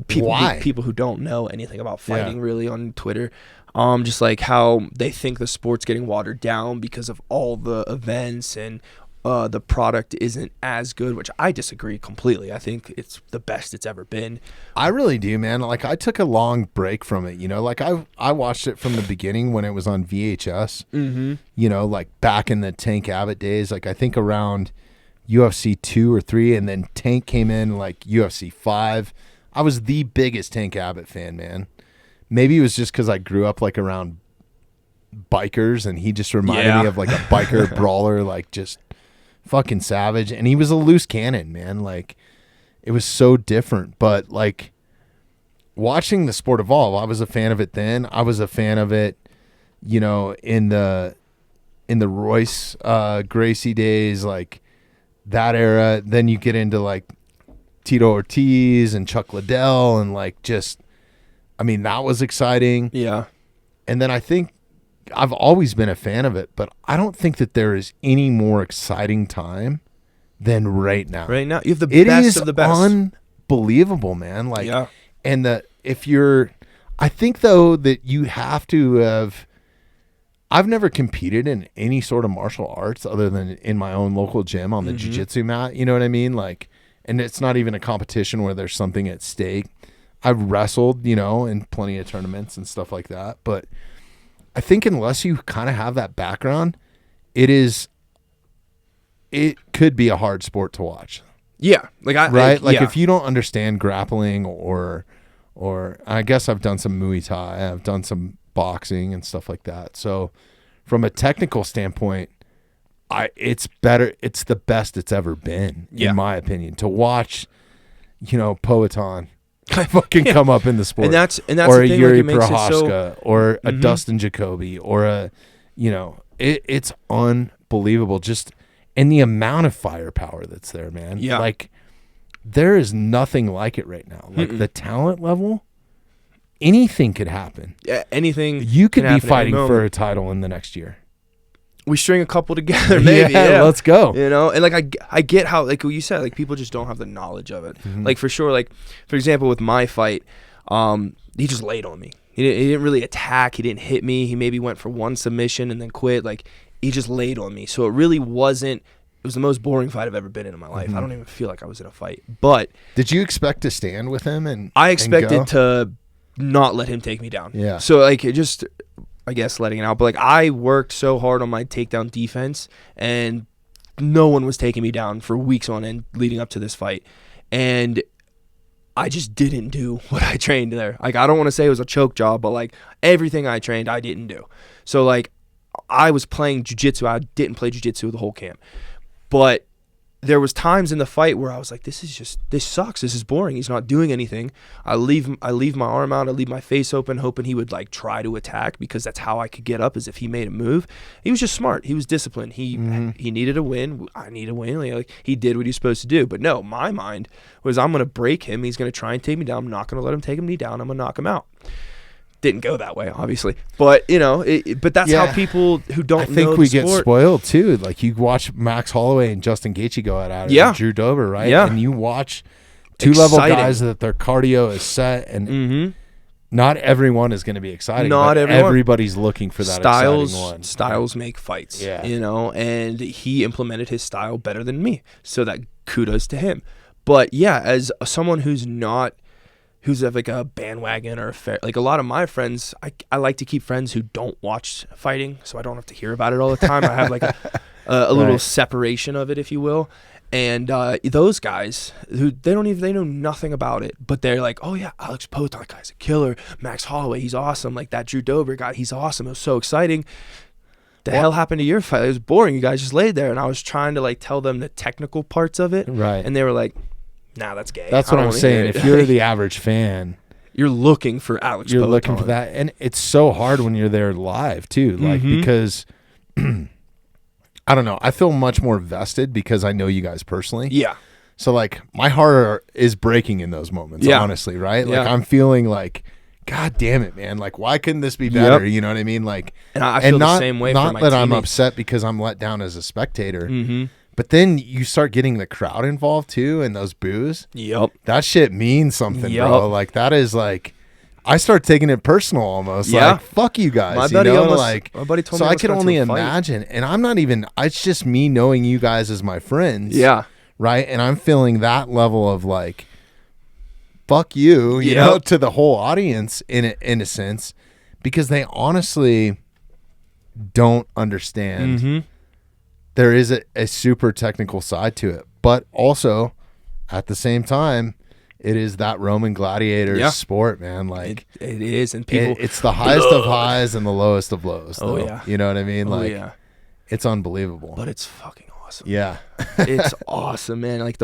People who don't know anything about fighting really on Twitter. Just like how they think the sport's getting watered down because of all the events and the product isn't as good, which I disagree completely. I think it's the best it's ever been. I really do, man. Like I took a long break from it, you know, like I watched it from the beginning when it was on VHS, you know, like back in the Tank Abbott days. Like I think around UFC 2 or 3, and then Tank came in like UFC 5. I was the biggest Tank Abbott fan, man. Maybe it was just because I grew up like around bikers, and he just reminded me of like a biker brawler, like just fucking savage. And he was a loose cannon, man. Like it was so different. But like watching the sport evolve, I was a fan of it then. I was a fan of it, you know, in the Royce Gracie days, like that era. Then you get into like Tito Ortiz and Chuck Liddell, and like just, I mean, that was exciting. Yeah. And then I think I've always been a fan of it, but I don't think that there is any more exciting time than right now. Right now, you have the best of the best. It is unbelievable, man. Like, and I think though that you have to have. I've never competed in any sort of martial arts other than in my own local gym on the jiu-jitsu mat. You know what I mean? Like, and it's not even a competition where there's something at stake. I've wrestled, you know, in plenty of tournaments and stuff like that, but I think unless you kind of have that background, it could be a hard sport to watch. Yeah. If you don't understand grappling or I guess I've done some Muay Thai, I've done some boxing and stuff like that. So from a technical standpoint, it's the best it's ever been, in my opinion, to watch, you know, Poatan fucking come up in the sport. And that's or the thing, a Yuri like, Prohaska or a Dustin Jacoby or a, you know, it's unbelievable. Just, and the amount of firepower that's there, man. Yeah. Like there is nothing like it right now. Like the talent level, anything could happen. Yeah. Anything. You could be fighting for a title in the next year. We string a couple together, maybe. Yeah, let's go. You know, and like I get how, like what you said, like people just don't have the knowledge of it. Like for sure, like for example, with my fight, he just laid on me. He didn't really attack. He didn't hit me. He maybe went for one submission and then quit. Like he just laid on me. So it really wasn't. It was the most boring fight I've ever been in my life. I don't even feel like I was in a fight. But did you expect to stand with him? And I expected to not let him take me down. Yeah. So like it just, I guess, letting it out. But like I worked so hard on my takedown defense, and no one was taking me down for weeks on end leading up to this fight. And I just didn't do what I trained there. Like, I don't want to say it was a choke job, but like everything I trained, I didn't do. So like I was playing jiu-jitsu. I didn't play jiu-jitsu the whole camp. But there was times in the fight where I was like, this sucks. This is boring. He's not doing anything. I leave my arm out. I leave my face open, hoping he would like try to attack, because that's how I could get up, as if he made a move. He was just smart. He was disciplined. He needed a win. I need a win. Like, he did what he was supposed to do. But no, my mind was, I'm going to break him. He's going to try and take me down. I'm not going to let him take me down. I'm going to knock him out. Didn't go that way, obviously, but you know, but that's how people who don't know the sport. I think we get spoiled too. Like, you watch Max Holloway and Justin Gaethje go at it, and Drew Dober, right? Yeah, and you watch two-level guys that their cardio is set, and not everyone is going to be exciting. Not everyone. Everybody's looking for that exciting one. Styles make fights, you know, and he implemented his style better than me, so that kudos to him. But yeah, as someone who's like a bandwagon or like a lot of my friends, I like to keep friends who don't watch fighting, so I don't have to hear about it all the time. I have like a little separation of it, if you will. And those guys who they know nothing about it, but they're like, oh yeah, Alex Poton guy's a killer. Max Holloway, he's awesome. Like, that Drew Dober guy, he's awesome. It was so exciting. The hell happened to your fight? It was boring. You guys just laid there, and I was trying to like tell them the technical parts of it, right? And they were like, nah, that's gay. That's what I'm saying. If you're the average fan, you're looking for Alex Poton. You're looking for that. And it's so hard when you're there live too. Like, because I don't know, I feel much more vested because I know you guys personally. Yeah. So like, my heart is breaking in those moments, honestly, right? Like, I'm feeling like, God damn it, man. Like, why couldn't this be better? You know what I mean? Like, and I feel the same way for my teammates. Not that I'm teammates. upset because I'm let down as a spectator. But then you start getting the crowd involved too, and those boos. Yep. That shit means something, bro. Like, that is like, I start taking it personal almost. Yeah. Like, fuck you guys. My buddy told me. So I can only imagine. And I'm not even, it's just me knowing you guys as my friends. Yeah. Right? And I'm feeling that level of like, fuck you, you know, to the whole audience in a sense, because they honestly don't understand. There is a super technical side to it, but also at the same time, it is that Roman gladiator sport, man. Like, it is, and people, it's the highest of highs and the lowest of lows. Oh though. yeah, you know what I mean? Like, it's unbelievable, but it's fucking awesome. Yeah, it's awesome, man. Like,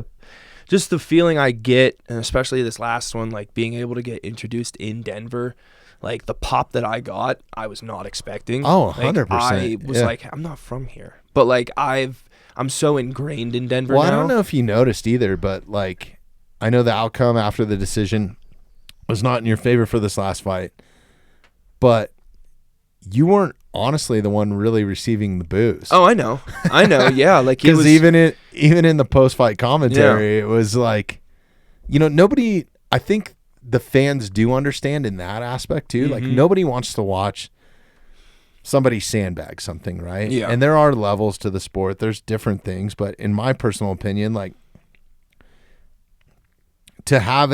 just the feeling I get, and especially this last one, like being able to get introduced in Denver. Like, the pop that I got, I was not expecting. Oh, 100%. I was like, I'm not from here. But, like, I'm so ingrained in Denver now. I don't know if you noticed either, but, like, I know the outcome after the decision was not in your favor for this last fight. But you weren't, honestly, the one really receiving the boos. Oh, I know. Yeah. Like, because even in the post-fight commentary, it was like, you know, nobody, I think, the fans do understand in that aspect too. Like, nobody wants to watch somebody sandbag something, right? Yeah. And there are levels to the sport. There's different things, but in my personal opinion, like, to have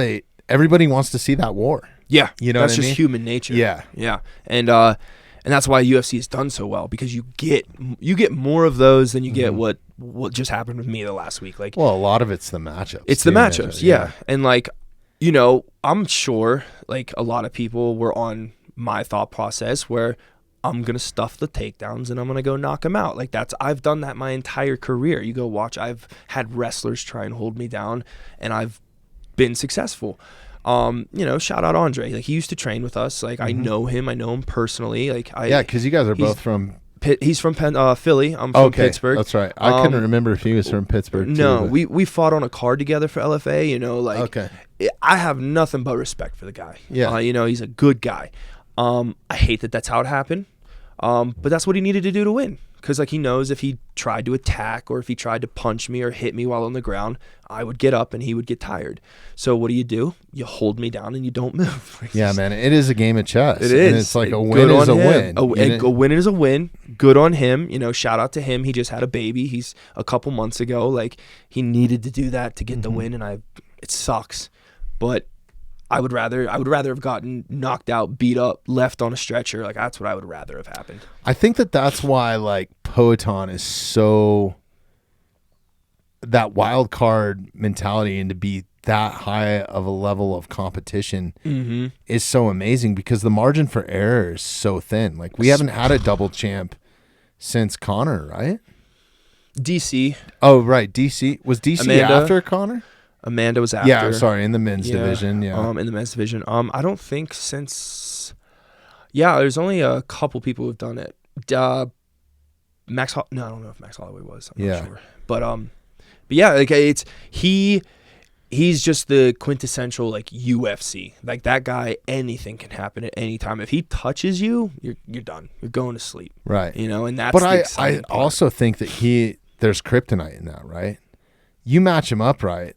everybody wants to see that war. Yeah. You know that's what I mean? Just human nature. Yeah. Yeah. And that's why UFC has done so well, because you get more of those than you get what just happened with me the last week. Like, well, a lot of it's the matchups. It's the matchups. Yeah. And like, you know, I'm sure like a lot of people were on my thought process where I'm going to stuff the takedowns and I'm going to go knock them out. Like, I've done that my entire career. You go watch, I've had wrestlers try and hold me down and I've been successful. You know, shout out Andre. Like, he used to train with us. Like, I know him personally. Like, because you guys are both from. He's from Philly. I'm from Pittsburgh. That's right. I couldn't remember if he was from Pittsburgh. No, we fought on a card together for LFA. You know, like, I have nothing but respect for the guy. Yeah, you know, he's a good guy. I hate that that's how it happened. But that's what he needed to do to win. Because, like, he knows if he tried to attack or if he tried to punch me or hit me while on the ground, I would get up and he would get tired. So what do? You hold me down and you don't move. Yeah, man. It is a game of chess. It is. And it's like a win is a win. A win is a win. Good on him. You know, shout out to him. He just had a baby. He's a couple months ago. Like, he needed to do that to get the win, and it sucks. But I would rather have gotten knocked out, beat up, left on a stretcher. Like, that's what I would rather have happened. I think that's why, like, Poatan is so that wild card mentality, and to be that high of a level of competition is so amazing because the margin for error is so thin. Like we haven't had a double champ since Connor, right? DC. Oh, right. DC. Was DC Amanda, after Connor? Amanda was after. Yeah, I'm sorry. In the men's division. Yeah. In the men's division. I don't think since. Yeah, there's only a couple people who've done it. Max. No, I don't know if Max Holloway was. I'm not sure. But yeah, like he's just the quintessential like UFC. Like that guy, anything can happen at any time. If he touches you, you're done. You're going to sleep. Right. You know, and that's. But the I part. also think that there's kryptonite in that, right? You match him up right.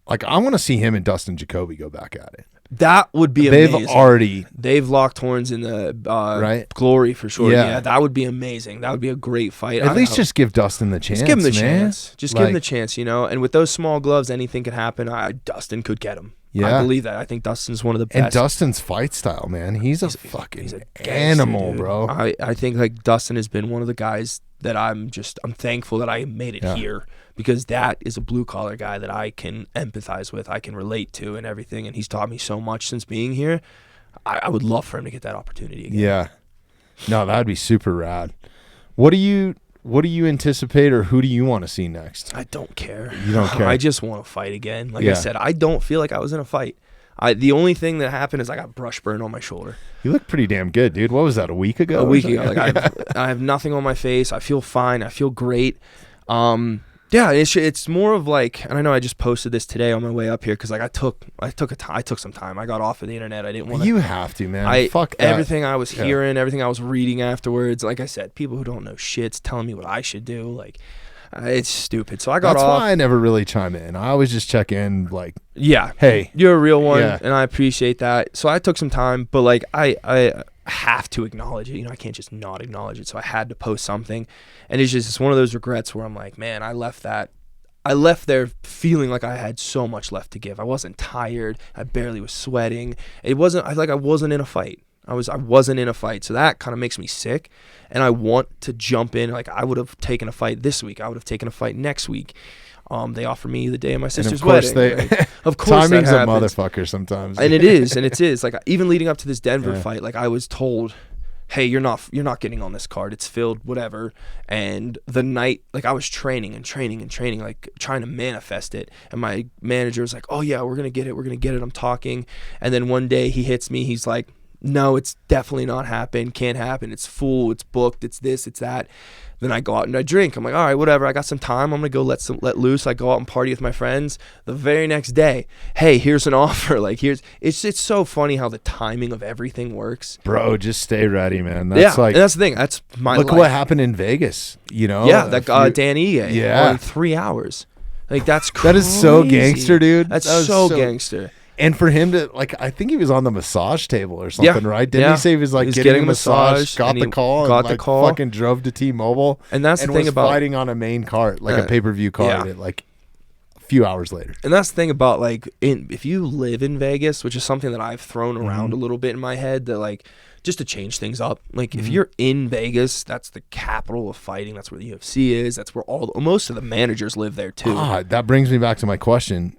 Like I want to see him and Dustin Jacoby go back at it. That would be amazing. They've locked horns in the right? Glory for sure. Yeah, that would be amazing. That would be a great fight. At least just give Dustin the chance. Just give him the chance. Just give him the chance, you know. And with those small gloves, anything could happen. Dustin could get him. Yeah. I believe that. I think Dustin's one of the best. And Dustin's fight style, man. He's a fucking animal, bro. I think like Dustin has been one of the guys that I'm thankful that I made it here. Because that is a blue-collar guy that I can empathize with, I can relate to and everything, and he's taught me so much since being here. I would love for him to get that opportunity again. Yeah. No, that would be super rad. What do you anticipate, or who do you want to see next? I don't care. You don't care? I just want to fight again. Like I said, I don't feel like I was in a fight. The only thing that happened is I got brush burn on my shoulder. You look pretty damn good, dude. What was that, a week ago? A week ago. Like I have nothing on my face. I feel fine. I feel great. Yeah, it's more of like, and I know I just posted this today on my way up here because like I took some time. I got off of the internet. I didn't want to. You have to, man. Fuck that. Everything I was hearing, everything I was reading afterwards. Like I said, people who don't know shit's telling me what I should do. Like, it's stupid. So I got off. That's why I never really chime in. I always just check in. Like, hey, you're a real one, and I appreciate that. So I took some time, but like I have to acknowledge it. You know, I can't just not acknowledge it. So I had to post something. And it's one of those regrets where I'm like, man, I left there feeling like I had so much left to give. I wasn't tired. I barely was sweating. I wasn't in a fight. I wasn't in a fight. So that kind of makes me sick. And I want to jump in. Like I would have taken a fight this week. I would have taken a fight next week. They offer me the day of my sister's wedding. Of course, timing's a motherfucker sometimes. And it is. Like even leading up to this Denver fight, like I was told, hey, you're not getting on this card. It's filled, whatever. And the night, like I was training, like trying to manifest it. And my manager was like, oh yeah, we're gonna get it. I'm talking. And then one day he hits me. He's like, no, it's definitely not happened. Can't happen. It's full. It's booked. It's this. It's that. Then I go out and I drink. I'm like, all right, whatever. I got some time. I'm gonna go let loose. I go out and party with my friends. The very next day, hey, here's an offer. Like it's so funny how the timing of everything works. Bro, just stay ready, man. That's and that's the thing. That's my look life. What happened in Vegas. You know? Yeah, that Dan Ige. Yeah, in 3 hours. Like that's crazy. That is so gangster, dude. That's so gangster. And for him to, like, I think he was on the massage table or something, right? Didn't he say he was like getting a massage, got the call, fucking drove to T-Mobile, and that's the thing about fighting on a main card, like a pay-per-view card, like a few hours later. And that's the thing about like, if you live in Vegas, which is something that I've thrown around a little bit in my head, that like just to change things up, like if you're in Vegas, that's the capital of fighting. That's where the UFC is. That's where most of the managers live there too. That brings me back to my question.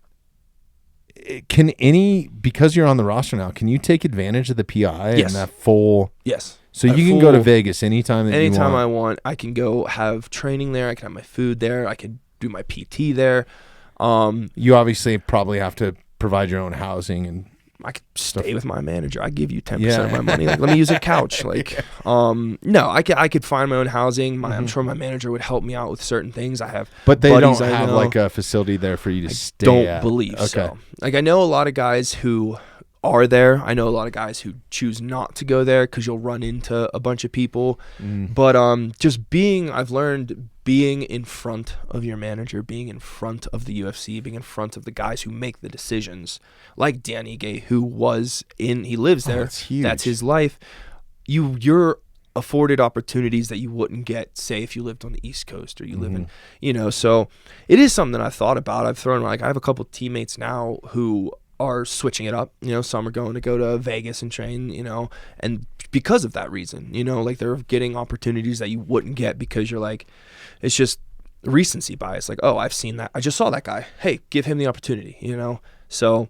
Because you're on the roster now, can you take advantage of the PI and that full? Yes. So you can go to Vegas anytime I want. I can go have training there. I can have my food there. I can do my PT there. You obviously probably have to provide your own housing and. I could stay with my manager. I give you 10% of my money. Like, let me use a couch. Like, no, I could find my own housing. I'm sure my manager would help me out with certain things. I have, but they don't have like a facility there for you to stay at. Don't believe so. Like, I know a lot of guys who are there. I know a lot of guys who choose not to go there because you'll run into a bunch of people. But I've learned being in front of your manager, being in front of the UFC, being in front of the guys who make the decisions, like Dan Ige, who he lives there. That's huge. That's his life. You're afforded opportunities that you wouldn't get, say, if you lived on the East Coast or you live in, so it is something that I've thought about. I've thrown, like, I have a couple teammates now who are switching it up. Some are going to go to Vegas and train, and because of that reason, like they're getting opportunities that you wouldn't get because you're like, it's just recency bias. Like, oh, I've seen that. I just saw that guy. Hey, give him the opportunity, you know? So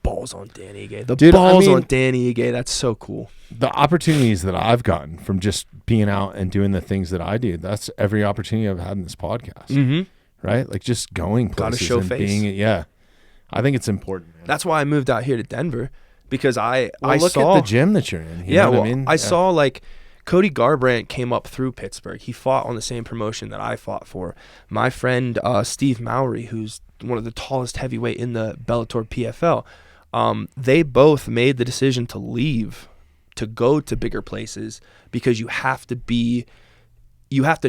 balls on Danny Ige. On Danny Ige. That's so cool. The opportunities that I've gotten from just being out and doing the things that I do, that's every opportunity I've had in this podcast. Mm-hmm. Right? Like just going places. Gotta show and face. Yeah. I think it's important. Man. That's why I moved out here to Denver, because I look saw at the gym that you're in. You know what I mean? I saw like Cody Garbrandt came up through Pittsburgh. He fought on the same promotion that I fought for. My friend Steve Mowry, who's one of the tallest heavyweight in the Bellator PFL, they both made the decision to leave, to go to bigger places, because you have to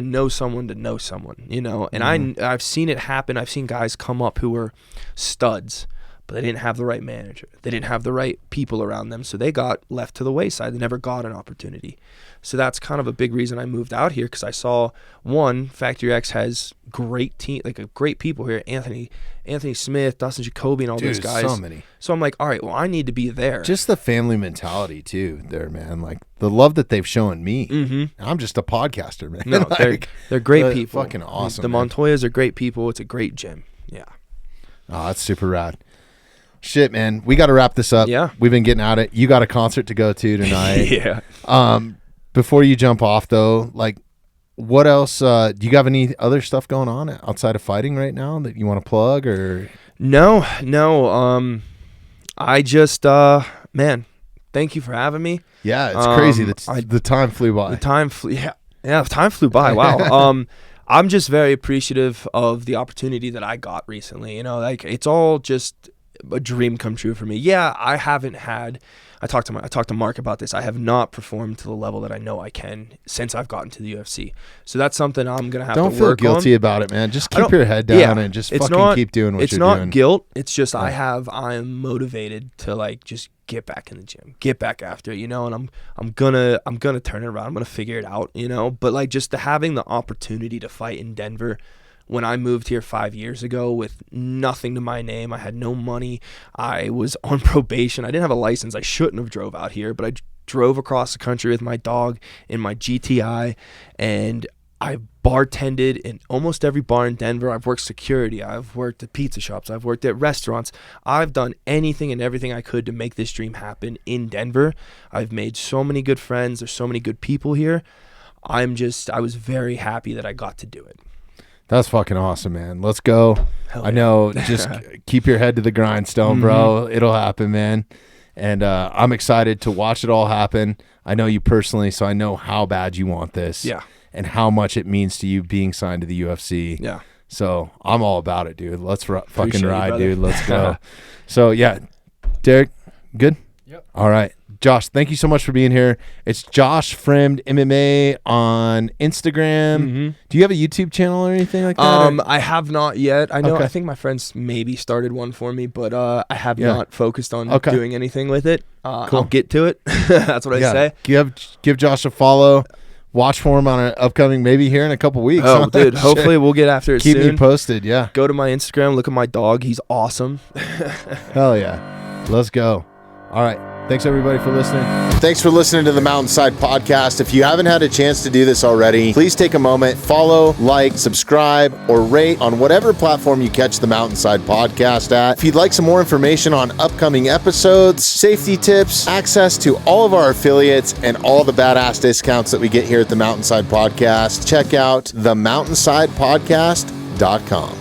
know someone to know someone, you know. And I've seen it happen. I've seen guys come up who were studs, but they didn't have the right manager. They didn't have the right people around them, so they got left to the wayside. They never got an opportunity. So that's kind of a big reason I moved out here, because I saw, one, Factory X has great people here. Anthony Smith, Dustin Jacoby, and all those guys. So many. So I'm like, all right, well, I need to be there. Just the family mentality too, there, man. Like the love that they've shown me. Mm-hmm. I'm just a podcaster, man. No, like, they're great people. Fucking awesome. The Montoyas are great people. It's a great gym. Yeah. Oh, that's super rad. Shit, man. We got to wrap this up. Yeah. We've been getting at it. You got a concert to go to tonight. Yeah. Before you jump off though, like what else, do you have any other stuff going on outside of fighting right now that you want to plug or? No. I just, man, thank you for having me. Yeah. It's crazy. The time flew by. The time flew by. Wow. I'm just very appreciative of the opportunity that I got recently. You know, like it's all just a dream come true for me. Yeah, I talked to Mark about this. I have not performed to the level that I know I can since I've gotten to the UFC. So that's something I'm gonna have to work on. Don't feel guilty about it, man. Just keep your head down and just fucking keep doing what you're doing. It's not guilt. It's just I am motivated to like just get back in the gym, get back after it, you know. And I'm gonna turn it around. I'm gonna figure it out, you know. But like just having the opportunity to fight in Denver. When I moved here 5 years ago with nothing to my name, I had no money. I was on probation. I didn't have a license. I shouldn't have drove out here, but I drove across the country with my dog in my GTI, and I bartended in almost every bar in Denver. I've worked security. I've worked at pizza shops. I've worked at restaurants. I've done anything and everything I could to make this dream happen in Denver. I've made so many good friends. There's so many good people here. I was very happy that I got to do it. That's fucking awesome, man. Let's go. I know. Just keep your head to the grindstone, bro. It'll happen, man. And I'm excited to watch it all happen. I know you personally, so I know how bad you want this. Yeah. And how much it means to you being signed to the UFC. Yeah. So I'm all about it, dude. Let's fucking ride, you, dude. Let's go. So, yeah. Derek, good? Yep. All right. Josh, thank you so much for being here. It's Josh Fremd MMA on Instagram. Mm-hmm. Do you have a YouTube channel or anything like that? I have not yet. I know. Okay. I think my friends maybe started one for me, but I have not focused on doing anything with it. Cool. I'll get to it. That's what I say. Give Josh a follow. Watch for him on an upcoming, maybe here in a couple weeks. Oh, dude. Hopefully we'll get after it soon. Keep me posted, yeah. Go to my Instagram. Look at my dog. He's awesome. Hell yeah. Let's go. All right. Thanks, everybody, for listening. Thanks for listening to the Mountainside Podcast. If you haven't had a chance to do this already, please take a moment, follow, like, subscribe, or rate on whatever platform you catch the Mountainside Podcast at. If you'd like some more information on upcoming episodes, safety tips, access to all of our affiliates, and all the badass discounts that we get here at the Mountainside Podcast, check out themountainsidepodcast.com.